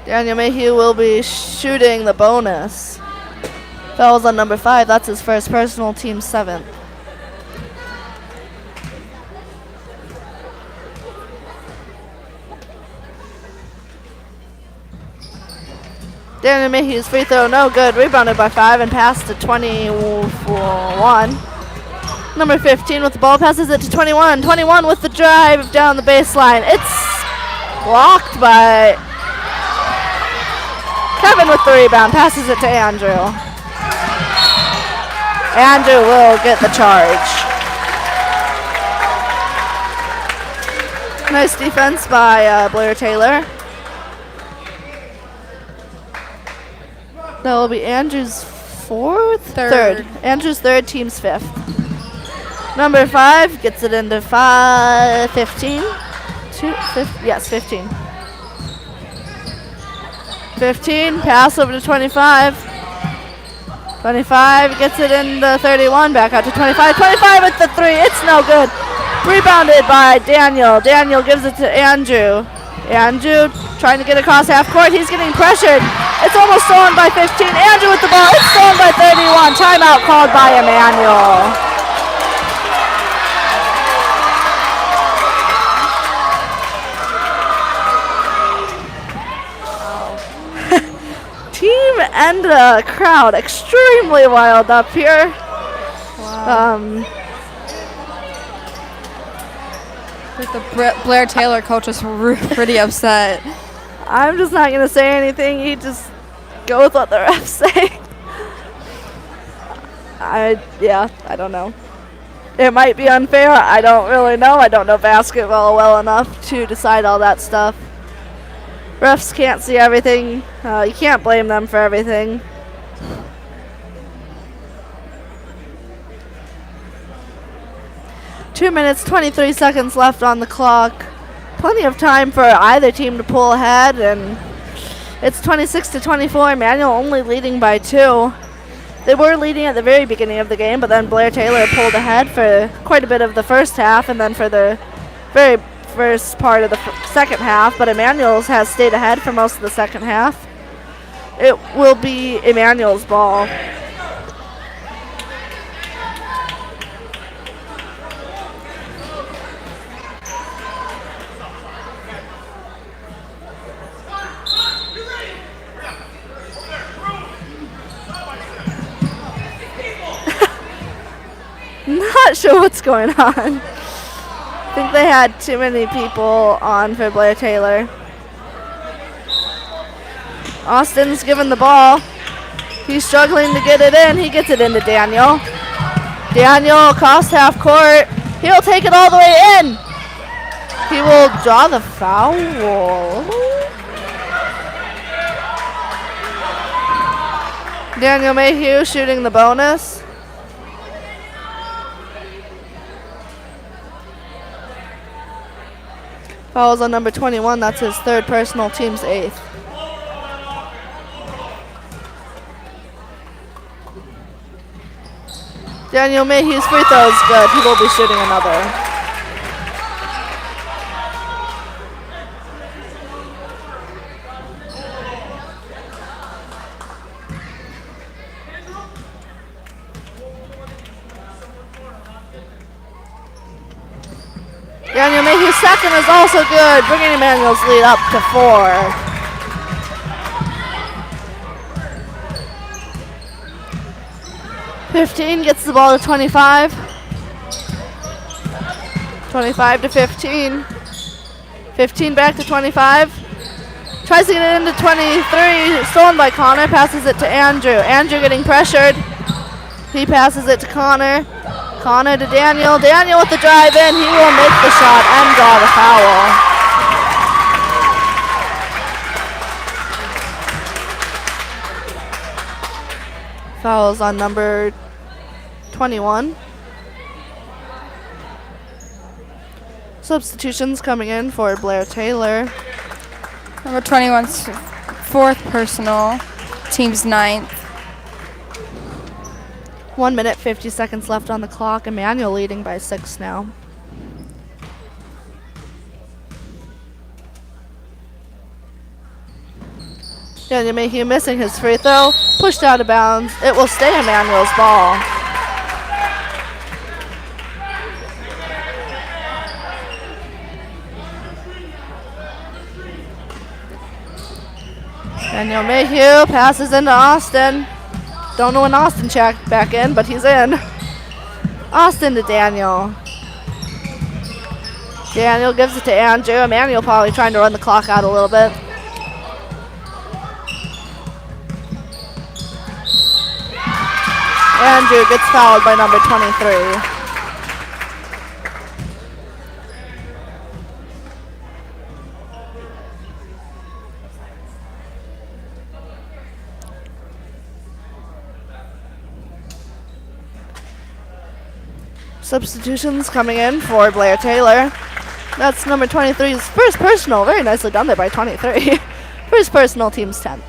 Speaker 4: Daniel Mayhew will be shooting the bonus. Fouls on number 5. That's his first personal, team 7th. Daniel Mayhew's free throw, no good. Rebounded by 5 and passed to 21. Number 15 with the ball passes it to 21. 21 with the drive down the baseline. It's blocked by Kevin with the rebound, passes it to Andrew. Andrew will get the charge. Nice defense by Blair-Taylor. That will be Andrew's 4th?
Speaker 6: Third.
Speaker 4: Andrew's 3rd, team's 5th. Number 5 gets it into 15. Yes, 15. 15, pass over to 25. 25 gets it into 31, back out to 25. 25 with the 3, it's no good. Rebounded by Daniel. Daniel gives it to Andrew. Andrew trying to get across half court. He's getting pressured. It's almost stolen by 15. Andrew with the ball. It's stolen by 31. Timeout called by Immanuel. Team and the crowd extremely wild up here.
Speaker 6: Wow. The Blair-Taylor coach is pretty upset.
Speaker 4: I'm just not going to say anything. He just goes with what the refs say. I don't know. It might be unfair. I don't really know. I don't know basketball well enough to decide all that stuff. Refs can't see everything. You can't blame them for everything. Two minutes, 23 seconds left on the clock. Plenty of time for either team to pull ahead, and it's 26-24. Immanuel only leading by 2. They were leading at the very beginning of the game, but then Blair-Taylor pulled ahead for quite a bit of the first half, and then for the very first part of the second half, but Immanuel's has stayed ahead for most of the second half. It will be Immanuel's ball. Not sure what's going on. I think they had too many people on for Blair-Taylor. Austin's given the ball. He's struggling to get it in. He gets it into Daniel. Daniel across half court. He'll take it all the way in. He will draw the foul. Daniel Mayhew shooting the bonus. Fouls on number 21. That's his third personal, team's eighth. Daniel Mayhew's free throw is good. He will be shooting another. Daniel Mayhew's second is also good, bringing Immanuel's lead up to 4. "15 gets the ball to 25. 25 to 15. 15 back to 25. Tries to get it into 23. Stolen by Connor. Passes it to Andrew. Andrew getting pressured. He passes it to Connor. Connor to Daniel. Daniel with the drive in. He will make the shot and draw the foul. Fouls on number 21. Substitutions coming in for Blair-Taylor.
Speaker 6: Number 21's fourth personal, team's ninth.
Speaker 4: 1 minute, 50 seconds left on the clock. Immanuel leading by 6 now. Daniel Mayhew missing his free throw. Pushed out of bounds. It will stay Immanuel's ball. Daniel Mayhew passes into Austin. Don't know when Austin checked back in, but he's in. Austin to Daniel. Daniel gives it to Andrew. Immanuel probably trying to run the clock out a little bit. Andrew gets fouled by number 23. Substitutions coming in for Blair-Taylor. That's number 23's first personal. Very nicely done there by 23. First personal, team's 10th.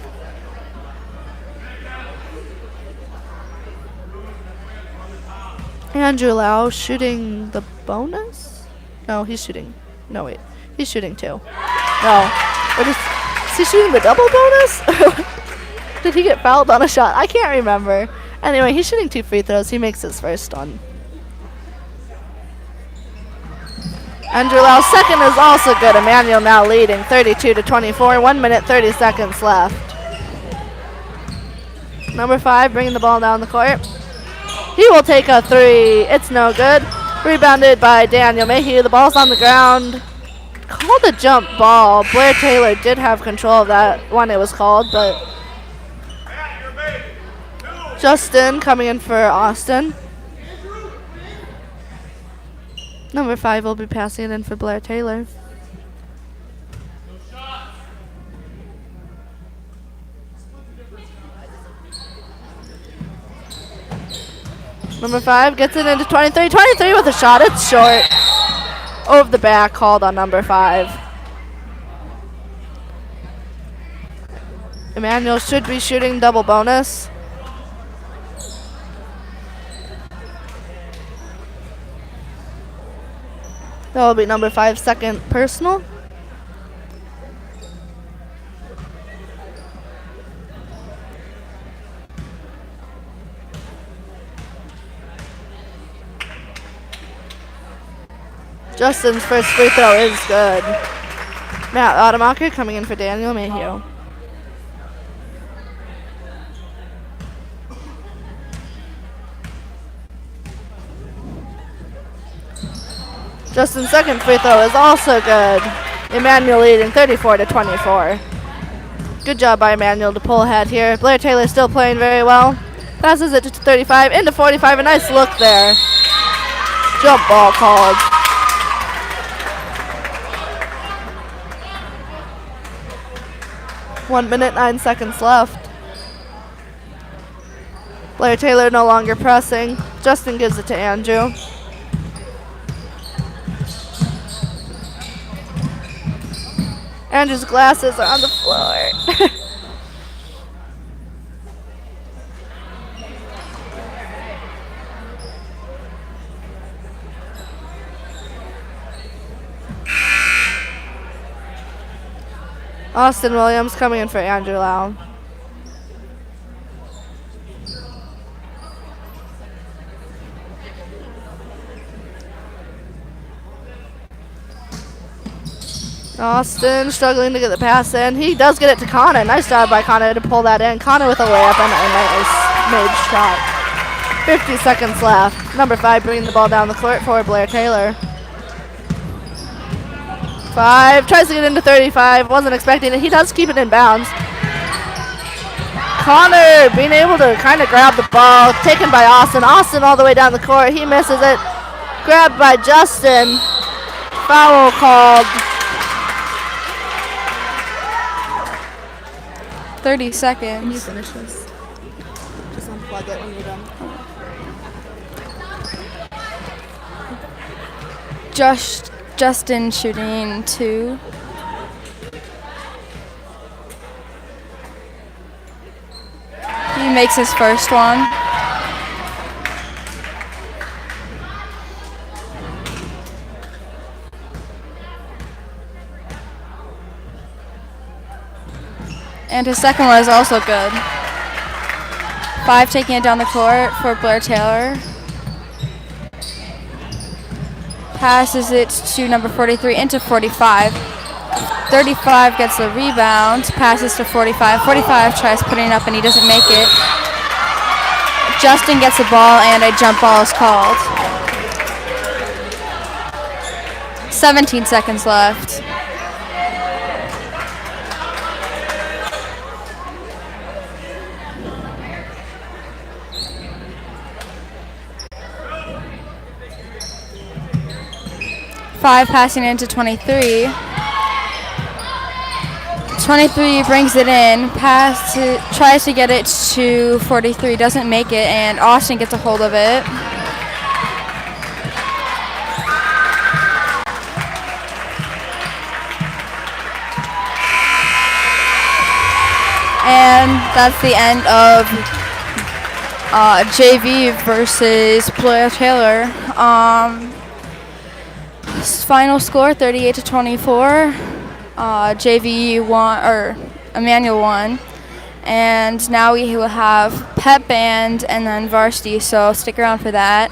Speaker 4: Andrew Lau shooting the bonus? No, he's shooting. No, wait. He's shooting 2. No. What is he shooting the double bonus? Did he get fouled on a shot? I can't remember. Anyway, he's shooting 2 free throws. He makes his first one. Andrew Lau's second is also good. Immanuel now leading 32 to 24. 1 minute, 30 seconds left. Number 5 bringing the ball down the court. He will take a 3. It's no good. Rebounded by Daniel Mayhew. The ball's on the ground. Called a jump ball. Blair-Taylor did have control of that when it was called, but Justin coming in for Austin. Number 5 will be passing it in for Blair-Taylor. Number 5 gets it into 23. 23 with a shot. It's short. Over the back, called on number 5. Immanuel should be shooting double bonus. That will be number 5's second personal. Justin's first free throw is good. Matt Rademacher coming in for Daniel Mayhew. Justin's second free throw is also good. Immanuel leading 34-24. Good job by Immanuel to pull ahead here. Blair-Taylor still playing very well. Passes it to 35 into 45. A nice look there. Jump ball called. One minute, 9 seconds left. Blair-Taylor no longer pressing. Justin gives it to Andrew. Andrew's glasses are on the floor. Austin Williams coming in for Andrew Lau. Austin struggling to get the pass in. He does get it to Connor. Nice job by Connor to pull that in. Connor with a layup and a nice made shot. 50 seconds left. Number 5 bringing the ball down the court for Blair-Taylor. 5 tries to get into 35. Wasn't expecting it. He does keep it in bounds. Connor being able to kind of grab the ball. Taken by Austin. Austin all the way down the court. He misses it. Grabbed by Justin. Foul called.
Speaker 6: 30 seconds.
Speaker 4: Can you finish this? Just unplug it when you're done.
Speaker 6: Justin shooting 2. He makes his first one. And his second one is also good. 5 taking it down the court for Blair-Taylor. Passes it to number 43 into 45. 35 gets the rebound, passes to 45. 45 tries putting it up and he doesn't make it. Justin gets the ball and a jump ball is called. 17 seconds left. Five passing into 23. 23 brings it in, tries to get it to 43, doesn't make it, and Austin gets a hold of it. And that's the end of JV versus Blair-Taylor. Final score 38-24. JV won, or Immanuel won. And now we will have pep band and then varsity, so stick around for that.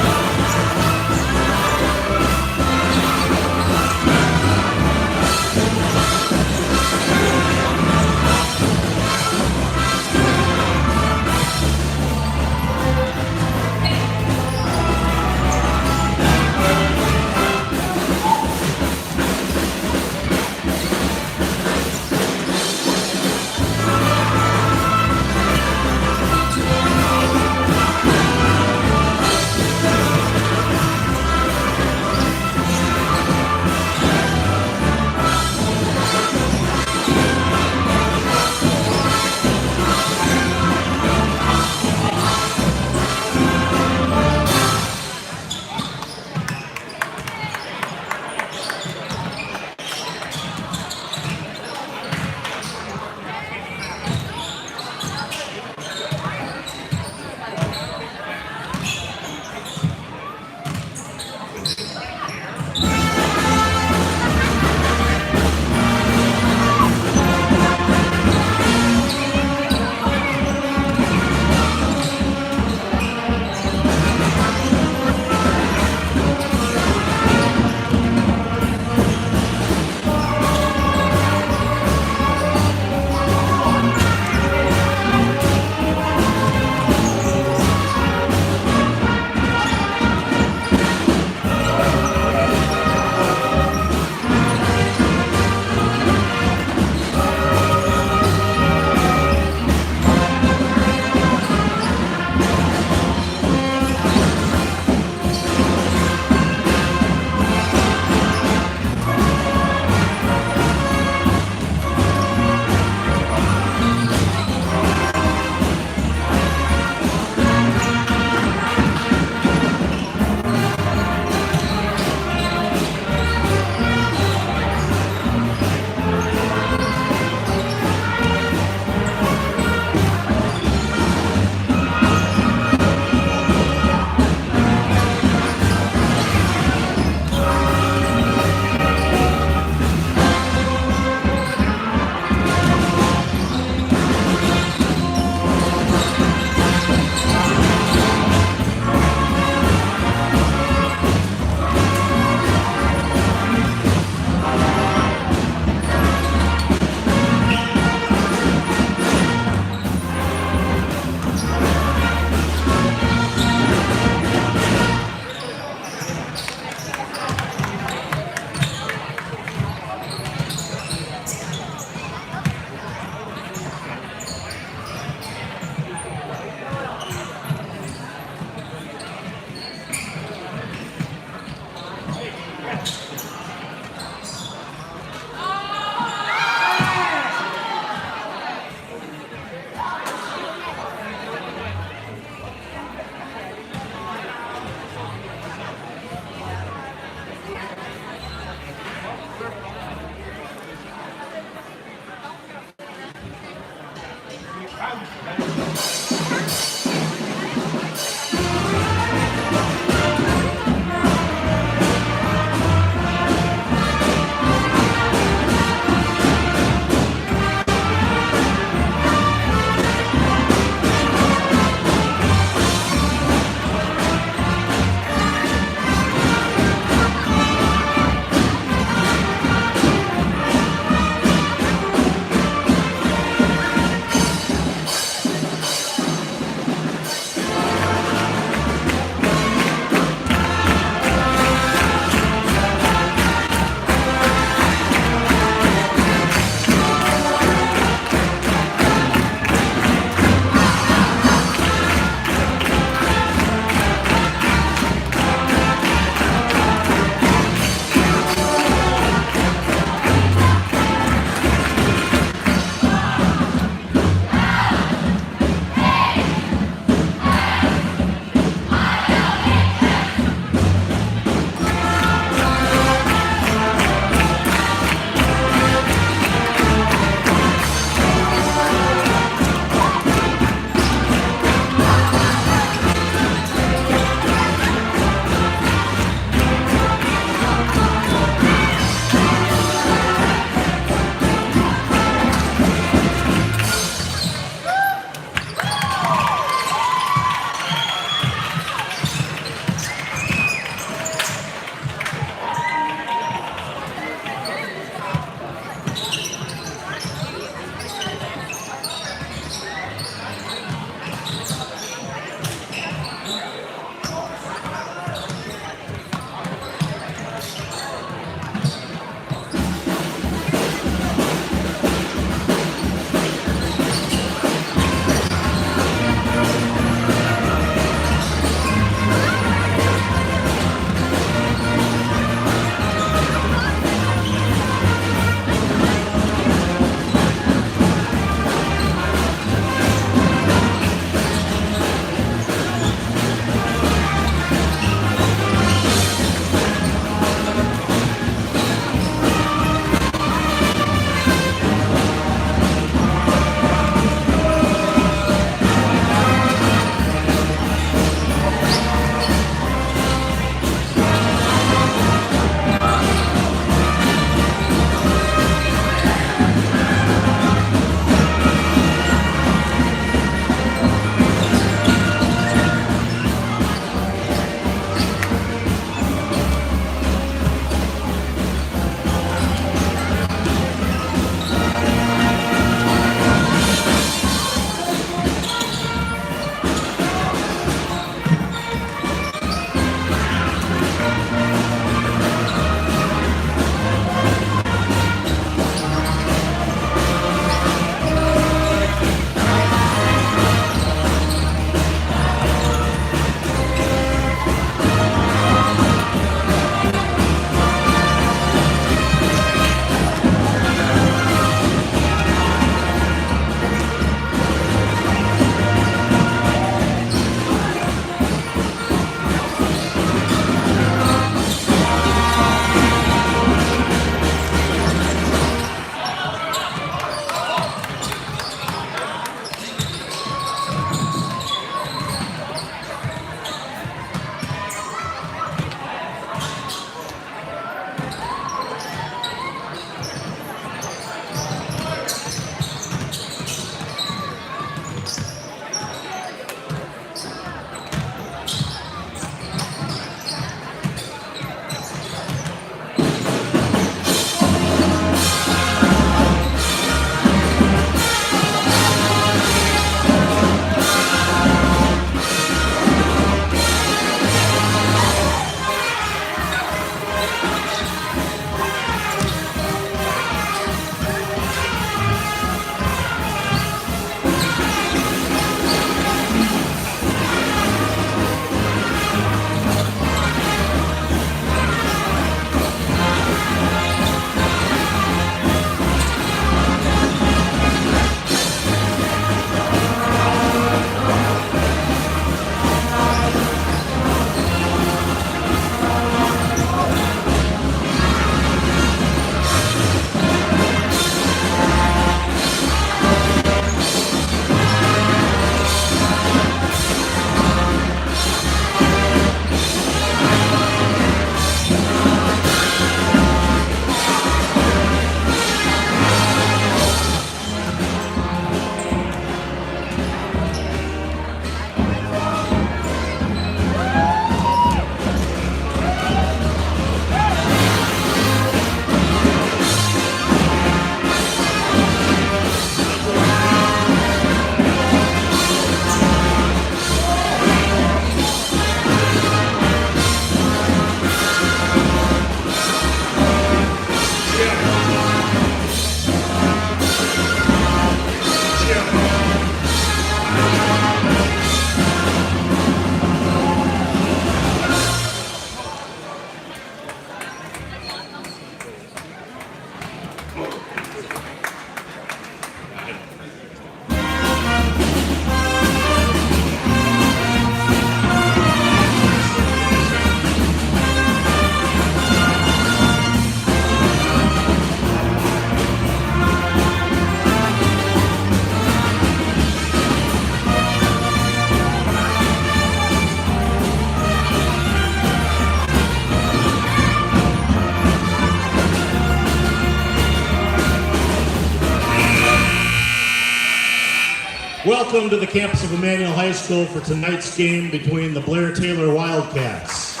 Speaker 7: Welcome to the campus of Immanuel High School for tonight's game between the Blair-Taylor Wildcats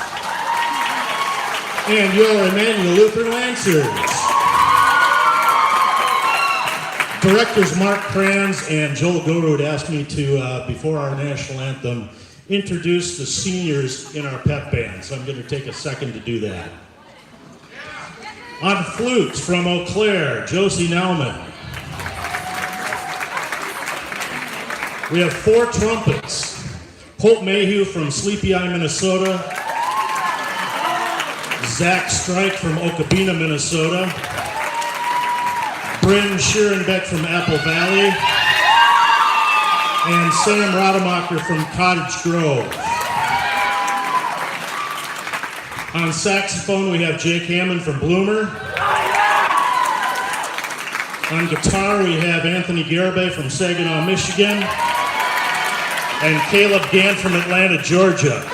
Speaker 7: and your Immanuel Lutheran Lancers. Directors Mark Kranz and Joel Gorud asked me to, before our national anthem, introduce the seniors in our pep band, so I'm going to take a second to do that. On flutes from Eau Claire, Josie Nauman. We have 4 trumpets. Hope Mayhew from Sleepy Eye, Minnesota. Zach Strike from Okabena, Minnesota. Bryn Schierenbeck from Apple Valley. And Sam Rademacher from Cottage Grove. On saxophone, we have Jake Hammond from Bloomer. On guitar, we have Anthony Garibay from Saginaw, Michigan. And Caleb Gant from Atlanta, Georgia.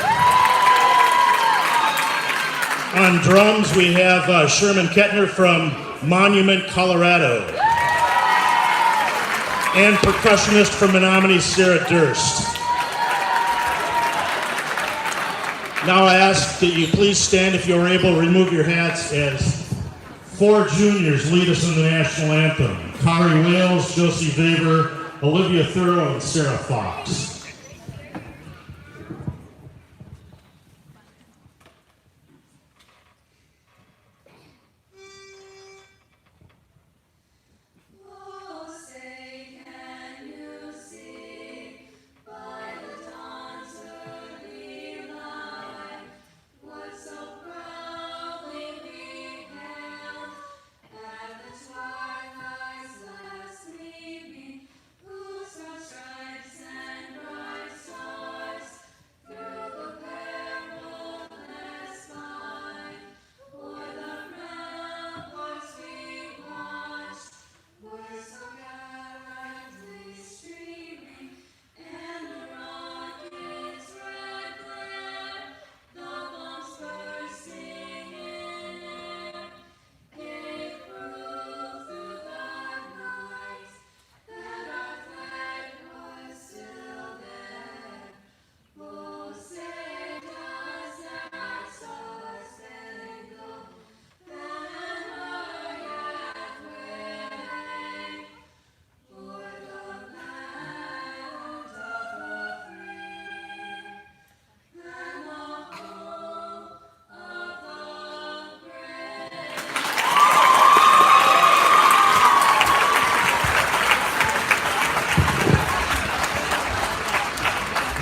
Speaker 7: On drums, we have Sherman Kettner from Monument, Colorado. And percussionist from Menominee, Sarah Durst. Now I ask that you please stand, if you're able, remove your hats as 4 juniors lead us in the national anthem. Kari Wales, Josie Weber, Olivia Thurrow, and Sarah Fox.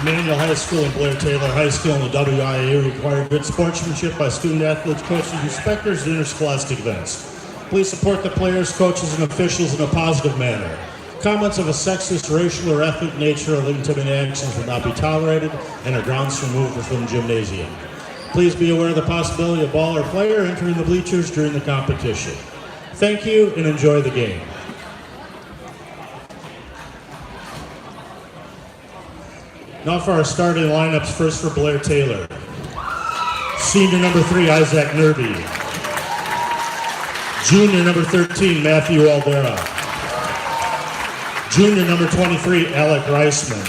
Speaker 7: Immanuel High School and Blair-Taylor High School and the WIA require good sportsmanship by student athletes, coaches, and inspectors at interscholastic events. Please support the players, coaches, and officials in a positive manner. Comments of a sexist, racial, or ethnic nature or intimidating actions will not be tolerated and are grounds for removal from the gymnasium. Please be aware of the possibility of ball or player entering the bleachers during the competition. Thank you and enjoy the game. Now for our starting lineups, first for Blair-Taylor. Senior number 3, Isaac Nerby. Junior number 13, Matthew Aldera. Junior number 23, Alec Reisman.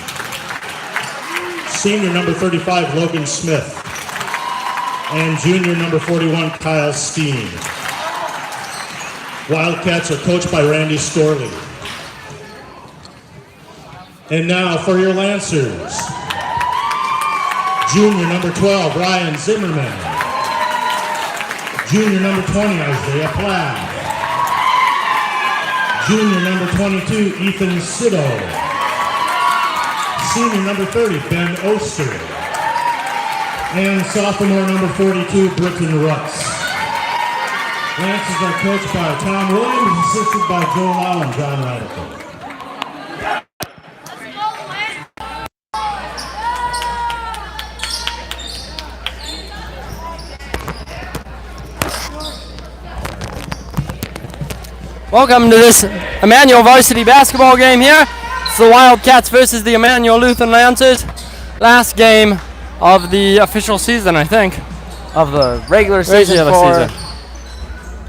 Speaker 7: Senior number 35, Logan Smith. And junior number 41, Kyle Steen. Wildcats are coached by Randy Storley. And now for your Lancers. Junior number 12, Ryan Zimmerman. Junior number 20, Isaiah Platt. Junior number 22, Ethan Sido. Senior number 30, Ben Oster. And sophomore number 42, Britton Rutz. Lancers are coached by Tom Williams, assisted by Joe Lau and John Radical.
Speaker 3: Welcome to this Immanuel Varsity basketball game here. It's the Wildcats versus the Immanuel Lutheran Lancers. Last game of the official season, I think.
Speaker 2: Of the regular season for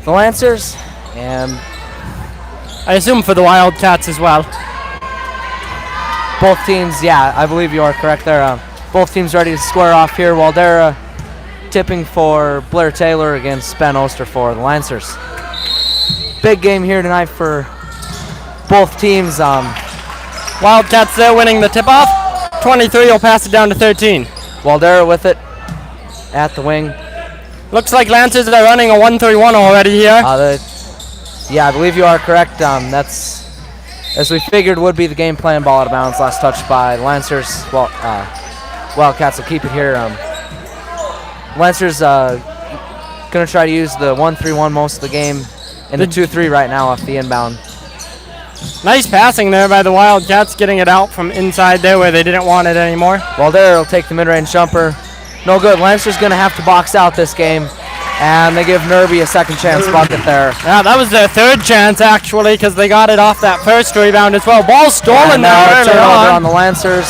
Speaker 2: the Lancers, and
Speaker 3: I assume for the Wildcats as well.
Speaker 8: both teams, yeah, I believe you are correct there. Both teams ready to square off here. Waldera tipping for Blair-Taylor against Ben Oster for the Lancers. Big game here tonight for both teams.
Speaker 3: Wildcats there winning the tip-off. 23 will pass it down to 13.
Speaker 8: Waldera with it at the wing.
Speaker 3: Looks like Lancers are running a 1-3-1 already here.
Speaker 8: Yeah, I believe you are correct. That's, as we figured, would be the game plan. Ball out of bounds, last touch by the Lancers. Well, Wildcats will keep it here. Lancers going to try to use the 1-3-1 most of the game, and the 2-3 right now off the inbound.
Speaker 3: Nice passing there by the Wildcats, getting it out from inside there where they didn't want it anymore.
Speaker 8: Waldera will take the mid-range jumper. No good. Lancers going to have to box out this game, and they give Nerby a second chance bucket there.
Speaker 3: Yeah, that was their third chance actually, because they got it off that first rebound as well. Ball stolen there early
Speaker 8: turnover
Speaker 3: on
Speaker 8: the Lancers,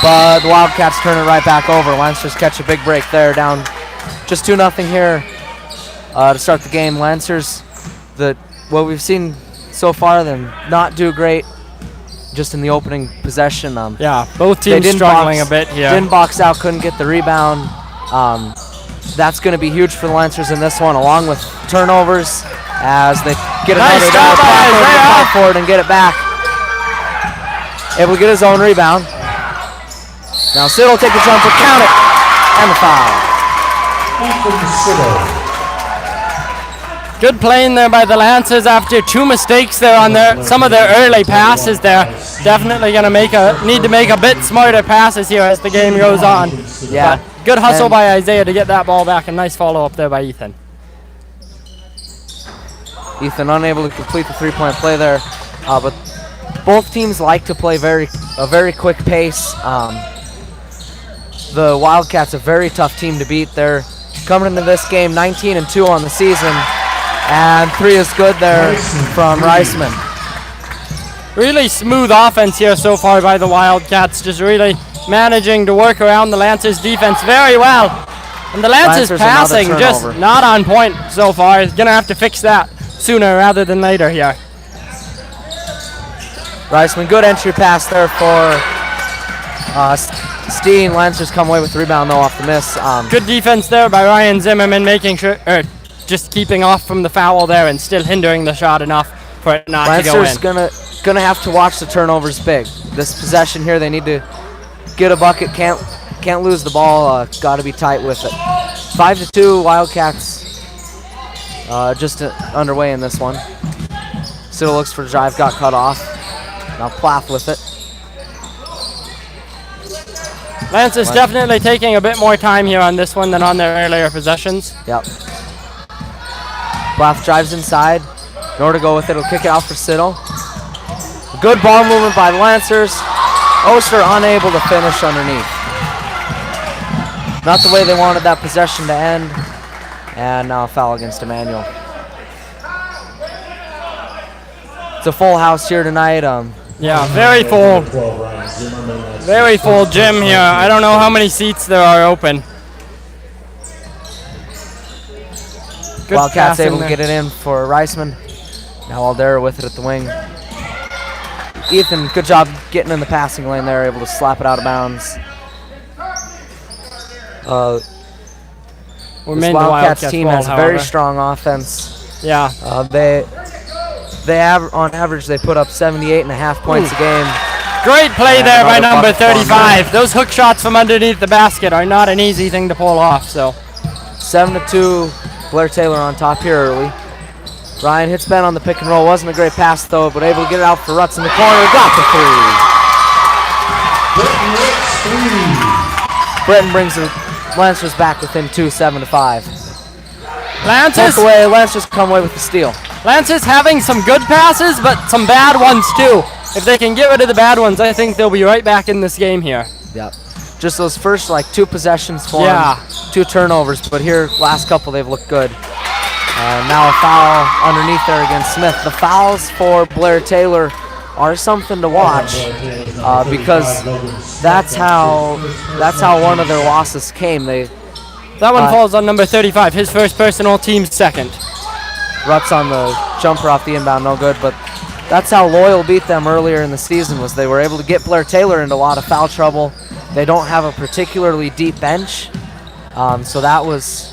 Speaker 8: but the Wildcats turn it right back over. Lancers catch a big break there, down just 2-0 here to start the game. Lancers, what we've seen so far, them not do great just in the opening possession.
Speaker 3: Yeah, both teams struggling a bit here.
Speaker 8: Didn't box out, couldn't get the rebound. That's going to be huge for the Lancers in this one, along with turnovers as they get
Speaker 3: Nice job by Isaiah.
Speaker 8: forward and get it back. Able to get his own rebound. Now Sid will take the jumper, count it, and the foul.
Speaker 3: Good playing there by the Lancers after 2 mistakes there on some of their early passes there. Definitely going to need to make a bit smarter passes here as the game goes on.
Speaker 8: Yeah.
Speaker 3: But good hustle by Isaiah to get that ball back, and nice follow-up there by Ethan.
Speaker 8: Ethan unable to complete the three-point play there, but both teams like to play a very quick pace. The Wildcats a very tough team to beat. They're coming into this game 19-2 on the season, and 3 is good there from Reisman.
Speaker 3: Really smooth offense here so far by the Wildcats, just really managing to work around the Lancers defense very well. And the Lancers passing just not on point so far. Is going to have to fix that sooner rather than later here.
Speaker 8: Reisman, good entry pass there for Steen. Lancers come away with the rebound though off the miss.
Speaker 3: Good defense there by Ryan Zimmerman, making sure, just keeping off from the foul there and still hindering the shot enough for it not to go in.
Speaker 8: Lancers gonna have to watch the turnovers big. This possession here, they need to get a bucket. Can't lose the ball. Got to be tight with it. 5-2 Wildcats just underway in this one. Still looks for the drive, got cut off. Now Plath with it.
Speaker 3: Lancers definitely taking a bit more time here on this one than on their earlier possessions.
Speaker 8: Yep. Plath drives inside. Nor to go with it. He'll kick it out for Siddle. Good ball movement by the Lancers. Oster unable to finish underneath. Not the way they wanted that possession to end. And now a foul against Immanuel. It's a full house here tonight.
Speaker 3: Yeah, very full. Very full gym here. I don't know how many seats there are open. Good
Speaker 8: Wildcats able to get it in for Reisman. Now Aldera with it at the wing. Ethan, good job getting in the passing lane there, able to slap it out of bounds. This Wildcats team has a very strong offense.
Speaker 3: Yeah.
Speaker 8: They on average they put up 78.5 points a game.
Speaker 3: Great play there by number 35. Those hook shots from underneath the basket are not an easy thing to pull off. So
Speaker 8: 7-2, Blair-Taylor on top here early. Ryan hits Ben on the pick and roll. Wasn't a great pass though, but able to get it out for Rutz in the corner. Got the three. Britton brings the Lancers back within 2, 7-5.
Speaker 3: Lancers
Speaker 8: away. Lancers come away with the steal.
Speaker 3: Lancers having some good passes, but some bad ones too. If they can get rid of the bad ones, I think they'll be right back in this game here.
Speaker 8: Yep. Just those first 2 possessions for them, 2 turnovers, but here last couple they've looked good. Now a foul underneath there against Smith. The fouls for Blair-Taylor are something to watch because that's how one of their losses came.
Speaker 3: That one falls on number 35, his first personal, team's second.
Speaker 8: Rutz on the jumper off the inbound, no good, but that's how Loyal beat them earlier in the season, was they were able to get Blair-Taylor into a lot of foul trouble. They don't have a particularly deep bench, so that was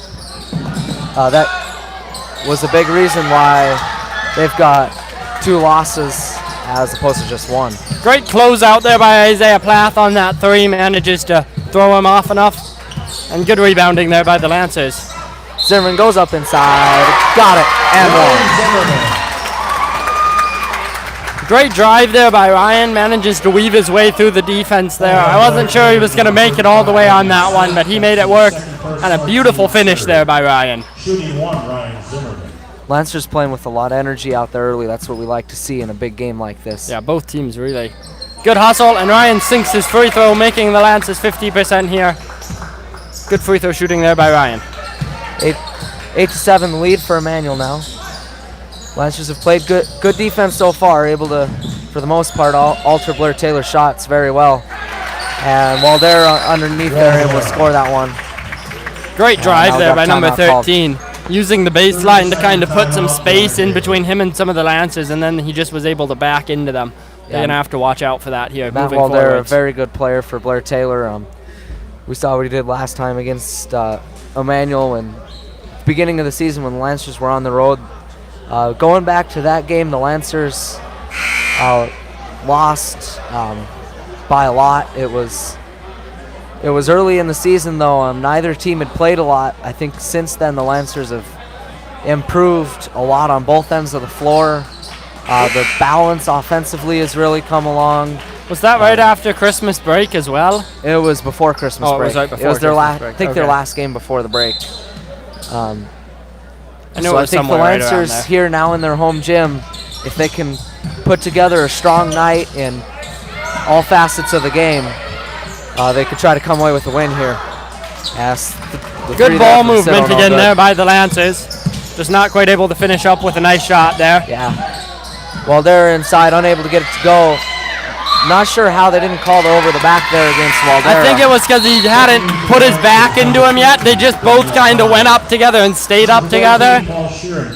Speaker 8: a big reason why they've got 2 losses as opposed to just 1.
Speaker 3: Great close out there by Isaiah Plath on that 3. Manages to throw him off enough. And good rebounding there by the Lancers.
Speaker 8: Zimmerman goes up inside. Got it. And 1.
Speaker 3: Great drive there by Ryan. Manages to weave his way through the defense there. I wasn't sure he was going to make it all the way on that one, but he made it work. And a beautiful finish there by Ryan.
Speaker 7: Shooting 1, Ryan Zimmerman.
Speaker 8: Lancers playing with a lot of energy out there early. That's what we like to see in a big game like this.
Speaker 3: Yeah, both teams really. Good hustle, and Ryan sinks his free throw, making the Lancers 50% here. Good free throw shooting there by Ryan.
Speaker 8: 8-7 lead for Immanuel now. Lancers have played good defense so far, able to, for the most part, alter Blair-Taylor shots very well. And while they're underneath, they're able to score that one.
Speaker 3: Great drive there by number 13. Using the baseline to kind of put some space in between him and some of the Lancers, and then he just was able to back into them. They're going to have to watch out for that here.
Speaker 8: Matt Walder, a very good player for Blair-Taylor. We saw what he did last time against Immanuel, and beginning of the season when the Lancers were on the road. Going back to that game, the Lancers lost by a lot. It was early in the season, though. Neither team had played a lot. I think since then the Lancers have improved a lot on both ends of the floor. The balance offensively has really come along.
Speaker 3: Was that right after Christmas break as well?
Speaker 8: It was before Christmas break.
Speaker 3: It was right before
Speaker 8: it was their
Speaker 3: Christmas break.
Speaker 8: I think their last game before the break.
Speaker 3: I
Speaker 8: think the Lancers here now in their home gym, if they can put together a strong night in all facets of the game, they could try to come away with a win here.
Speaker 3: Good ball movement again there by the Lancers. Just not quite able to finish up with a nice shot there.
Speaker 8: Yeah. While they're inside, unable to get it to go. Not sure how they didn't call it over the back there against Waldera.
Speaker 3: I think it was because he hadn't put his back into him yet. They just both kind of went up together and stayed up together.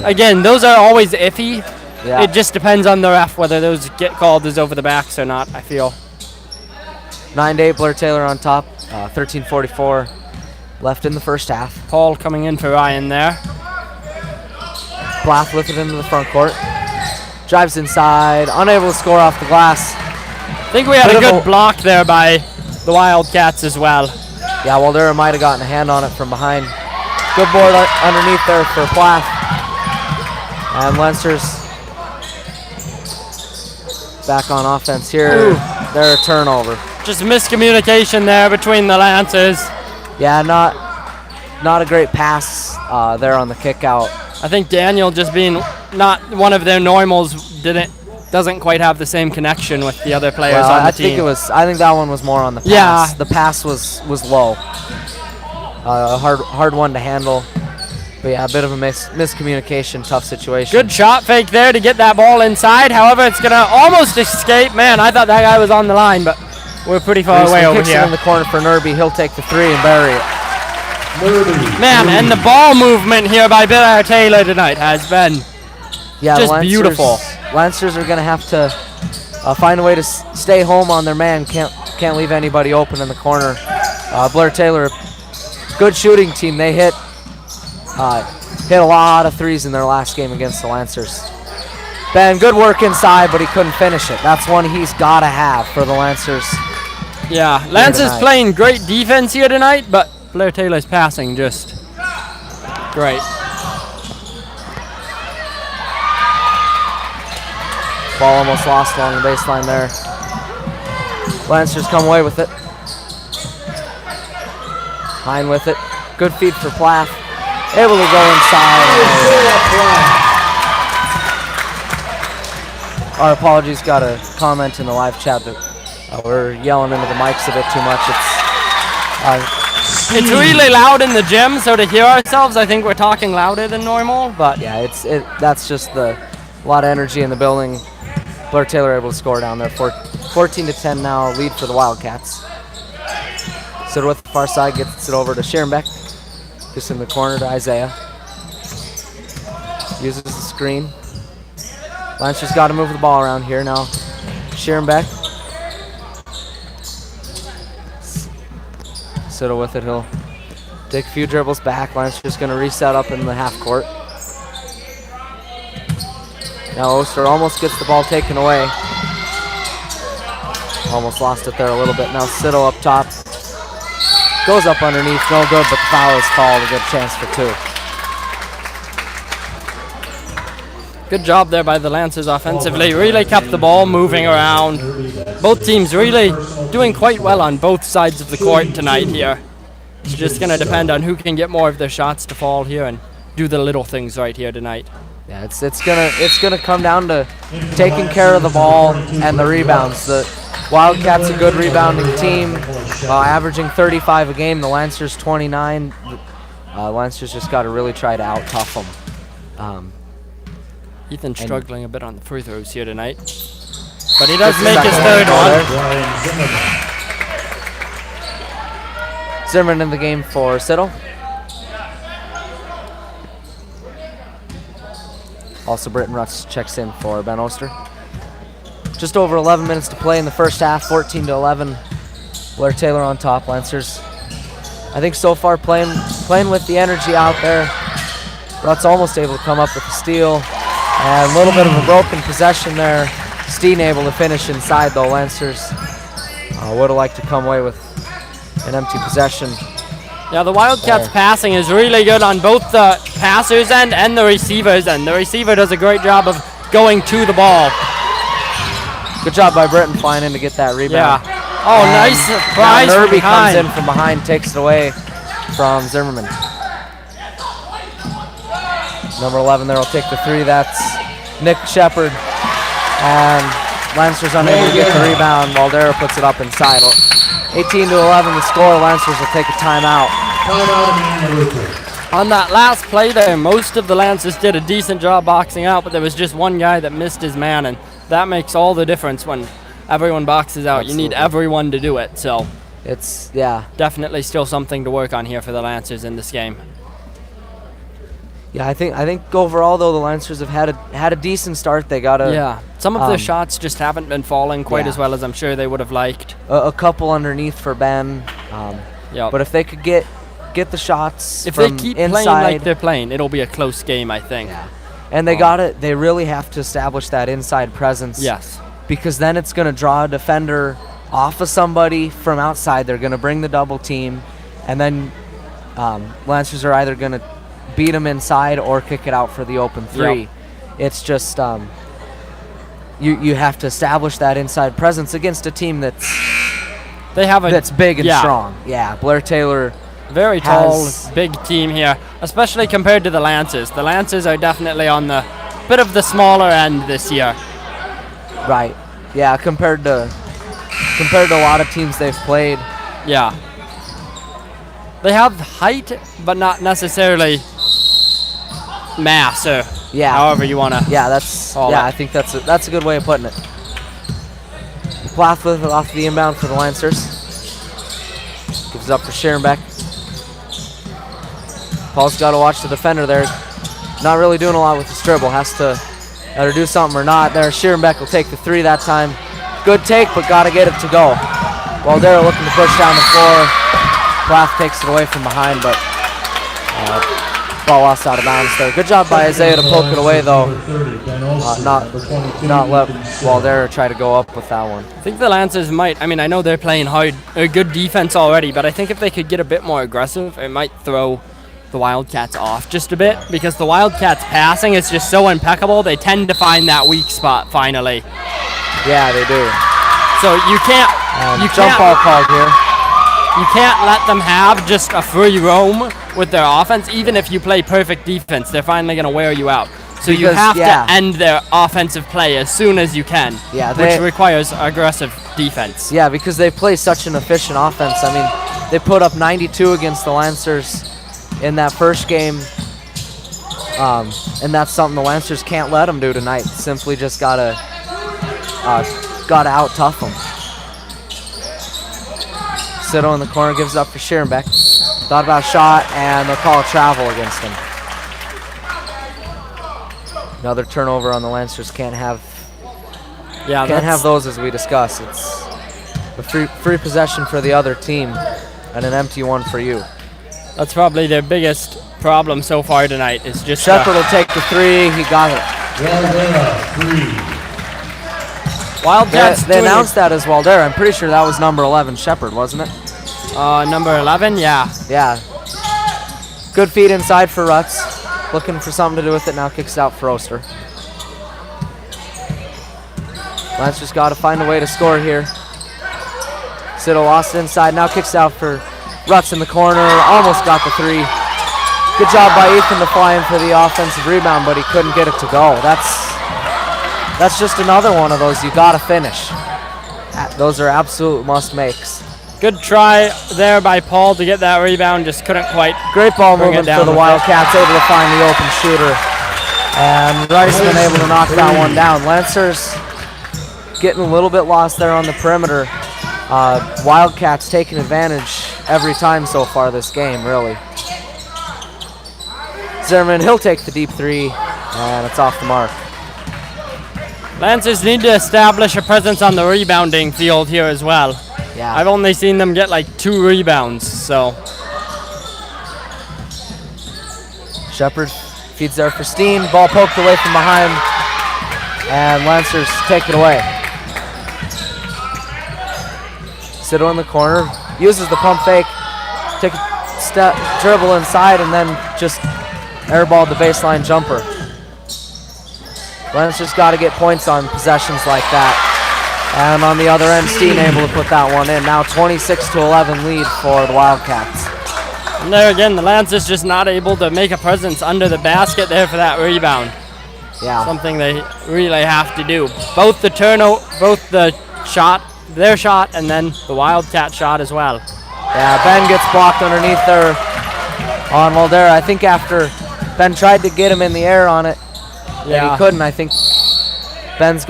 Speaker 3: Again, those are always iffy.
Speaker 8: Yeah.
Speaker 3: It just depends on the ref whether those get called as over the backs or not, I feel.
Speaker 8: 9-8, Blair-Taylor on top. 13:44 left in the first half.
Speaker 3: Paul coming in for Ryan there.
Speaker 8: Plath lifted into the front court. Drives inside, unable to score off the glass.
Speaker 3: I think we had a good block there by the Wildcats as well.
Speaker 8: Yeah, Waldera might have gotten a hand on it from behind. Good board underneath there for Plath. And Lancers back on offense here. Ooh. They're a turnover.
Speaker 3: Just miscommunication there between the Lancers.
Speaker 8: Yeah, not a great pass there on the kick out.
Speaker 3: I think Daniel, just being not one of their normals, doesn't quite have the same connection with the other players on the team.
Speaker 8: I think that one was more on the pass.
Speaker 3: Yeah.
Speaker 8: The pass was low. A hard one to handle. But yeah, a bit of a miscommunication, tough situation.
Speaker 3: Good shot fake there to get that ball inside. However, it's going to almost escape. Man, I thought that guy was on the line, but we're pretty far away over here.
Speaker 8: In the corner for Nerby. He'll take the 3 and bury it.
Speaker 3: Man, and the ball movement here by Blair-Taylor tonight has been just beautiful.
Speaker 8: Lancers are going to have to find a way to stay home on their man. Can't leave anybody open in the corner. Blair-Taylor, good shooting team. They hit a lot of threes in their last game against the Lancers. Ben, good work inside, but he couldn't finish it. That's one he's got to have for the Lancers.
Speaker 3: Yeah, Lancers playing great defense here tonight, but Blair-Taylor's passing just great.
Speaker 8: Ball almost lost along the baseline there. Lancers come away with it. Hine with it. Good feed for Plath. Able to go inside. Our apologies, got a comment in the live chat that we're yelling into the mics a bit too much.
Speaker 3: It's really loud in the gym, so to hear ourselves, I think we're talking louder than normal. But
Speaker 8: yeah, that's just a lot of energy in the building. Blair-Taylor able to score down there. 14-10 now, lead for the Wildcats. Sitter with the far side, gets it over to Scherenbeck. Just in the corner to Isaiah. Uses the screen. Lancers got to move the ball around here now. Schierenbeck. Siddle with it. He'll take a few dribbles back. Lancers going to reset up in the half court. Now Oster almost gets the ball taken away. Almost lost it there a little bit. Now Siddle up top. Goes up underneath. No good, but the foul is called. A good chance for 2.
Speaker 3: Good job there by the Lancers offensively. Really kept the ball moving around. Both teams really doing quite well on both sides of the court tonight here. It's just going to depend on who can get more of their shots to fall here and do the little things right here tonight.
Speaker 8: Yeah, it's gonna come down to taking care of the ball and the rebounds. The Wildcats a good rebounding team, averaging 35 a game. The Lancers 29. Lancers just got to really try to out-tough them.
Speaker 3: Ethan struggling a bit on the free throws here tonight, but he does make his third one.
Speaker 8: Zimmerman in the game for Siddle. Also, Britton Ruts checks in for Ben Oster. Just over 11 minutes to play in the first half, 14-11. Blair-Taylor on top. Lancers, I think so far playing with the energy out there. Ruts almost able to come up with a steal. And a little bit of a broken possession there. Steen able to finish inside though. Lancers would have liked to come away with an empty possession.
Speaker 3: Yeah, the Wildcats passing is really good on both the passers and the receivers, and the receiver does a great job of going to the ball.
Speaker 8: Good job by Britton flying in to get that rebound.
Speaker 3: Yeah. Oh, nice surprise.
Speaker 8: Now Nerby comes in from behind, takes it away from Zimmerman. Number 11 there will take the 3. That's Nick Shepard. And Lancers unable to get the rebound. Waldera puts it up inside. 18-11 the score. Lancers will take a timeout.
Speaker 3: On that last play there, most of the Lancers did a decent job boxing out, but there was just one guy that missed his man, and that makes all the difference when everyone boxes out.
Speaker 8: Absolutely.
Speaker 3: You need everyone to do it, so
Speaker 8: it's
Speaker 3: definitely still something to work on here for the Lancers in this game.
Speaker 8: Yeah, I think overall though the Lancers have had a decent start. They got
Speaker 3: some of their shots just haven't been falling quite as well as I'm sure they would have liked.
Speaker 8: A couple underneath for Ben. But if they could get the shots,
Speaker 3: if
Speaker 8: from
Speaker 3: they keep
Speaker 8: inside,
Speaker 3: playing like they're playing, it'll be a close game, I think.
Speaker 8: Yeah. And they really have to establish that inside presence.
Speaker 3: Yes.
Speaker 8: Because then it's going to draw a defender off of somebody from outside. They're going to bring the double team, and then Lancers are either going to beat them inside or kick it out for the open 3.
Speaker 3: Yep.
Speaker 8: It's just you have to establish that inside presence against a team that's big and strong. Yeah, Blair-Taylor.
Speaker 3: Very tall, big team here, especially compared to the Lancers. The Lancers are definitely on the bit of the smaller end this year.
Speaker 8: Right. Yeah, compared to a lot of teams they've played.
Speaker 3: Yeah. They have height, but not necessarily mass, or however you want to.
Speaker 8: Yeah, I think that's a good way of putting it. Plath with it off the inbound for the Lancers. Gives up for Schierenbeck. Paul's got to watch the defender there. Not really doing a lot with his dribble. Has to either do something or not. There, Schierenbeck will take the 3 that time. Good take, but got to get it to go. Waldera looking to push down the floor. Plath takes it away from behind, but ball lost out of bounds there. Good job by Isaiah to poke it away, though. Not let Waldera try to go up with that one.
Speaker 3: I think the Lancers might. I mean, I know they're playing good defense already, but I think if they could get a bit more aggressive, it might throw the Wildcats off just a bit, because the Wildcats passing is just so impeccable. They tend to find that weak spot finally.
Speaker 8: Yeah, they do.
Speaker 3: So you can't
Speaker 8: jump ball called here.
Speaker 3: You can't let them have just a free roam with their offense. Even if you play perfect defense, they're finally going to wear you out. So you have to end their offensive play as soon as you can, which requires aggressive defense.
Speaker 8: Yeah, because they play such an efficient offense. I mean, they put up 92 against the Lancers in that first game, and that's something the Lancers can't let them do tonight. Simply just gotta out tough them. Siddle in the corner gives it up for Schierenbeck. Thought about a shot, and they'll call a travel against him. Another turnover on the Lancers. Can't have
Speaker 3: Yeah,
Speaker 8: those as we discuss. It's a free possession for the other team and an empty one for you.
Speaker 3: that's probably their biggest problem so far tonight. Is just
Speaker 8: Shepard will take the 3. He got it.
Speaker 3: Wildcats.
Speaker 8: They announced that as Waldera. I'm pretty sure that was number 11, Shepard, wasn't it?
Speaker 3: Number 11. Yeah.
Speaker 8: Yeah. Good feed inside for Rutz. Looking for something to do with it. Now kicks out for Oster. Lancers got to find a way to score here. Siddle lost it inside. Now kicks out for Rutz in the corner. Almost got the 3. Good job by Ethan to fly in for the offensive rebound, but he couldn't get it to go. That's just another one of those you got to finish. Those are absolute must-makes.
Speaker 3: Good try there by Paul to get that rebound. Just couldn't quite.
Speaker 8: Great ball
Speaker 3: bring it
Speaker 8: movement
Speaker 3: down
Speaker 8: for the
Speaker 3: with
Speaker 8: Wildcats, able to find the open shooter. And Reisman able to knock that one down. Lancers getting a little bit lost there on the perimeter. Wildcats taking advantage every time so far this game, really. Zimmerman, he'll take the deep 3, and it's off the mark.
Speaker 3: Lancers need to establish a presence on the rebounding field here as well.
Speaker 8: Yeah.
Speaker 3: I've only seen them get like 2 rebounds, so.
Speaker 8: Shepard feeds there for Steen. Ball poked away from behind, and Lancers take it away. Siddle in the corner, uses the pump fake, take a step, dribble inside, and then just airballed the baseline jumper. Lancers got to get points on possessions like that. And on the other end, Steen able to put that one in. Now 26-11 lead for the Wildcats.
Speaker 3: And there again, the Lancers just not able to make a presence under the basket there for that rebound.
Speaker 8: Yeah.
Speaker 3: Something they really have to do. Both the shot, their shot, and then the Wildcat shot as well.
Speaker 8: Yeah, Ben gets blocked underneath there on Waldera. I think after Ben tried to get him in the air on it, and he couldn't. I think he's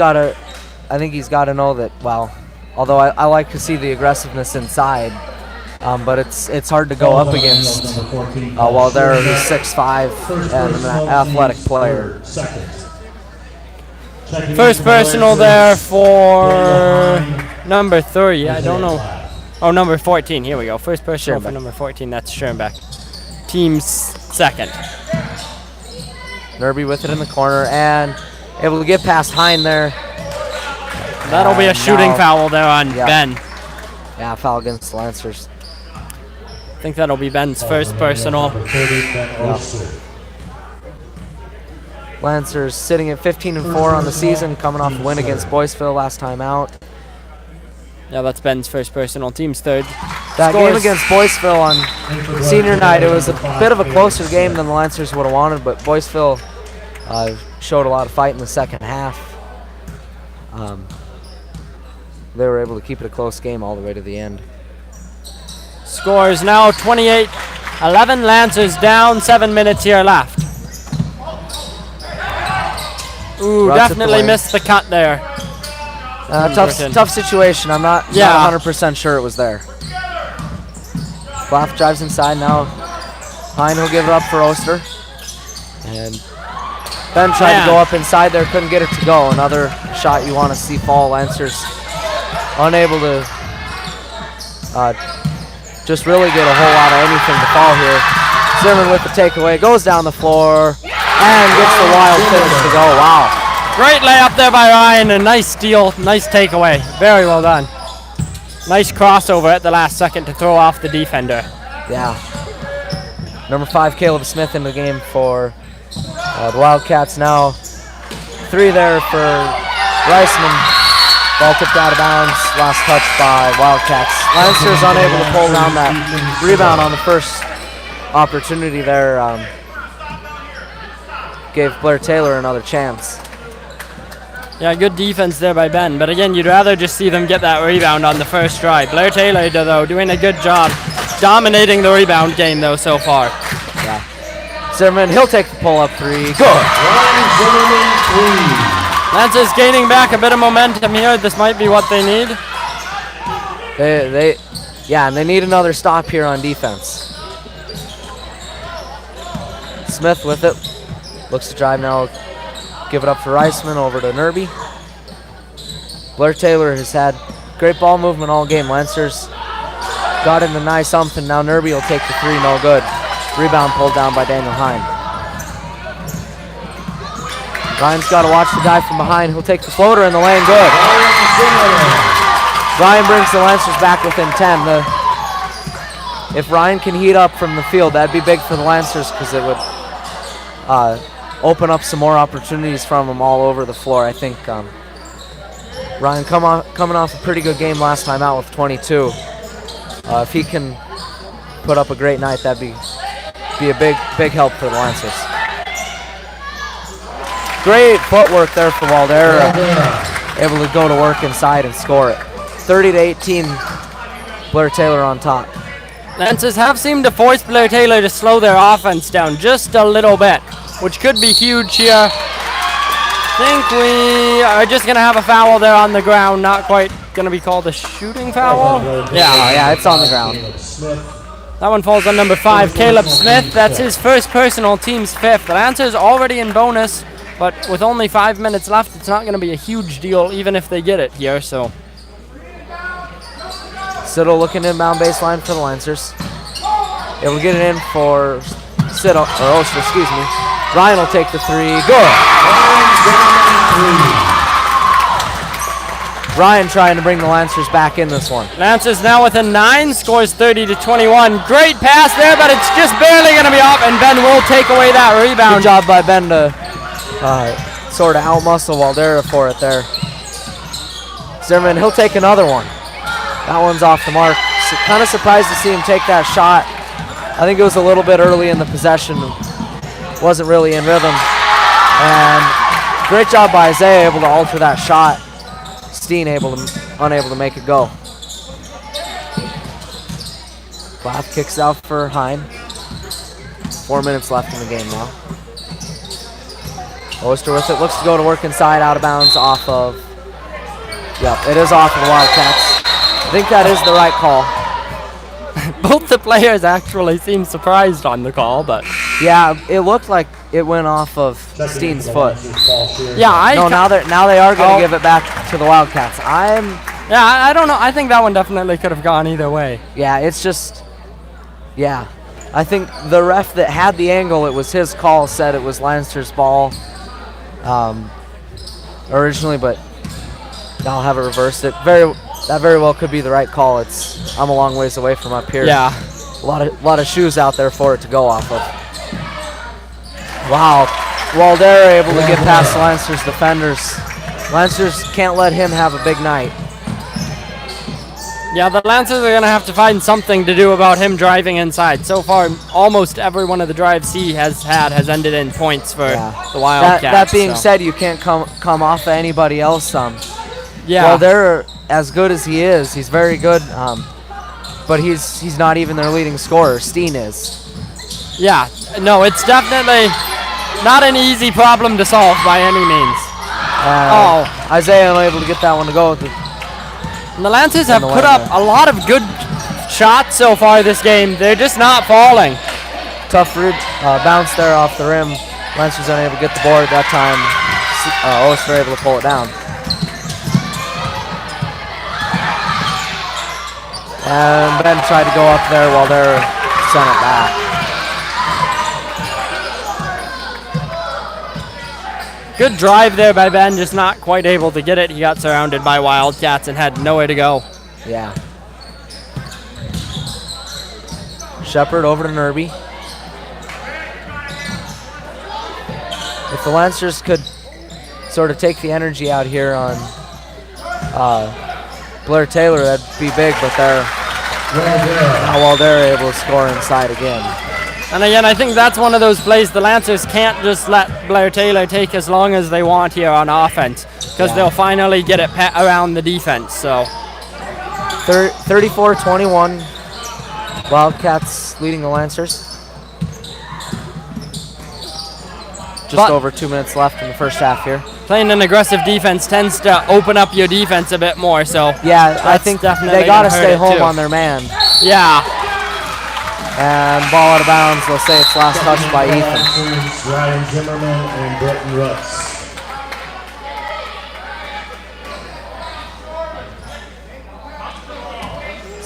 Speaker 8: got to know that, well, although I like to see the aggressiveness inside, but it's hard to go up against Waldera, who's 6'5", and an athletic player.
Speaker 3: First personal there for number 3. I don't know. Oh, number 14. Here we go. First personal for number 14. That's Schoenbeck. Team's second.
Speaker 8: Nerby with it in the corner and able to get past Hine there.
Speaker 3: That'll be a shooting foul there on Ben.
Speaker 8: Yeah, foul against the Lancers.
Speaker 3: I think that'll be Ben's first personal.
Speaker 8: Lancers sitting at 15-4 on the season, coming off a win against Boyceville last time out.
Speaker 3: Yeah, that's Ben's first personal. Team's third.
Speaker 8: That game against Boyceville on senior night, it was a bit of a closer game than the Lancers would have wanted, but Boyceville showed a lot of fight in the second half. They were able to keep it a close game all the way to the end.
Speaker 3: Scores now 28-11. Lancers down. 7 minutes here left. Ooh, definitely missed the cut there.
Speaker 8: Tough situation. I'm not 100% sure it was there. Blaff drives inside now. Hine will give it up for Oster. And Ben tried to go up inside there, couldn't get it to go. Another shot you want to see fall. Lancers unable to just really get a whole lot of anything to fall here. Zimmerman with the takeaway, goes down the floor and gets the wild finish to go. Wow.
Speaker 3: Great layup there by Ryan, a nice steal, nice takeaway. Very well done. Nice crossover at the last second to throw off the defender.
Speaker 8: Yeah. Number 5, Caleb Smith in the game for the Wildcats now. 3 there for Reisman. Ball tipped out of bounds. Last touch by Wildcats. Lancers unable to pull down that rebound on the first opportunity there. Gave Blair-Taylor another chance.
Speaker 3: Yeah, good defense there by Ben. But again, you'd rather just see them get that rebound on the first drive. Blair-Taylor, though, doing a good job. Dominating the rebound game, though, so far.
Speaker 8: Yeah. Zimmerman, he'll take the pull-up 3. Good.
Speaker 3: Lancers gaining back a bit of momentum here. This might be what they need.
Speaker 8: And they need another stop here on defense. Smith with it. Looks to drive now. Give it up for Reisman over to Nerby. Blair-Taylor has had great ball movement all game. Lancers got in the nice ump, and now Nerby will take the three, no good. Rebound pulled down by Daniel Hine. Ryan's got to watch the guy from behind. He'll take the floater in the lane, good. Ryan brings the Lancers back within 10. If Ryan can heat up from the field, that'd be big for the Lancers because it would open up some more opportunities from him all over the floor. I think Ryan coming off a pretty good game last time out with 22. If he can put up a great night, that'd be a big help for the Lancers. Great footwork there for Waldera, able to go to work inside and score it. 30-18, Blair-Taylor on top.
Speaker 3: Lancers have seemed to force Blair-Taylor to slow their offense down just a little bit, which could be huge here. I think we are just going to have a foul there on the ground, not quite going to be called a shooting foul.
Speaker 8: Yeah, it's on the ground.
Speaker 3: That one falls on number 5, Caleb Smith. That's his first personal, team's 5th. The Lancers already in bonus, but with only 5 minutes left, it's not going to be a huge deal even if they get it here, so.
Speaker 8: Siddle looking inbound baseline for the Lancers. Able to get it in for Siddle, or Oster, excuse me. Ryan will take the three, good. Ryan trying to bring the Lancers back in this one.
Speaker 3: Lancers now within 9, scores 30-21. Great pass there, but it's just barely going to be off, and Ben will take away that rebound.
Speaker 8: Good job by Ben to sort of outmuscle Waldera for it there. Zimmerman, he'll take another one. That one's off the mark. So kind of surprised to see him take that shot. I think it was a little bit early in the possession. Wasn't really in rhythm. And great job by Isaiah, able to alter that shot. Steen unable to make it go. Glath kicks out for Hine. 4 minutes left in the game now. Oster with it, looks to go to work inside, out of bounds off of, yep, it is off of the Wildcats. I think that is the right call.
Speaker 3: Both the players actually seem surprised on the call, but.
Speaker 8: Yeah, it looked like it went off of Steen's foot.
Speaker 3: Yeah,
Speaker 8: now they are going to give it back to the Wildcats.
Speaker 3: I don't know. I think that one definitely could have gone either way.
Speaker 8: Yeah, it's just, yeah. I think the ref that had the angle, it was his call, said it was Lancer's ball originally, but I'll have it reversed. That very well could be the right call. I'm a long ways away from up here.
Speaker 3: Yeah.
Speaker 8: A lot of shoes out there for it to go off of. Wow. Waldera able to get past Lancers defenders. Lancers can't let him have a big night.
Speaker 3: Yeah, the Lancers are going to have to find something to do about him driving inside. So far, almost every one of the drives he has ended in points for the Wildcats.
Speaker 8: That being said, you can't come off of anybody else.
Speaker 3: Yeah.
Speaker 8: Waldera, as good as he is, he's very good, but he's not even their leading scorer. Steen is.
Speaker 3: Yeah, no, it's definitely not an easy problem to solve by any means.
Speaker 8: Isaiah unable to get that one to go.
Speaker 3: And the Lancers have put up a lot of good shots so far this game. They're just not falling.
Speaker 8: Tough bounce there off the rim. Lancers unable to get the board that time. Oster able to pull it down. And Ben tried to go up there while they're sent it back.
Speaker 3: Good drive there by Ben, just not quite able to get it. He got surrounded by Wildcats and had nowhere to go.
Speaker 8: Yeah. Shepard over to Nerby. If the Lancers could sort of take the energy out here on Blair-Taylor, that'd be big, but they're able to score inside again.
Speaker 3: And again, I think that's one of those plays the Lancers can't just let Blair-Taylor take as long as they want here on offense, because they'll finally get it around the defense. So
Speaker 8: 34-21, Wildcats leading the Lancers. Just over 2 minutes left in the first half here.
Speaker 3: Playing an aggressive defense tends to open up your defense a bit more, so
Speaker 8: yeah, I think they got to stay home on their man.
Speaker 3: Yeah.
Speaker 8: And ball out of bounds. They'll say it's last touch by Ethan.
Speaker 7: Ryan Zimmerman and Britton Rutz.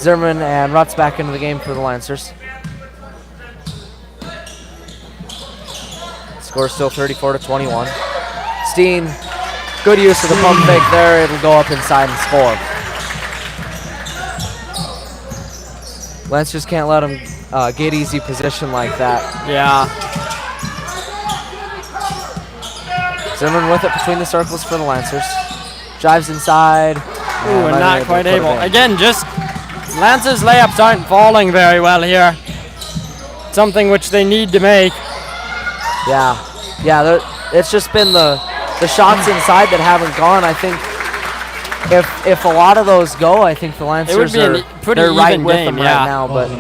Speaker 8: Zimmerman and Rutz back into the game for the Lancers. Score still 34-21. Steen, good use of the pump fake there. It'll go up inside and score. Lancers can't let him get easy position like that.
Speaker 3: Yeah.
Speaker 8: Zimmerman with it between the circles for the Lancers. Drives inside.
Speaker 3: Ooh, and not quite able. Again, just Lance's layups aren't falling very well here. Something which they need to make.
Speaker 8: Yeah, it's just been the shots inside that haven't gone. I think if a lot of those go, I think the Lancers
Speaker 3: they're
Speaker 8: right
Speaker 3: even
Speaker 8: with
Speaker 3: game,
Speaker 8: them
Speaker 3: yeah.
Speaker 8: right now. But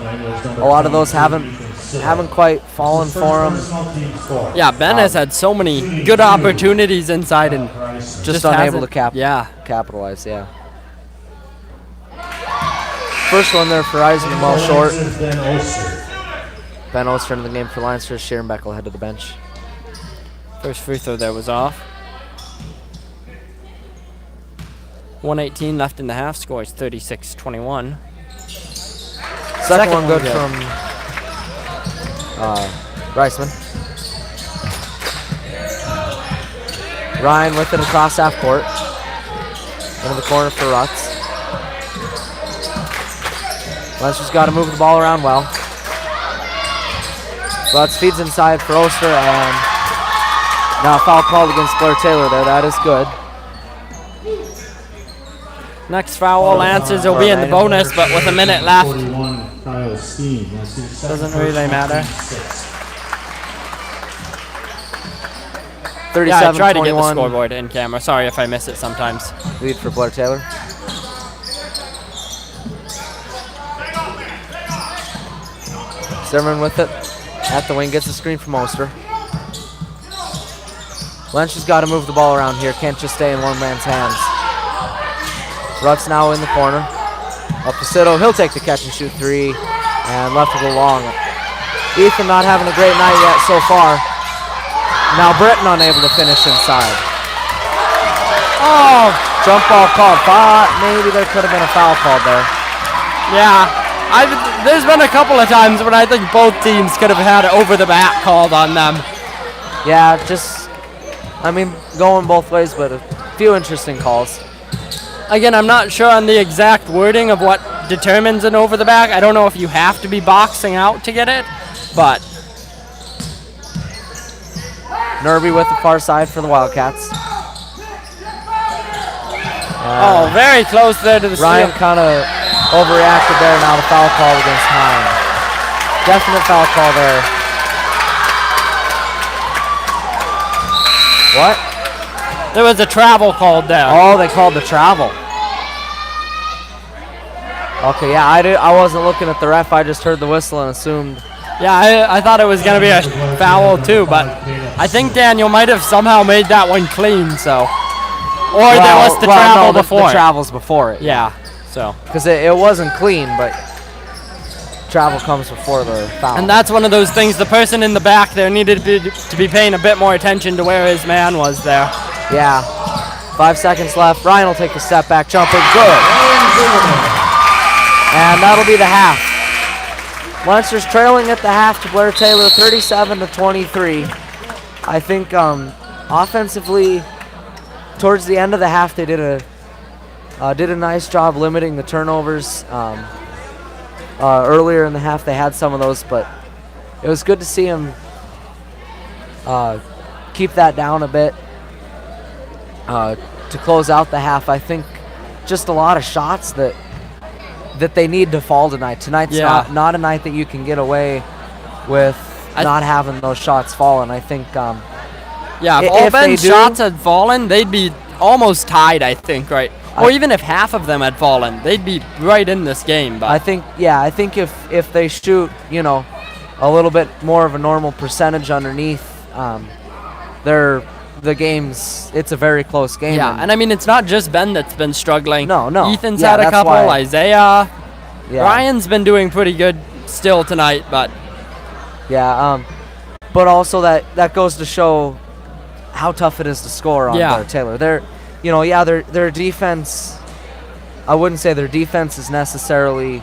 Speaker 8: a lot of those haven't quite fallen for them.
Speaker 3: Yeah, Ben has had so many good opportunities inside and
Speaker 8: Just unable to
Speaker 3: Yeah.
Speaker 8: capitalize. Yeah. First one there for Eisman, well short. Ben Oster in the game for Lancers. Sharon Beck will head to the bench.
Speaker 3: First free throw there was off. 1:18 left in the half. Score is 36-21.
Speaker 8: Second one good from Reisman. Ryan with it across half court. Into the corner for Rutz. Lancers got to move the ball around well. Rutz feeds inside for Oster, and now foul called against Blair-Taylor there. That is good.
Speaker 3: Next foul, Lancers will be in the bonus, but with a minute left, doesn't really matter.
Speaker 8: 37-21.
Speaker 3: Yeah, I try to get the scoreboard in camera. Sorry if I miss it sometimes.
Speaker 8: Lead for Blair-Taylor. Zimmerman with it. At the wing, gets a screen from Oster. Lynch has got to move the ball around here. Can't just stay in one man's hands. Rutz now in the corner. Up to Cito. He'll take the catch and shoot three. And left to go long. Ethan not having a great night yet so far. Now Britton unable to finish inside. Oh! Jump ball called. Thought maybe there could have been a foul called there.
Speaker 3: Yeah. There's been a couple of times when I think both teams could have had it over the back called on them.
Speaker 8: Yeah, going both ways, but a few interesting calls.
Speaker 3: Again, I'm not sure on the exact wording of what determines an over the back. I don't know if you have to be boxing out to get it, but.
Speaker 8: Nerby with the far side for the Wildcats.
Speaker 3: Oh, very close there to the
Speaker 8: Ryan
Speaker 3: steal.
Speaker 8: kind of overreacted there. Now the foul call against Hine. Definite foul call there. What?
Speaker 3: There was a travel called there.
Speaker 8: Oh, they called the travel. Okay, yeah, I wasn't looking at the ref. I just heard the whistle and assumed.
Speaker 3: Yeah, I thought it was going to be a foul too, but I think Daniel might have somehow made that one clean, so. Or there was the travel before.
Speaker 8: The travel's before it.
Speaker 3: Yeah, so.
Speaker 8: Because it wasn't clean, but travel comes before the foul.
Speaker 3: And that's one of those things, the person in the back there needed to be paying a bit more attention to where his man was there.
Speaker 8: Yeah. 5 seconds left. Ryan will take the step back jumper. Good. And that'll be the half. Lancers trailing at the half to Blair-Taylor, 37-23. I think offensively, towards the end of the half, they did a nice job limiting the turnovers. Earlier in the half, they had some of those, but it was good to see them keep that down a bit to close out the half. I think just a lot of shots that they need to fall tonight. Tonight's not a night that you can get away with not having those shots falling. I think
Speaker 3: if all Ben's shots had fallen, they'd be almost tied, I think, right? Or even if half of them had fallen, they'd be right in this game. But
Speaker 8: I think if they shoot, a little bit more of a normal percentage underneath, the game's, it's a very close game.
Speaker 3: Yeah, and I mean, it's not just Ben that's been struggling.
Speaker 8: No.
Speaker 3: Ethan's had a couple, Isaiah.
Speaker 8: Yeah.
Speaker 3: Ryan's been doing pretty good still tonight, but.
Speaker 8: Yeah, but also that goes to show how tough it is to score on Blair-Taylor. Their defense, I wouldn't say their defense is necessarily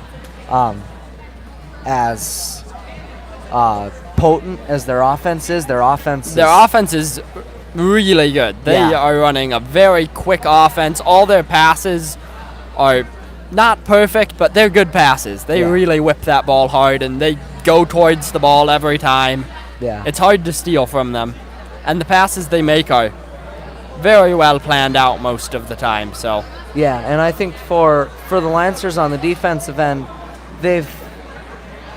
Speaker 8: as potent as their offense is. Their offense
Speaker 3: is really good. They are running a very quick offense. All their passes are not perfect, but they're good passes. They really whip that ball hard, and they go towards the ball every time.
Speaker 8: Yeah.
Speaker 3: It's hard to steal from them. And the passes they make are very well planned out most of the time. So
Speaker 8: yeah, and I think for the Lancers on the defensive end, I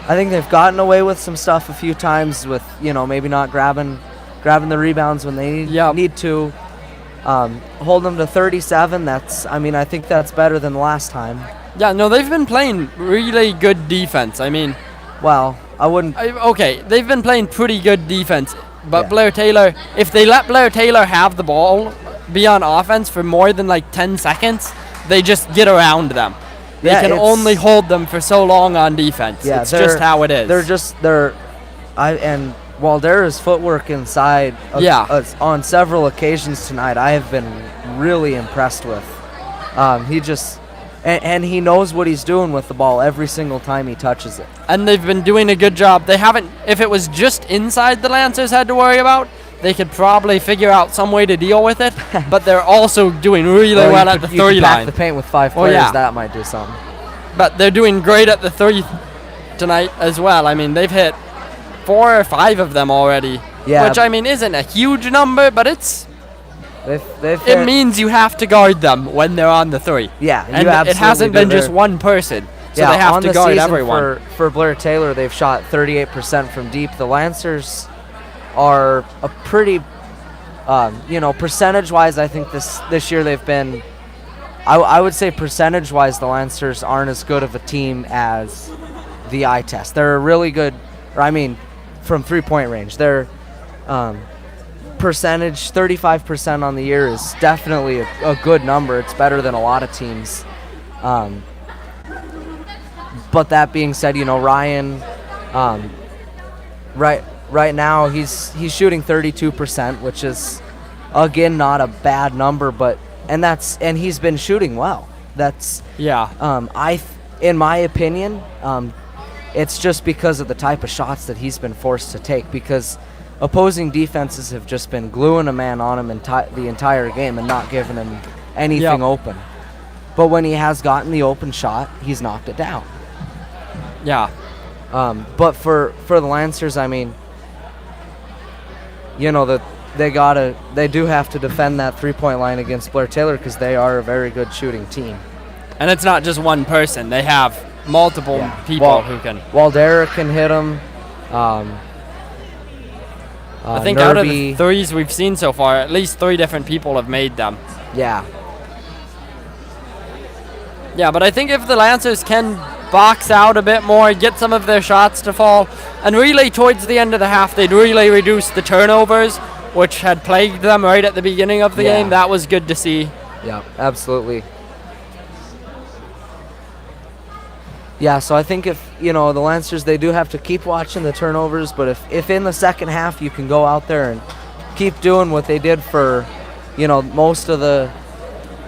Speaker 8: think they've gotten away with some stuff a few times with, maybe not grabbing the rebounds when they need to. Hold them to 37. I think that's better than last time.
Speaker 3: Yeah, no, they've been playing really good defense. I mean,
Speaker 8: well, I wouldn't.
Speaker 3: Okay, they've been playing pretty good defense, but Blair-Taylor, if they let Blair-Taylor have the ball, be on offense for more than like 10 seconds, they just get around them. They can only hold them for so long on defense.
Speaker 8: Yeah,
Speaker 3: it's just how it is.
Speaker 8: And Waldera's footwork inside on several occasions tonight, I have been really impressed with. He just, and he knows what he's doing with the ball every single time he touches it.
Speaker 3: And they've been doing a good job. They haven't, if it was just inside the Lancers had to worry about, they could probably figure out some way to deal with it, but they're also doing really well at the 3 line.
Speaker 8: The paint with 5 players, that might do something.
Speaker 3: But they're doing great at the 3 tonight as well. I mean, they've hit 4 or 5 of them already, which I mean isn't a huge number, but it means you have to guard them when they're on the 3.
Speaker 8: Yeah,
Speaker 3: and it hasn't been just one person, so they have to guard everyone.
Speaker 8: For Blair-Taylor, they've shot 38% from deep. The Lancers are a pretty, percentage-wise, I think this year they've been, I would say percentage-wise, the Lancers aren't as good of a team as the eye test. They're a really good, from 3-point range. Their percentage, 35% on the year, is definitely a good number. It's better than a lot of teams. But that being said, Ryan, right now he's shooting 32%, which is again not a bad number, and he's been shooting well. In my opinion, it's just because of the type of shots that he's been forced to take, because opposing defenses have just been gluing a man on him the entire game and not giving him anything open. But when he has gotten the open shot, he's knocked it down.
Speaker 3: Yeah.
Speaker 8: But for the Lancers, I mean, they do have to defend that 3-point line against Blair-Taylor, because they are a very good shooting team.
Speaker 3: And it's not just one person. They have multiple people who can.
Speaker 8: Waldera can hit them.
Speaker 3: I think out of the 3s we've seen so far, at least 3 different people have made them.
Speaker 8: Yeah.
Speaker 3: Yeah, but I think if the Lancers can box out a bit more, get some of their shots to fall, and really towards the end of the half, they'd really reduce the turnovers, which had plagued them right at the beginning of the game. That was good to see.
Speaker 8: Yeah, absolutely. Yeah, so I think if, the Lancers, they do have to keep watching the turnovers, but if in the second half you can go out there and keep doing what they did for, most of the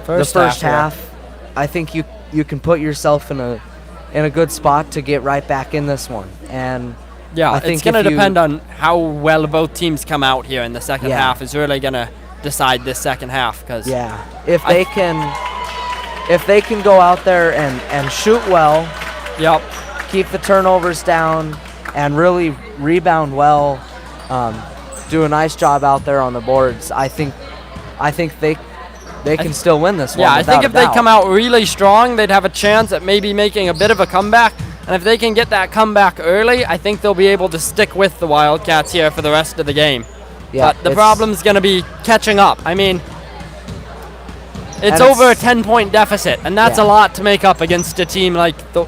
Speaker 8: first half, I think you can put yourself in a good spot to get right back in this one. And I think
Speaker 3: it's going to depend on how well both teams come out here in the second half is really going to decide this second half.
Speaker 8: If they can go out there and shoot well, keep the turnovers down, and really rebound well, do a nice job out there on the boards, I think they can still win this one.
Speaker 3: Yeah, I think if they come out really strong, they'd have a chance at maybe making a bit of a comeback. And if they can get that comeback early, I think they'll be able to stick with the Wildcats here for the rest of the game.
Speaker 8: Yeah,
Speaker 3: but the problem's going to be catching up. I mean, it's over a 10-point deficit, and that's a lot to make up against a team like the.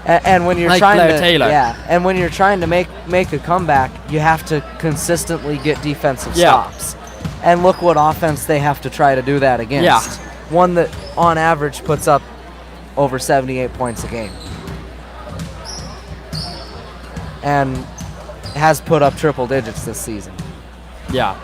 Speaker 8: And when you're
Speaker 3: like
Speaker 8: trying
Speaker 3: Blair-Taylor.
Speaker 8: and when you're trying to make a comeback, you have to consistently get defensive stops. And look what offense they have to try to do that against.
Speaker 3: Yeah.
Speaker 8: One that on average puts up over 78 points a game. And has put up triple digits this season.
Speaker 3: Yeah.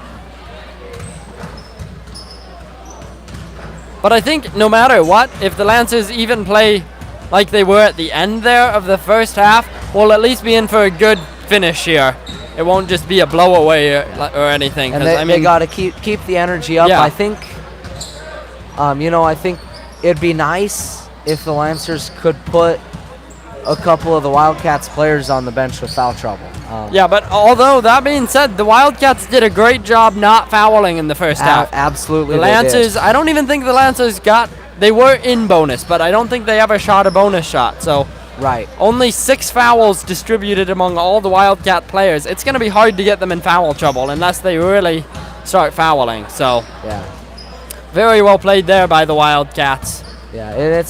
Speaker 3: But I think no matter what, if the Lancers even play like they were at the end there of the first half, we'll at least be in for a good finish here. It won't just be a blowaway or anything.
Speaker 8: And
Speaker 3: they
Speaker 8: got to keep the energy up.
Speaker 3: Yeah.
Speaker 8: I think, I think it'd be nice if the Lancers could put a couple of the Wildcats players on the bench with foul trouble.
Speaker 3: Yeah, but although that being said, the Wildcats did a great job not fouling in the first half.
Speaker 8: Absolutely,
Speaker 3: the Lancers. I don't even think the Lancers they were in bonus, but I don't think they ever shot a bonus shot. So
Speaker 8: right,
Speaker 3: only 6 fouls distributed among all the Wildcat players. It's going to be hard to get them in foul trouble unless they really start fouling. So
Speaker 8: yeah,
Speaker 3: very well played there by the Wildcats.
Speaker 8: Yeah,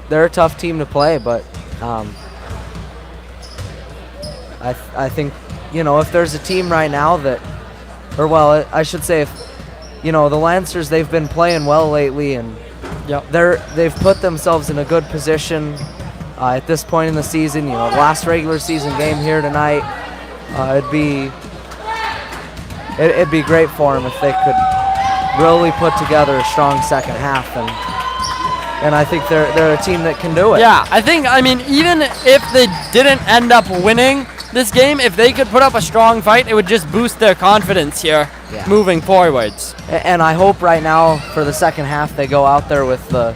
Speaker 8: they're a tough team to play, but I think, if there's a team right now I should say, if the Lancers, they've been playing well lately, and they've put themselves in a good position at this point in the season. The last regular season game here tonight, it'd be great for them if they could really put together a strong second half, and I think they're a team that can do it.
Speaker 3: Yeah, even if they didn't end up winning this game, if they could put up a strong fight, it would just boost their confidence here moving forwards.
Speaker 8: And I hope right now for the second half they go out there with the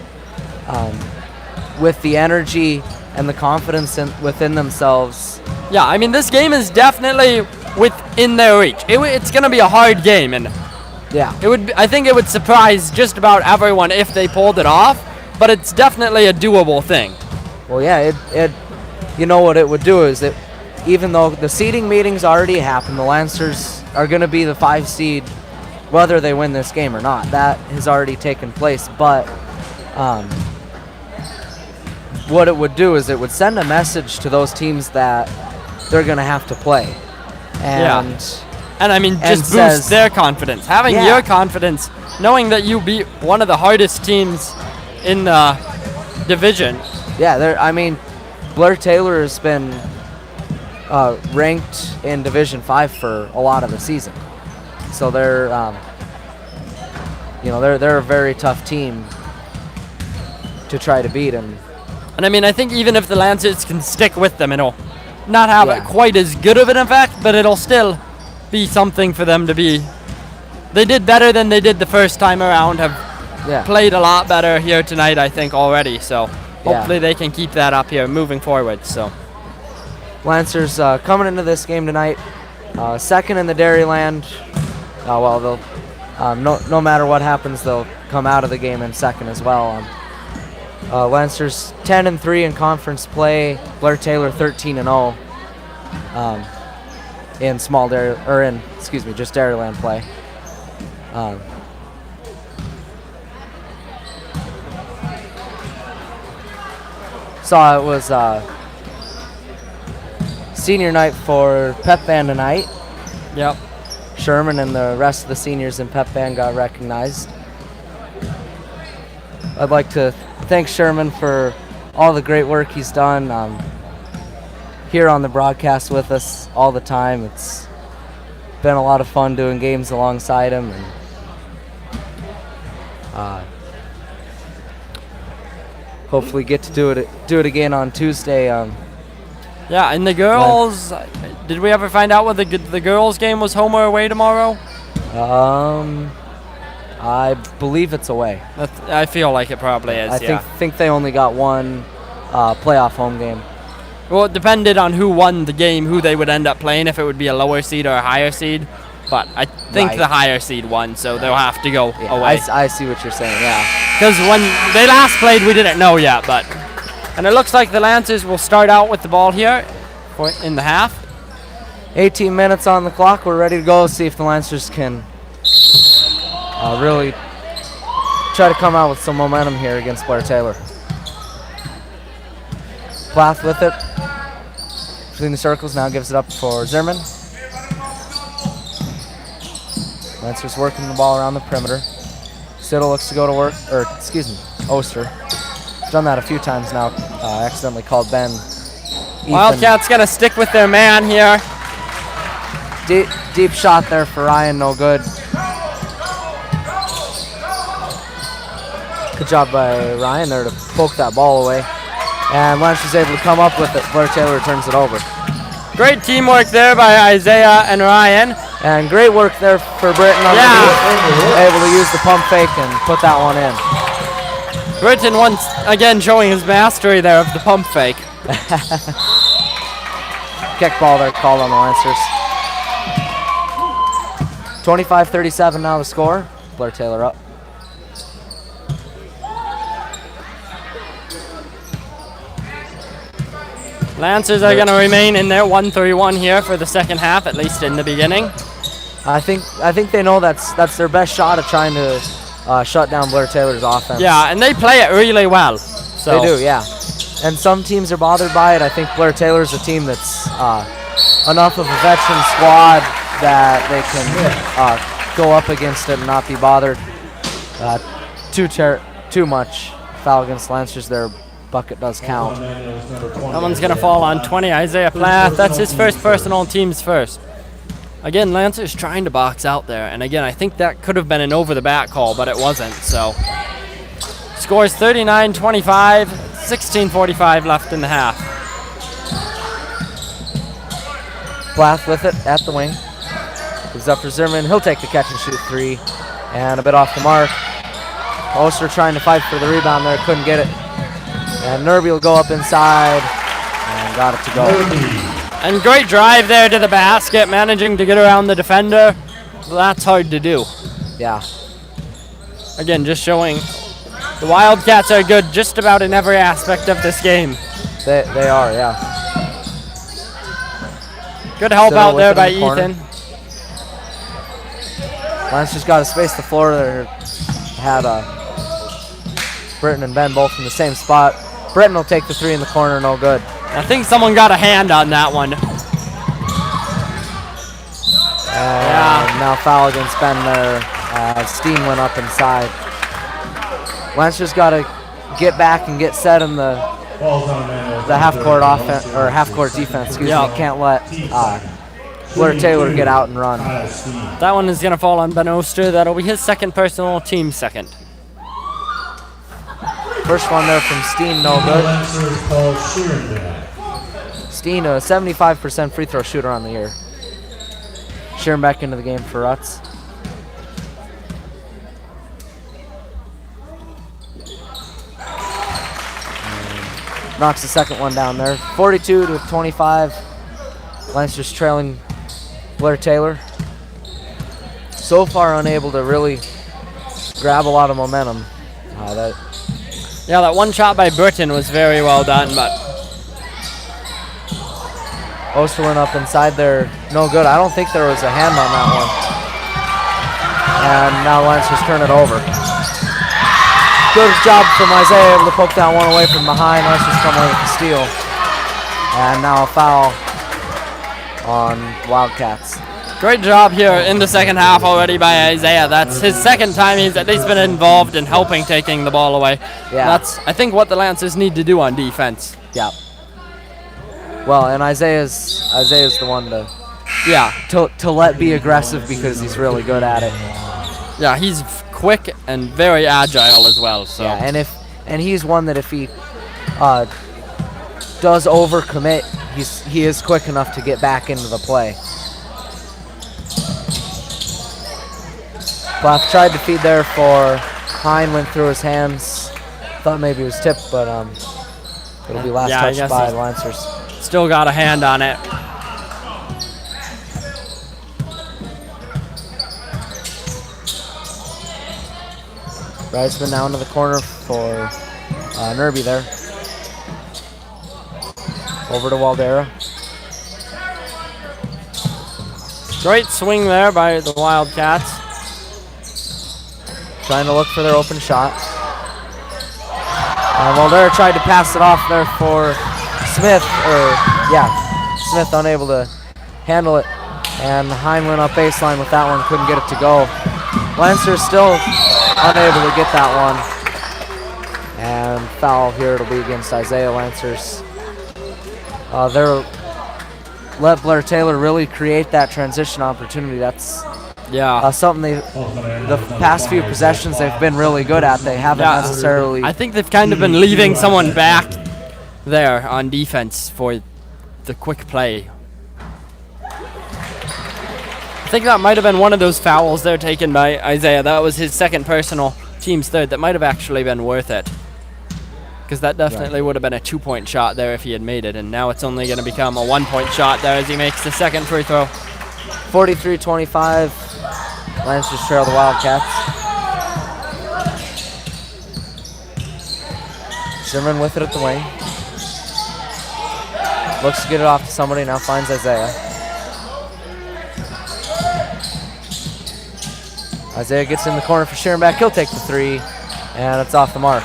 Speaker 8: energy and the confidence within themselves.
Speaker 3: Yeah, this game is definitely within their reach. It's going to be a hard game, and I think it would surprise just about everyone if they pulled it off, but it's definitely a doable thing.
Speaker 8: Well, yeah, what it would do is even though the seeding meetings already happened, the Lancers are going to be the 5 seed whether they win this game or not. That has already taken place, but what it would do is it would send a message to those teams that they're going to have to play. And
Speaker 3: just boost their confidence. Having your confidence, knowing that you beat one of the hardest teams in the division.
Speaker 8: Yeah, Blair-Taylor has been ranked in Division 5 for a lot of the season, so they're a very tough team to try to beat. And
Speaker 3: I think even if the Lancers can stick with them, it'll not have quite as good of an effect, but it'll still be something for them to be. They did better than they did the first time around. Have played a lot better here tonight, I think, already. So hopefully they can keep that up here moving forward. So.
Speaker 8: Lancers coming into this game tonight, second in the Dairyland. They'll no matter what happens, they'll come out of the game in second as well. Lancers 10-3 in conference play. Blair-Taylor 13-0 in just Dairyland play. Saw it was senior night for pep band tonight.
Speaker 3: Yep.
Speaker 8: Sherman and the rest of the seniors in pep band got recognized. I'd like to thank Sherman for all the great work he's done here on the broadcast with us all the time. It's been a lot of fun doing games alongside him, and hopefully get to do it again on Tuesday.
Speaker 3: Yeah, and the girls, did we ever find out whether the girls' game was home or away tomorrow?
Speaker 8: I believe it's away.
Speaker 3: I feel like it probably is.
Speaker 8: I think they only got one playoff home game.
Speaker 3: Well, it depended on who won the game, who they would end up playing, if it would be a lower seed or a higher seed. But I think the higher seed won, so they'll have to go away.
Speaker 8: I see what you're saying, yeah.
Speaker 3: Because when they last played, we didn't know yet, but... And it looks like the Lancers will start out with the ball here in the half.
Speaker 8: 18 minutes on the clock. We're ready to go. See if the Lancers can really try to come out with some momentum here against Blair-Taylor. Plath with it. Between the circles, now gives it up for Zimmerman. Lancers working the ball around the perimeter. Siddle looks to go to work, Oster. Done that a few times now. Accidentally called Ben.
Speaker 3: Wildcats gonna stick with their man here.
Speaker 8: Deep shot there for Ryan, no good. Good job by Ryan there to poke that ball away. And Lancers able to come up with it. Blair-Taylor turns it over.
Speaker 3: Great teamwork there by Isaiah and Ryan.
Speaker 8: And great work there for Britton underneath. Able to use the pump fake and put that one in.
Speaker 3: Britton once again showing his mastery there of the pump fake.
Speaker 8: Kick ball there called on the Lancers. 25-37 now the score. Blair-Taylor up.
Speaker 3: Lancers are going to remain in their 1-3-1 here for the second half, at least in the beginning.
Speaker 8: I think they know that's their best shot at trying to shut down Blair-Taylor's offense.
Speaker 3: Yeah, and they play it really well. So.
Speaker 8: They do, yeah. And some teams are bothered by it. I think Blair-Taylor's a team that's enough of a veteran squad that they can go up against it and not be bothered too much. Foul against Lancers, their bucket does count.
Speaker 3: That one's going to fall on 20, Isaiah Plath. That's his first personal, team's first. Again, Lancers trying to box out there. And again, I think that could have been an over-the-bat call, but it wasn't. So, scores 39-25, 16:45 left in the half.
Speaker 8: Plath with it at the wing. Gives up for Zimmerman. He'll take the catch and shoot three. And a bit off the mark. Oster trying to fight for the rebound there. Couldn't get it. And Nerby will go up inside and got it to go.
Speaker 3: And great drive there to the basket, managing to get around the defender. Well, that's hard to do.
Speaker 8: Yeah.
Speaker 3: Again, just showing the Wildcats are good just about in every aspect of this game.
Speaker 8: They are, yeah.
Speaker 3: Good help out there by Ethan.
Speaker 8: Lance just got to space the floor there. Had Britton and Ben both in the same spot. Britton will take the three in the corner, no good.
Speaker 3: I think someone got a hand on that one.
Speaker 8: And now foul against Ben there. Steen went up inside. Lance just got to get back and get set in the half-court offense or half-court defense. Excuse me. Can't let Blair-Taylor get out and run.
Speaker 3: That one is going to fall on Ben Oster. That'll be his second personal, team second.
Speaker 8: First one there from Steen, no good. Steen, a 75% free throw shooter on the year. Shearing back into the game for Rutz. Knocks the second one down there. 42-25. Lancers trailing Blair-Taylor. So far unable to really grab a lot of momentum.
Speaker 3: That one shot by Burton was very well done, but
Speaker 8: Oster went up inside there, no good. I don't think there was a hand on that one. And now Lancers turn it over. Good job from Isaiah, able to poke that one away from behind. Lancers come away with the steal. And now a foul on Wildcats.
Speaker 3: Great job here in the second half already by Isaiah. That's his second time he's at least been involved in helping taking the ball away.
Speaker 8: Yeah.
Speaker 3: That's, I think, what the Lancers need to do on defense.
Speaker 8: Yeah. Well, and Isaiah's the one to let be aggressive because he's really good at it.
Speaker 3: Yeah, he's quick and very agile as well. So.
Speaker 8: Yeah, and he's one that if he does overcommit, he is quick enough to get back into the play. Plath tried to feed there for Hine, went through his hands. Thought maybe it was tipped, but it'll be last touched by the Lancers.
Speaker 3: Still got a hand on it.
Speaker 8: Reisman now into the corner for Nerby there. Over to Waldera.
Speaker 3: Great swing there by the Wildcats.
Speaker 8: Trying to look for their open shot. Waldera tried to pass it off there for Smith. Smith unable to handle it. And Hine went up baseline with that one, couldn't get it to go. Lancers still unable to get that one. And foul here, it'll be against Isaiah. Lancers. Let Blair-Taylor really create that transition opportunity. That's
Speaker 3: Yeah.
Speaker 8: Something the past few possessions they've been really good at. They haven't necessarily.
Speaker 3: I think they've kind of been leaving someone back there on defense for the quick play. I think that might have been one of those fouls there taken by Isaiah. That was his second personal, team's third. That might have actually been worth it. Because that definitely would have been a 2-point shot there if he had made it. And now it's only going to become a 1-point shot there as he makes the second free throw.
Speaker 8: 43-25. Lancers trail the Wildcats. Zimmerman with it at the wing. Looks to get it off to somebody, now finds Isaiah. Isaiah gets in the corner for Scherenbeck. He'll take the three, and it's off the mark.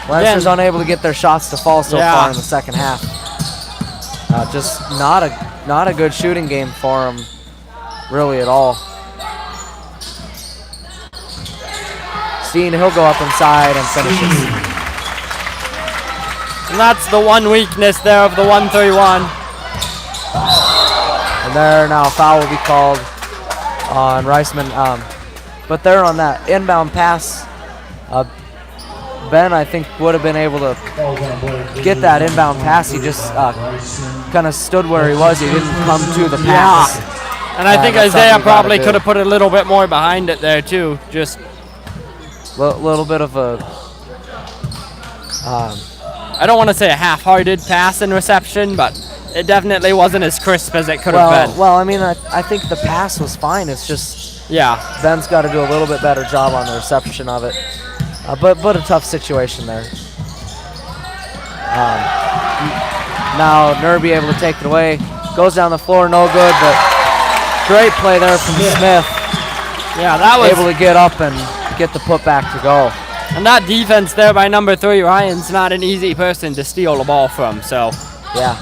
Speaker 8: Lancers unable to get their shots to fall so far in the second half. Just not a good shooting game for them, really at all. Steen, he'll go up inside and finishes.
Speaker 3: And that's the one weakness there of the 1-3-1.
Speaker 8: And there now a foul will be called on Reisman. But there on that inbound pass, Ben, I think, would have been able to get that inbound pass. He just kind of stood where he was. He didn't come to the pass.
Speaker 3: Yeah. And I think Isaiah probably could have put a little bit more behind it there, too. Just
Speaker 8: a little bit of a...
Speaker 3: I don't want to say a half-hearted pass and reception, but it definitely wasn't as crisp as it could have been.
Speaker 8: Well, I mean, I think the pass was fine. It's just Ben's got to do a little bit better job on the reception of it. But a tough situation there. Now Nerby able to take it away. Goes down the floor, no good, but great play there from Smith.
Speaker 3: Yeah, that was
Speaker 8: able to get up and get the putback to go.
Speaker 3: And that defense there by number 3, Ryan's not an easy person to steal the ball from, so.
Speaker 8: Yeah.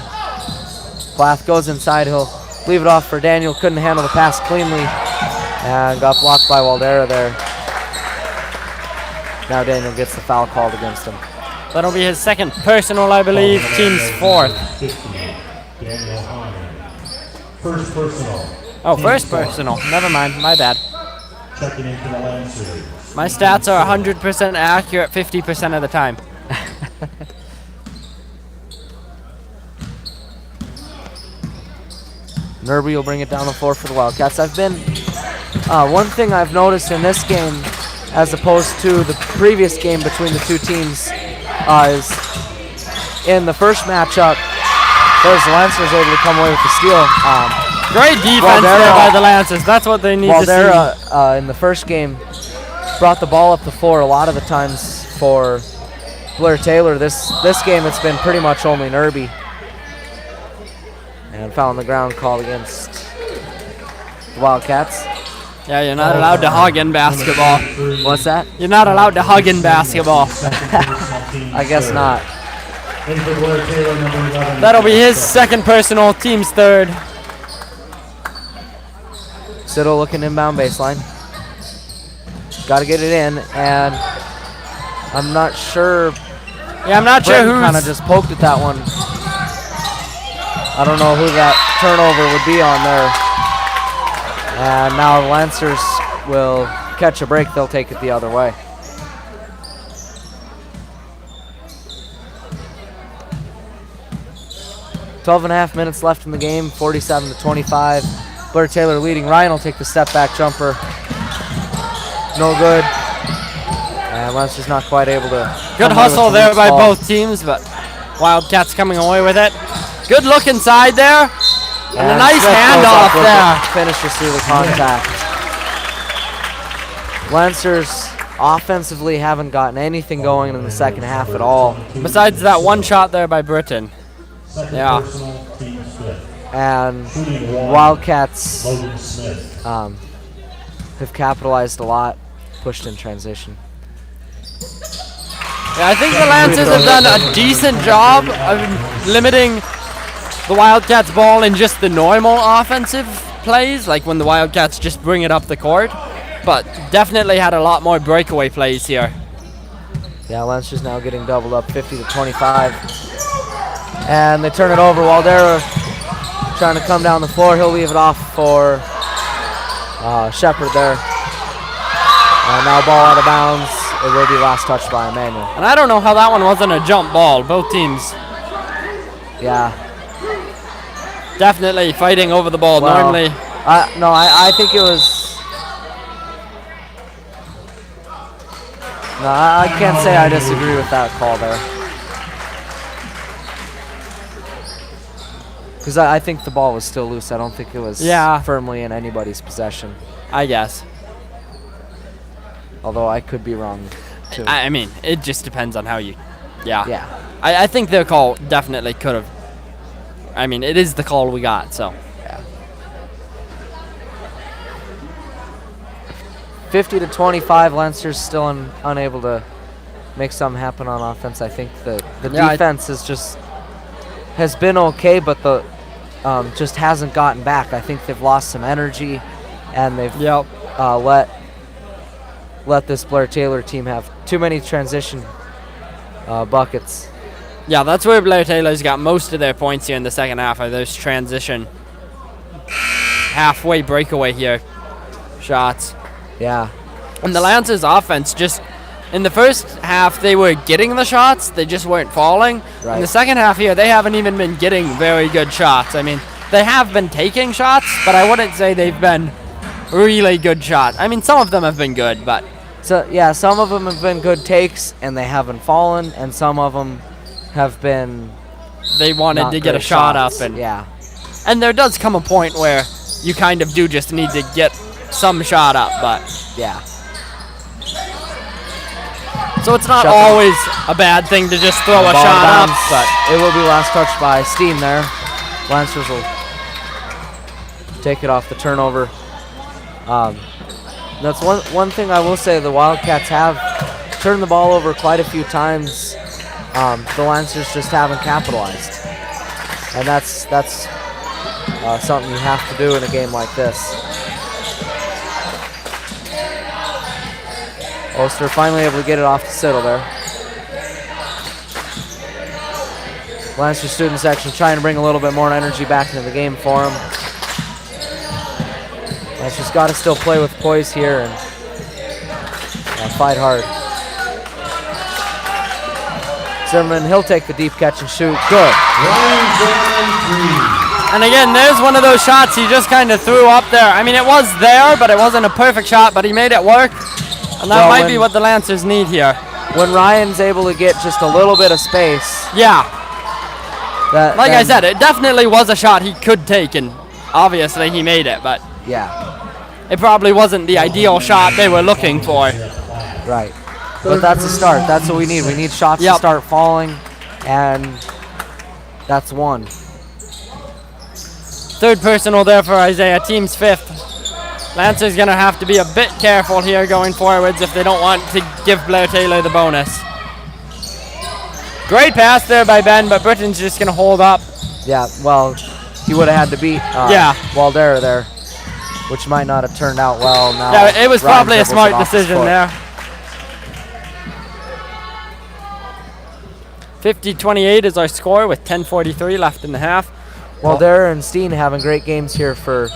Speaker 8: Plath goes inside, he'll leave it off for Daniel. Couldn't handle the pass cleanly and got blocked by Waldera there. Now Daniel gets the foul called against him.
Speaker 3: That'll be his second personal, I believe, team's fourth.
Speaker 7: First personal.
Speaker 3: Oh, first personal. Never mind, my bad.
Speaker 7: Checking into the Lancers.
Speaker 3: My stats are 100% accurate 50% of the time.
Speaker 8: Nerby will bring it down the floor for the Wildcats. One thing I've noticed in this game, as opposed to the previous game between the two teams, is in the first matchup, there's the Lancers able to come away with the steal.
Speaker 3: Great defense there by the Lancers. That's what they need to see.
Speaker 8: Waldera, in the first game, brought the ball up the floor a lot of the times for Blair-Taylor. This game, it's been pretty much only Nerby. And foul on the ground called against the Wildcats.
Speaker 3: Yeah, you're not allowed to hug in basketball.
Speaker 8: What's that?
Speaker 3: You're not allowed to hug in basketball.
Speaker 8: I guess not.
Speaker 3: That'll be his second personal, team's third.
Speaker 8: Siddle looking inbound baseline. Got to get it in, and I'm not sure.
Speaker 3: Yeah, I'm not sure who
Speaker 8: kind of just poked at that one. I don't know who that turnover would be on there. And now the Lancers will catch a break. They'll take it the other way. .12.5 minutes left in the game, 47-25. Blair-Taylor leading. Ryan will take the step back jumper. No good. And Lancers not quite able to.
Speaker 3: Good hustle there by both teams, but Wildcats coming away with it. Good look inside there. And a nice handoff there.
Speaker 8: Finishes through the contact. Lancers offensively haven't gotten anything going in the second half at all.
Speaker 3: Besides that one shot there by Britton. Yeah.
Speaker 8: And Wildcats have capitalized a lot, pushed in transition.
Speaker 3: Yeah, I think the Lancers have done a decent job of limiting the Wildcats' ball in just the normal offensive plays, like when the Wildcats just bring it up the court, but definitely had a lot more breakaway plays here.
Speaker 8: Yeah, Lancers now getting doubled up 50-25. And they turn it over. Waldera trying to come down the floor. He'll leave it off for Shepard there. And now ball out of bounds. It will be last touch by Immanuel.
Speaker 3: And I don't know how that one wasn't a jump ball. Both teams
Speaker 8: Yeah.
Speaker 3: definitely fighting over the ball.
Speaker 8: Well,
Speaker 3: Normally,
Speaker 8: no, I think it was. No, I can't say I disagree with that call there. Because I think the ball was still loose. I don't think it was firmly in anybody's possession.
Speaker 3: I guess.
Speaker 8: Although I could be wrong, too.
Speaker 3: I mean, it just depends on how you. Yeah.
Speaker 8: Yeah.
Speaker 3: I think their call definitely could have. I mean, it is the call we got, so.
Speaker 8: Yeah. 50-25, Leinster's still unable to make something happen on offense. I think the defense has been okay, but the just hasn't gotten back. I think they've lost some energy, and they've let this Blair-Taylor team have too many transition buckets.
Speaker 3: Yeah, that's where Blair-Taylor's got most of their points here in the second half, are those transition halfway breakaway here shots.
Speaker 8: Yeah.
Speaker 3: And the Lancers offense just, in the first half, they were getting the shots, they just weren't falling.
Speaker 8: Right.
Speaker 3: In the second half here, they haven't even been getting very good shots. I mean, they have been taking shots, but I wouldn't say they've been really good shots. I mean, some of them have been good, but.
Speaker 8: So, yeah, some of them have been good takes, and they haven't fallen, and some of them have been.
Speaker 3: They wanted to get a shot up. And there does come a point where you kind of do just need to get some shot up, but.
Speaker 8: Yeah.
Speaker 3: So it's not always a bad thing to just throw a shot up, but
Speaker 8: it will be last touch by Steen there. Lancers will take it off the turnover. That's one thing I will say. The Wildcats have turned the ball over quite a few times. The Lancers just haven't capitalized, and that's something you have to do in a game like this. Oster finally able to get it off the Siddle there. Lancer student section trying to bring a little bit more energy back into the game for him. Lancer's got to still play with poise here and fight hard. Zimmerman, he'll take the deep catch and shoot. Good.
Speaker 3: And again, there's one of those shots he just kind of threw up there. I mean, it was there, but it wasn't a perfect shot, but he made it work. And that might be what the Lancers need here.
Speaker 8: When Ryan's able to get just a little bit of space.
Speaker 3: Yeah. Like I said, it definitely was a shot he could take, and obviously he made it, but
Speaker 8: yeah,
Speaker 3: it probably wasn't the ideal shot they were looking for.
Speaker 8: Right. But that's a start. That's what we need. We need shots to start falling, and that's one.
Speaker 3: Third personal there for Isaiah, team's fifth. Lancers going to have to be a bit careful here going forwards if they don't want to give Blair-Taylor the bonus. Great pass there by Ben, but Britain's just going to hold up.
Speaker 8: Yeah, well, he would have had to beat Waldera there, which might not have turned out well. Now
Speaker 3: yeah, it was probably a smart decision there. 50-28 is our score with 10:43 left in the half.
Speaker 8: Waldera and Steen having great games here for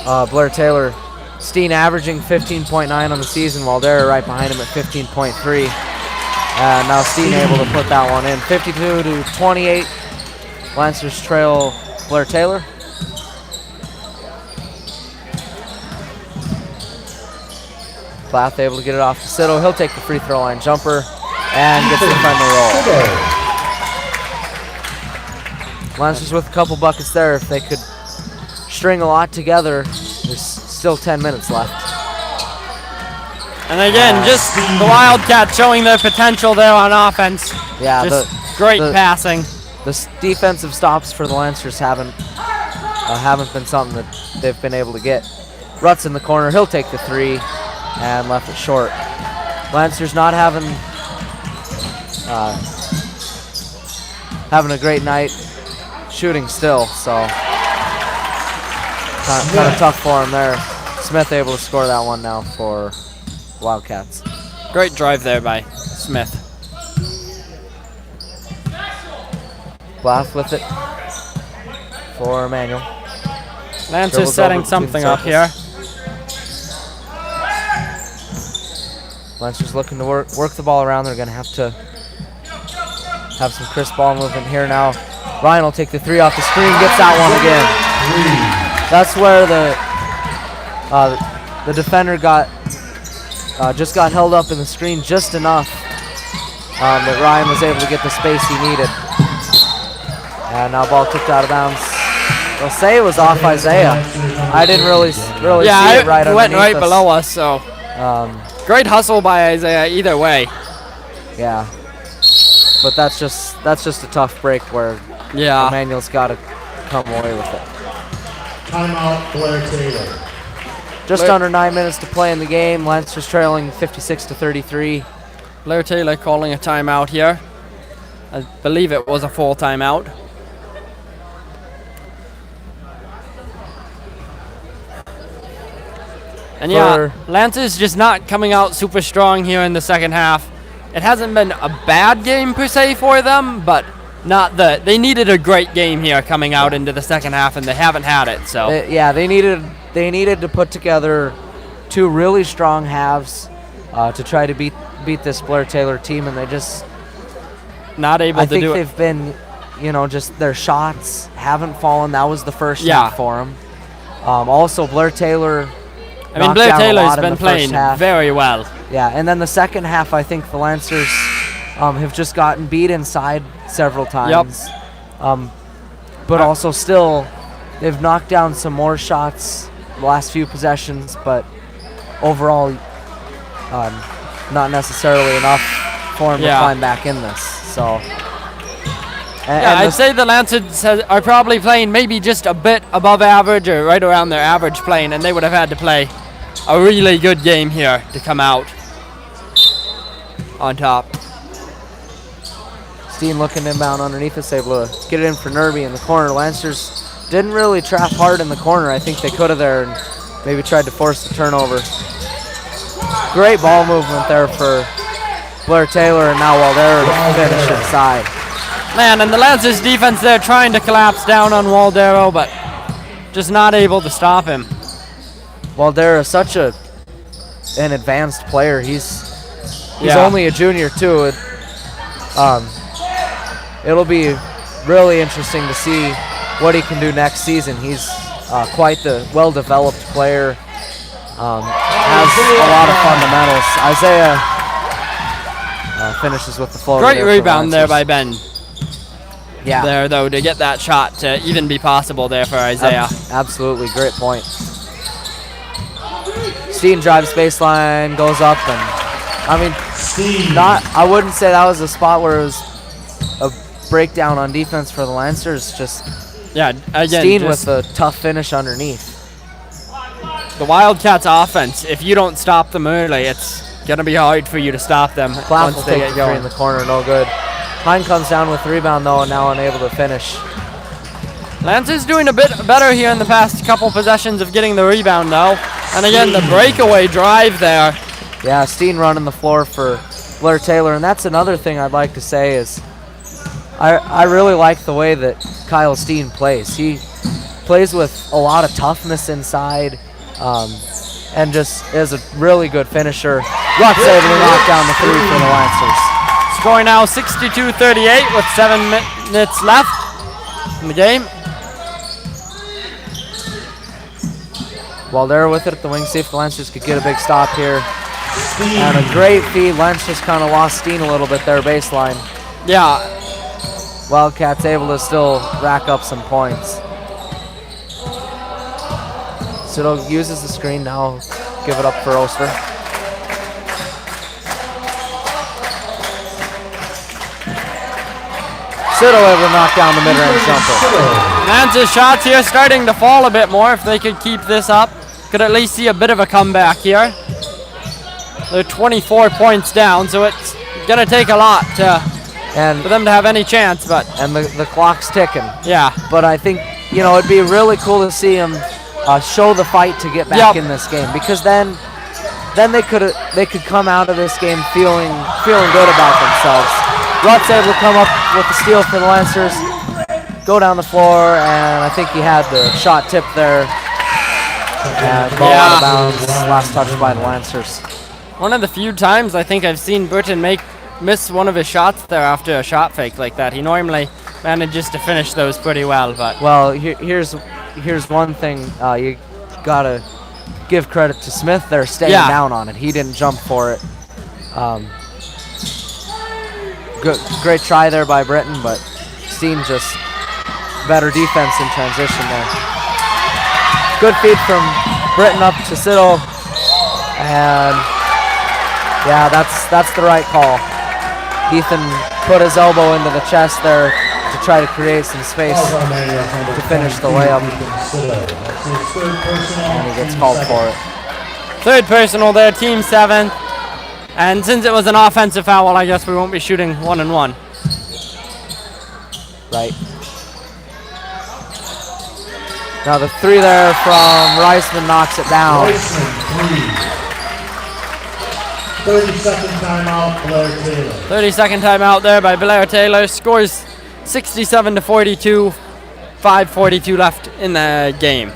Speaker 8: Blair-Taylor. Steen averaging 15.9 on the season, Waldera right behind him at 15.3. And now Steen able to put that one in. 52-28. Lancers trail Blair-Taylor. Plath able to get it off to Siddle. He'll take the free throw line jumper and gets the friendly roll. Lancers with a couple buckets there. If they could string a lot together, there's still 10 minutes left.
Speaker 3: And again, just the Wildcats showing their potential there on offense.
Speaker 8: Yeah,
Speaker 3: just great passing.
Speaker 8: The defensive stops for the Lancers haven't been something that they've been able to get. Rutt's in the corner. He'll take the three and left it short. Lancers not having a great night shooting still, so kind of tough for him there. Smith able to score that one now for Wildcats.
Speaker 3: Great drive there by Smith.
Speaker 8: Blath with it for Immanuel.
Speaker 3: Lancers setting something up here.
Speaker 8: Lancers looking to work the ball around. They're going to have some crisp ball movement here now. Ryan will take the 3 off the screen, gets that one again. That's where the defender just got held up in the screen just enough that Ryan was able to get the space he needed. And now ball kicked out of bounds. They'll say it was off Isaiah. I didn't really see it right underneath
Speaker 3: it went right
Speaker 8: us.
Speaker 3: below us, so great hustle by Isaiah either way.
Speaker 8: Yeah, but that's just a tough break where Immanuel's got to come away with it.
Speaker 7: Timeout, Blair-Taylor.
Speaker 8: Just under 9 minutes to play in the game. Lancers trailing 56-33.
Speaker 3: Blair-Taylor calling a timeout here. I believe it was a full timeout. And Lancers just not coming out super strong here in the second half. It hasn't been a bad game per se for them, but they needed a great game here coming out into the second half, and they haven't had it. So
Speaker 8: they needed to put together 2 really strong halves to try to beat this Blair-Taylor team, and they just
Speaker 3: not able to do it.
Speaker 8: I think they've been, just their shots haven't fallen. That was the first half for them. Also, Blair-Taylor.
Speaker 3: Blair-Taylor's been playing very well.
Speaker 8: Yeah, and then the second half, I think the Lancers have just gotten beat inside several times. But also still, they've knocked down some more shots the last few possessions, but overall, not necessarily enough for them to climb back in this. So.
Speaker 3: I'd say the Lancers are probably playing maybe just a bit above average or right around their average playing, and they would have had to play a really good game here to come out on top.
Speaker 8: Steen looking inbound underneath us, able to get it in for Nerby in the corner. Lancers didn't really trap hard in the corner. I think they could have there and maybe tried to force the turnover. Great ball movement there for Blair-Taylor, and now Waldera to finish inside.
Speaker 3: Man, and the Lancers defense there trying to collapse down on Waldero, but just not able to stop him.
Speaker 8: Waldera is such an advanced player. He's only a junior too. It'll be really interesting to see what he can do next season. He's quite the well-developed player. Has a lot of fundamentals. Isaiah finishes with the floor.
Speaker 3: Great rebound there by Ben.
Speaker 8: Yeah.
Speaker 3: There, though, to get that shot to even be possible there for Isaiah.
Speaker 8: Absolutely, great point. Steen drives baseline, goes up, and I wouldn't say that was a spot where it was a breakdown on defense for the Lancers. Just
Speaker 3: again,
Speaker 8: Steen with a tough finish underneath.
Speaker 3: The Wildcats' offense, if you don't stop them early, it's gonna be hard for you to stop them once they get going.
Speaker 8: In the corner, no good. Hine comes down with the rebound though, and now unable to finish.
Speaker 3: Lancers doing a bit better here in the past couple possessions of getting the rebound though. And again, the breakaway drive there.
Speaker 8: Yeah, Steen running the floor for Blair-Taylor, and that's another thing I'd like to say is I really like the way that Kyle Steen plays. He plays with a lot of toughness inside, and just is a really good finisher. Ruck's able to knock down the 3 for the Lancers.
Speaker 3: Score now 62-38 with 7 minutes left in the game.
Speaker 8: Waldera with it at the wing, see if the Lancers could get a big stop here. And a great feed. Lance just kind of lost Steen a little bit there baseline.
Speaker 3: Yeah.
Speaker 8: Wildcats able to still rack up some points. Siddle uses the screen now. Give it up for Oster. Siddle able to knock down the mid-range jumper.
Speaker 3: Lancers shots here starting to fall a bit more. If they could keep this up, could at least see a bit of a comeback here. They're 24 points down, so it's going to take a lot for them to have any chance.
Speaker 8: And the clock's ticking.
Speaker 3: Yeah.
Speaker 8: But I think, it'd be really cool to see them show the fight to get back in this game, because then they could come out of this game feeling good about themselves. Rutt's able to come up with the steal for the Lancers, go down the floor, and I think he had the shot tip there. Ball out of bounds, last touch by the Lancers.
Speaker 3: One of the few times I think I've seen Burton miss one of his shots there after a shot fake like that. He normally manages to finish those pretty well, but
Speaker 8: Well, here's one thing you gotta give credit to Smith there, staying down on it. He didn't jump for it. Great try there by Britton, but Steen just better defense in transition there. Good feed from Britton up to Siddle, and yeah, that's the right call. Ethan put his elbow into the chest there to try to create some space to finish the layup, and he gets called for it.
Speaker 3: third personal there, team 7. And since it was an offensive foul, I guess we won't be shooting 1-and-1.
Speaker 8: Right. Now the 3 there from Reisman knocks it down.
Speaker 7: 30-second timeout, Blair-Taylor.
Speaker 3: 30-second timeout there by Blair-Taylor. Scores 67-42. 5:42 left in the game.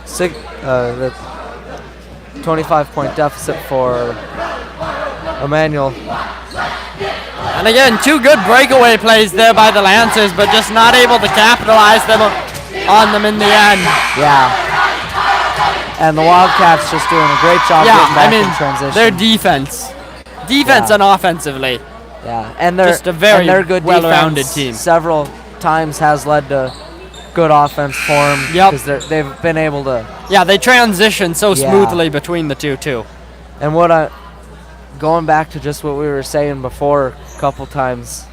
Speaker 8: The 25-point deficit for Immanuel.
Speaker 3: And again, 2 good breakaway plays there by the Lancers, but just not able to capitalize on them in the end.
Speaker 8: Yeah. And the Wildcats just doing a great job getting back in transition.
Speaker 3: Their defense and offensively.
Speaker 8: Yeah, and they're
Speaker 3: just a very
Speaker 8: good
Speaker 3: well-rounded
Speaker 8: defense
Speaker 3: team.
Speaker 8: Several times has led to good offense for them.
Speaker 3: Yep.
Speaker 8: Because they've been able to.
Speaker 3: Yeah, they transition so smoothly between the two too.
Speaker 8: And going back to just what we were saying before a couple times,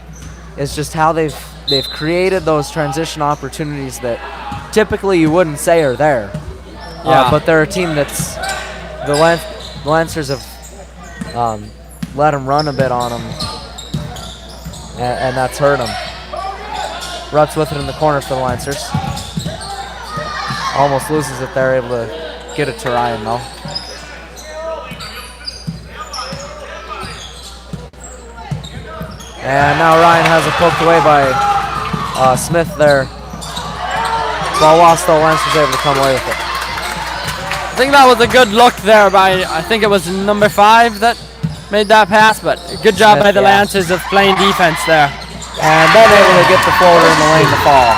Speaker 8: is just how they've created those transition opportunities that typically you wouldn't say are there.
Speaker 3: Yeah.
Speaker 8: But they're a team that's the Lancers have let them run a bit on them, and that's hurt them. Rutz with it in the corner for the Lancers. Almost loses it there, able to get it to Ryan though. And now Ryan has it poked away by Smith there. Ball lost though, Lancers able to come away with it.
Speaker 3: I think that was a good look there by, I think it was number 5 that made that pass, but good job by the Lancers of playing defense there.
Speaker 8: And then able to get the floater in the lane to fall.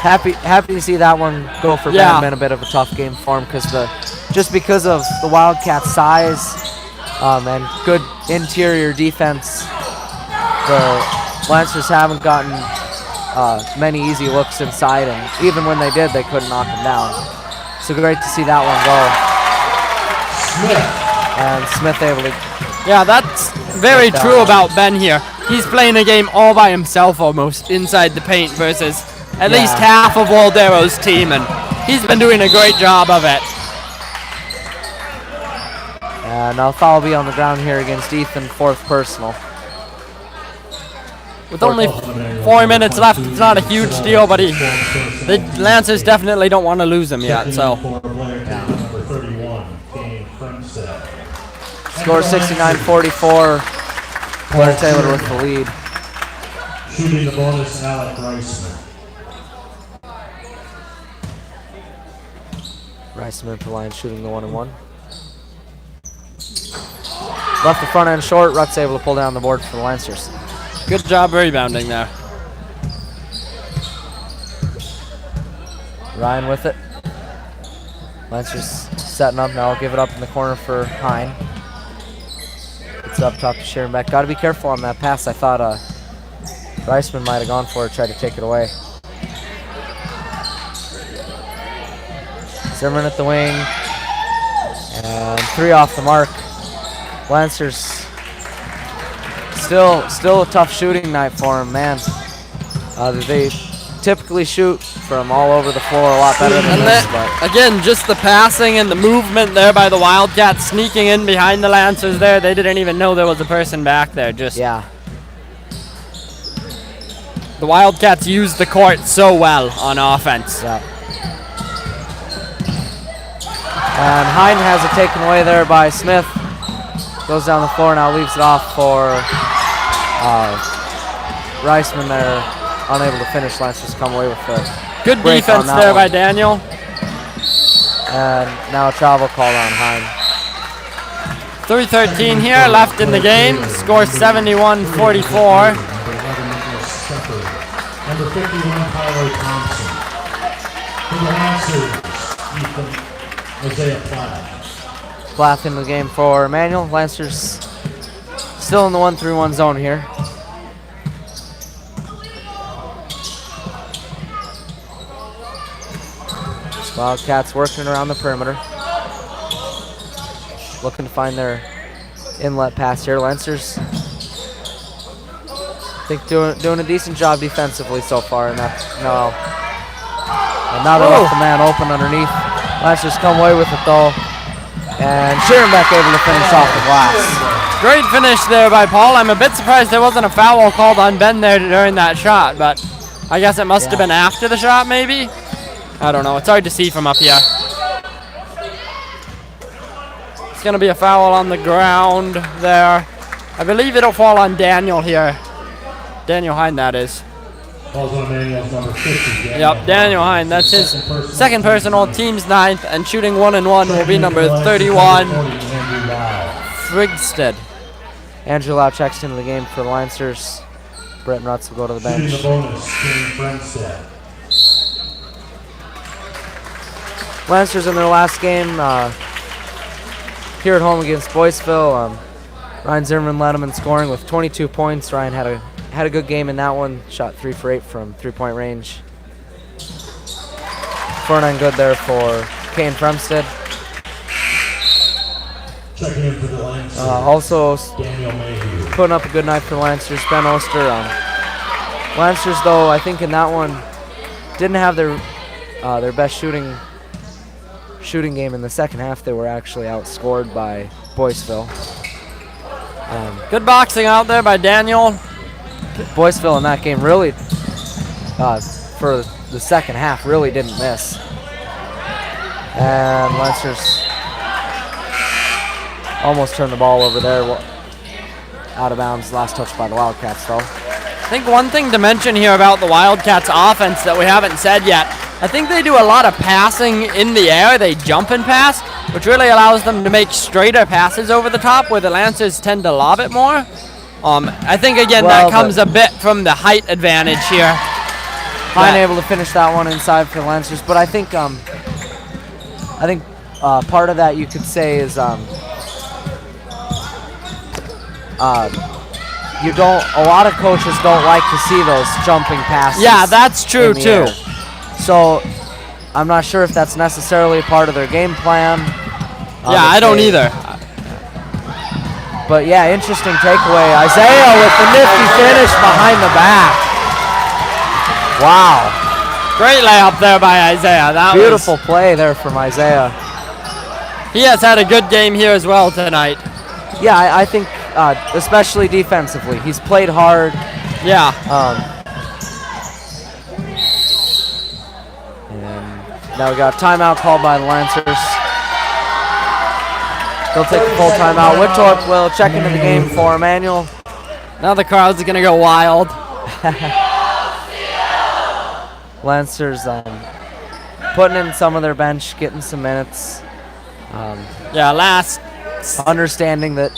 Speaker 8: Happy to see that one go for Been a bit of a tough game for him just because of the Wildcats' size and good interior defense. The Lancers haven't gotten many easy looks inside, and even when they did, they couldn't knock them down. So great to see that one go. And Smith able to.
Speaker 3: Yeah, that's very true about Ben here. He's playing a game all by himself almost inside the paint versus at least half of Waldero's team, and he's been doing a great job of it.
Speaker 8: And now foul will be on the ground here against Ethan, 4th personal.
Speaker 3: With only 4 minutes left, it's not a huge deal, but the Lancers definitely don't want to lose him yet. So.
Speaker 8: Score 69-44. Blair-Taylor with the lead.
Speaker 7: Shooting the bonus, Alec Reisman.
Speaker 8: Reisman for Lions shooting the 1-and-1. Left the front end short. Rutz able to pull down the board for the Lancers.
Speaker 3: Good job rebounding there.
Speaker 8: Ryan with it. Lancers setting up now. Give it up in the corner for Hine. It's up top to Sharon Beck. Got to be careful on that pass. I thought Reisman might have gone for it, tried to take it away. Zimmerman at the wing. And 3 off the mark. Lancers still a tough shooting night for them, man. They typically shoot from all over the floor a lot better than this. But
Speaker 3: again, just the passing and the movement there by the Wildcats sneaking in behind the Lancers there. They didn't even know there was a person back there. The Wildcats used the court so well on offense.
Speaker 8: Yeah. And Hine has it taken away there by Smith. Goes down the floor now, leaves it off for Reisman there. Unable to finish. Lancers come away with the
Speaker 3: good defense there by Daniel.
Speaker 8: And now a travel call on Hine.
Speaker 3: 3:13 here left in the game. Score 71-44.
Speaker 7: Number 51, Tyler Thompson. For the Lancers, Isaiah Platt.
Speaker 8: Plath in the game for Immanuel. Lancers still in the 1-3-1 zone here. Wildcats working around the perimeter. Looking to find their inlet pass here. Lancers, I think, doing a decent job defensively so far. And now they left the man open underneath. Lancers come away with it though. And Schierenbeck able to finish off the glass.
Speaker 3: Great finish there by Paul. I'm a bit surprised there wasn't a foul called on Ben there during that shot, but I guess it must have been after the shot maybe. I don't know. It's hard to see from up here. It's going to be a foul on the ground there. I believe it'll fall on Daniel here. Daniel Hine, that is.
Speaker 7: Falls on Immanuel's number 50.
Speaker 3: Yep, Daniel Hine. That's his second personal, team's 9th, and shooting 1-1 will be number 31, Frigsted.
Speaker 8: Andrew Lau checks into the game for the Lancers. Brett Rutz will go to the bench.
Speaker 7: Shooting the bonus, Frigsted.
Speaker 8: Lancers in their last game here at home against Boyceville. Ryan Zimmerman led them in scoring with 22 points. Ryan had a good game in that one. Shot 3 for 8 from 3-point range. 4-9 good there for Kane Fremsted.
Speaker 7: Checking in for the Lancers.
Speaker 8: Also
Speaker 7: Daniel Mayhew.
Speaker 8: putting up a good night for the Lancers. Ben Oster. Lancers though, I think in that one didn't have their best shooting game in the second half. They were actually outscored by Boyceville.
Speaker 3: Good boxing out there by Daniel.
Speaker 8: Boyceville in that game really, for the second half, really didn't miss. And Lancers almost turned the ball over there. Out of bounds, last touch by the Wildcats though.
Speaker 3: I think one thing to mention here about the Wildcats offense that we haven't said yet, I think they do a lot of passing in the air. They jump and pass, which really allows them to make straighter passes over the top, where the Lancers tend to lob it more. I think, again, that comes a bit from the height advantage here.
Speaker 8: Hine able to finish that one inside for the Lancers, but I think part of that you could say is a lot of coaches don't like to see those jumping passes.
Speaker 3: Yeah, that's true too.
Speaker 8: So I'm not sure if that's necessarily part of their game plan.
Speaker 3: Yeah, I don't either.
Speaker 8: But yeah, interesting takeaway. Isaiah with the nifty finish behind the back. Wow.
Speaker 3: Great layup there by Isaiah. That
Speaker 8: beautiful play there from Isaiah.
Speaker 3: He has had a good game here as well tonight.
Speaker 8: Yeah, I think especially defensively. He's played hard.
Speaker 3: Yeah.
Speaker 8: And now we got timeout called by the Lancers. They'll take the full timeout. Whittorp will check into the game for Immanuel.
Speaker 3: Now the crowd's going to go wild.
Speaker 8: Lancers putting in some of their bench, getting some minutes. Understanding that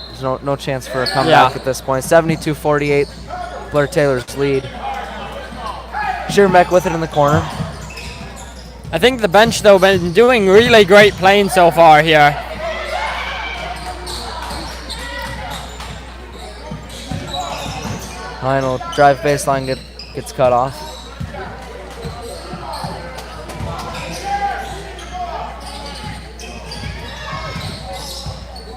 Speaker 8: there's no chance for a comeback at this point. 72-48, Blair-Taylor's lead. Schierenbeck with it in the corner.
Speaker 3: I think the bench, though, been doing really great playing so far here.
Speaker 8: Final drive baseline gets cut off.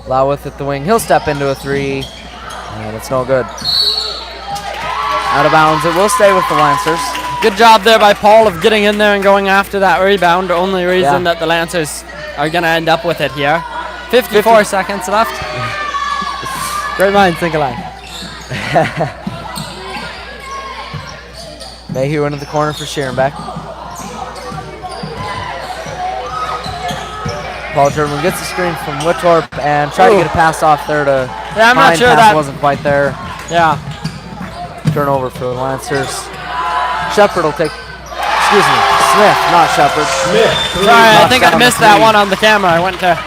Speaker 8: Lowith at the wing. He'll step into a 3, and it's no good. Out of bounds. It will stay with the Lancers.
Speaker 3: Good job there by Paul of getting in there and going after that rebound. Only reason that the Lancers are going to end up with it here. 54 seconds left. Great minds think alike.
Speaker 8: Mayhew into the corner for Schierenbeck. Paul German gets the screen from Whittorp and tried to get a pass off there to
Speaker 3: I'm not sure that
Speaker 8: wasn't quite there.
Speaker 3: Yeah.
Speaker 8: Turnover for the Lancers. Shepard will take, Smith, not Shepard.
Speaker 3: Sorry, I think I missed that one on the camera. I went to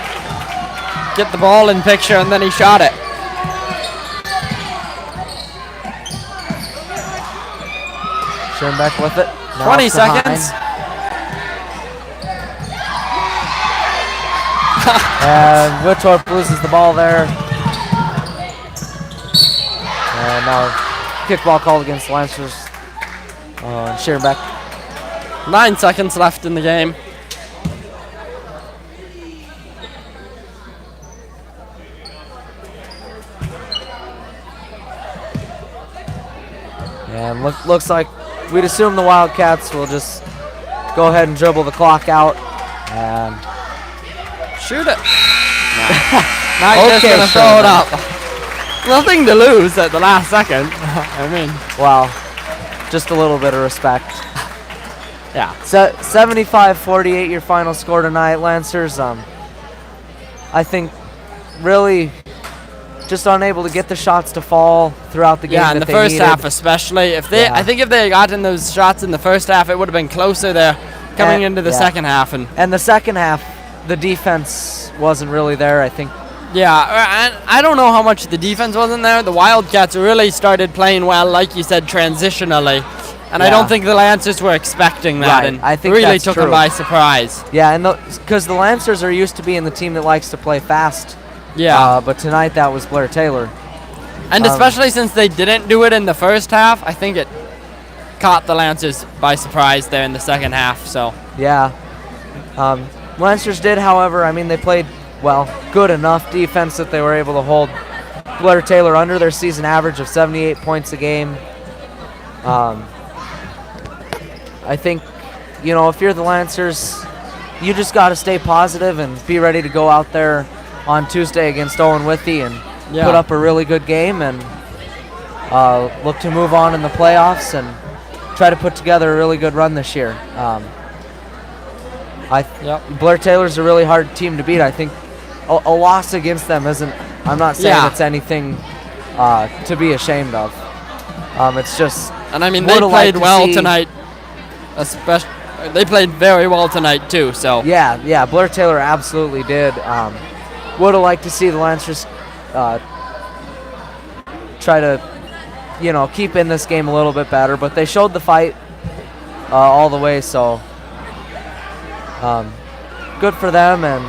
Speaker 3: get the ball in picture, and then he shot it.
Speaker 8: Schoenbeck with it. Now
Speaker 3: 20
Speaker 8: to Hine.
Speaker 3: seconds.
Speaker 8: And Whittorp loses the ball there. And now kickball called against the Lancers. Schoenbeck.
Speaker 3: 9 seconds left in the game.
Speaker 8: And looks like we'd assume the Wildcats will just go ahead and dribble the clock out and
Speaker 3: shoot it. Now you're just
Speaker 8: Okay,
Speaker 3: gonna throw it up. Nothing to lose at the last second. I mean,
Speaker 8: well, just a little bit of respect.
Speaker 3: yeah.
Speaker 8: 75-48 your final score tonight. Lancers, I think, really just unable to get the shots to fall throughout the game.
Speaker 3: Yeah, in
Speaker 8: that
Speaker 3: the
Speaker 8: they
Speaker 3: first
Speaker 8: needed.
Speaker 3: half especially. If they,
Speaker 8: Yeah.
Speaker 3: I think if they had gotten those shots in the first half, it would have been closer there coming into the
Speaker 8: yeah.
Speaker 3: second half.
Speaker 8: And the second half, the defense wasn't really there, I think.
Speaker 3: Yeah, and I don't know how much the defense wasn't there. The Wildcats really started playing well, like you said, transitionally. And I
Speaker 8: Yeah.
Speaker 3: don't think the Lancers were expecting that,
Speaker 8: Right,
Speaker 3: and
Speaker 8: I think
Speaker 3: really
Speaker 8: that's
Speaker 3: took
Speaker 8: true.
Speaker 3: them by surprise.
Speaker 8: Yeah, and because the Lancers are used to being the team that likes to play fast.
Speaker 3: Yeah,
Speaker 8: But tonight that was Blair-Taylor.
Speaker 3: and especially since they didn't do it in the first half, I think it caught the Lancers by surprise there in the second half. So
Speaker 8: Yeah. Lancers did, however, I mean, they played, well, good enough defense that they were able to hold Blair-Taylor under their season average of 78 points a game. I think, you know, if you're the Lancers, you just got to stay positive and be ready to go out there on Tuesday against Owen Withey and
Speaker 3: Yeah.
Speaker 8: put up a really good game and look to move on in the playoffs and try to put together a really good run this year. Blair-Taylor's a really hard team to beat. I think a loss against them isn't, I'm not saying
Speaker 3: Yeah.
Speaker 8: it's anything to be ashamed of. It's just,
Speaker 3: and I mean they
Speaker 8: Would have liked
Speaker 3: played
Speaker 8: to
Speaker 3: well
Speaker 8: see-
Speaker 3: tonight. Especially, they played very well tonight too. So
Speaker 8: yeah, Blair-Taylor absolutely did. Would have liked to see the Lancers try to, you know, keep in this game a little bit better, but they showed the fight all the way, so good for them, and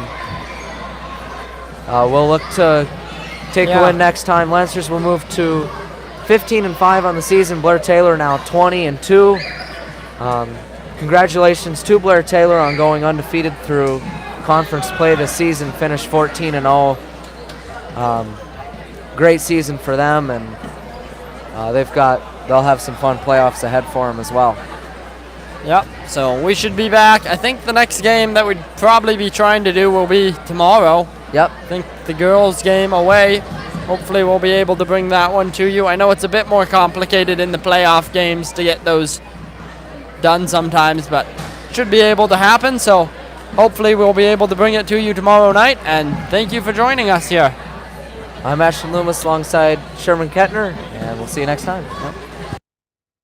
Speaker 8: we'll look to take a win next time. Lancers will move to 15-5 on the season. Blair-Taylor now 20-2. Congratulations to Blair-Taylor on going undefeated through conference play this season, finished 14-0. Great season for them, and they'll have some fun playoffs ahead for them as well.
Speaker 3: Yep, so we should be back. I think the next game that we'd probably be trying to do will be tomorrow.
Speaker 8: Yep.
Speaker 3: I think the girls' game away. Hopefully we'll be able to bring that one to you. I know it's a bit more complicated in the playoff games to get those done sometimes, but should be able to happen. So hopefully we'll be able to bring it to you tomorrow night, and thank you for joining us here.
Speaker 8: I'm Ashton Loomis alongside Sherman Kettner, and we'll see you next time. Yep.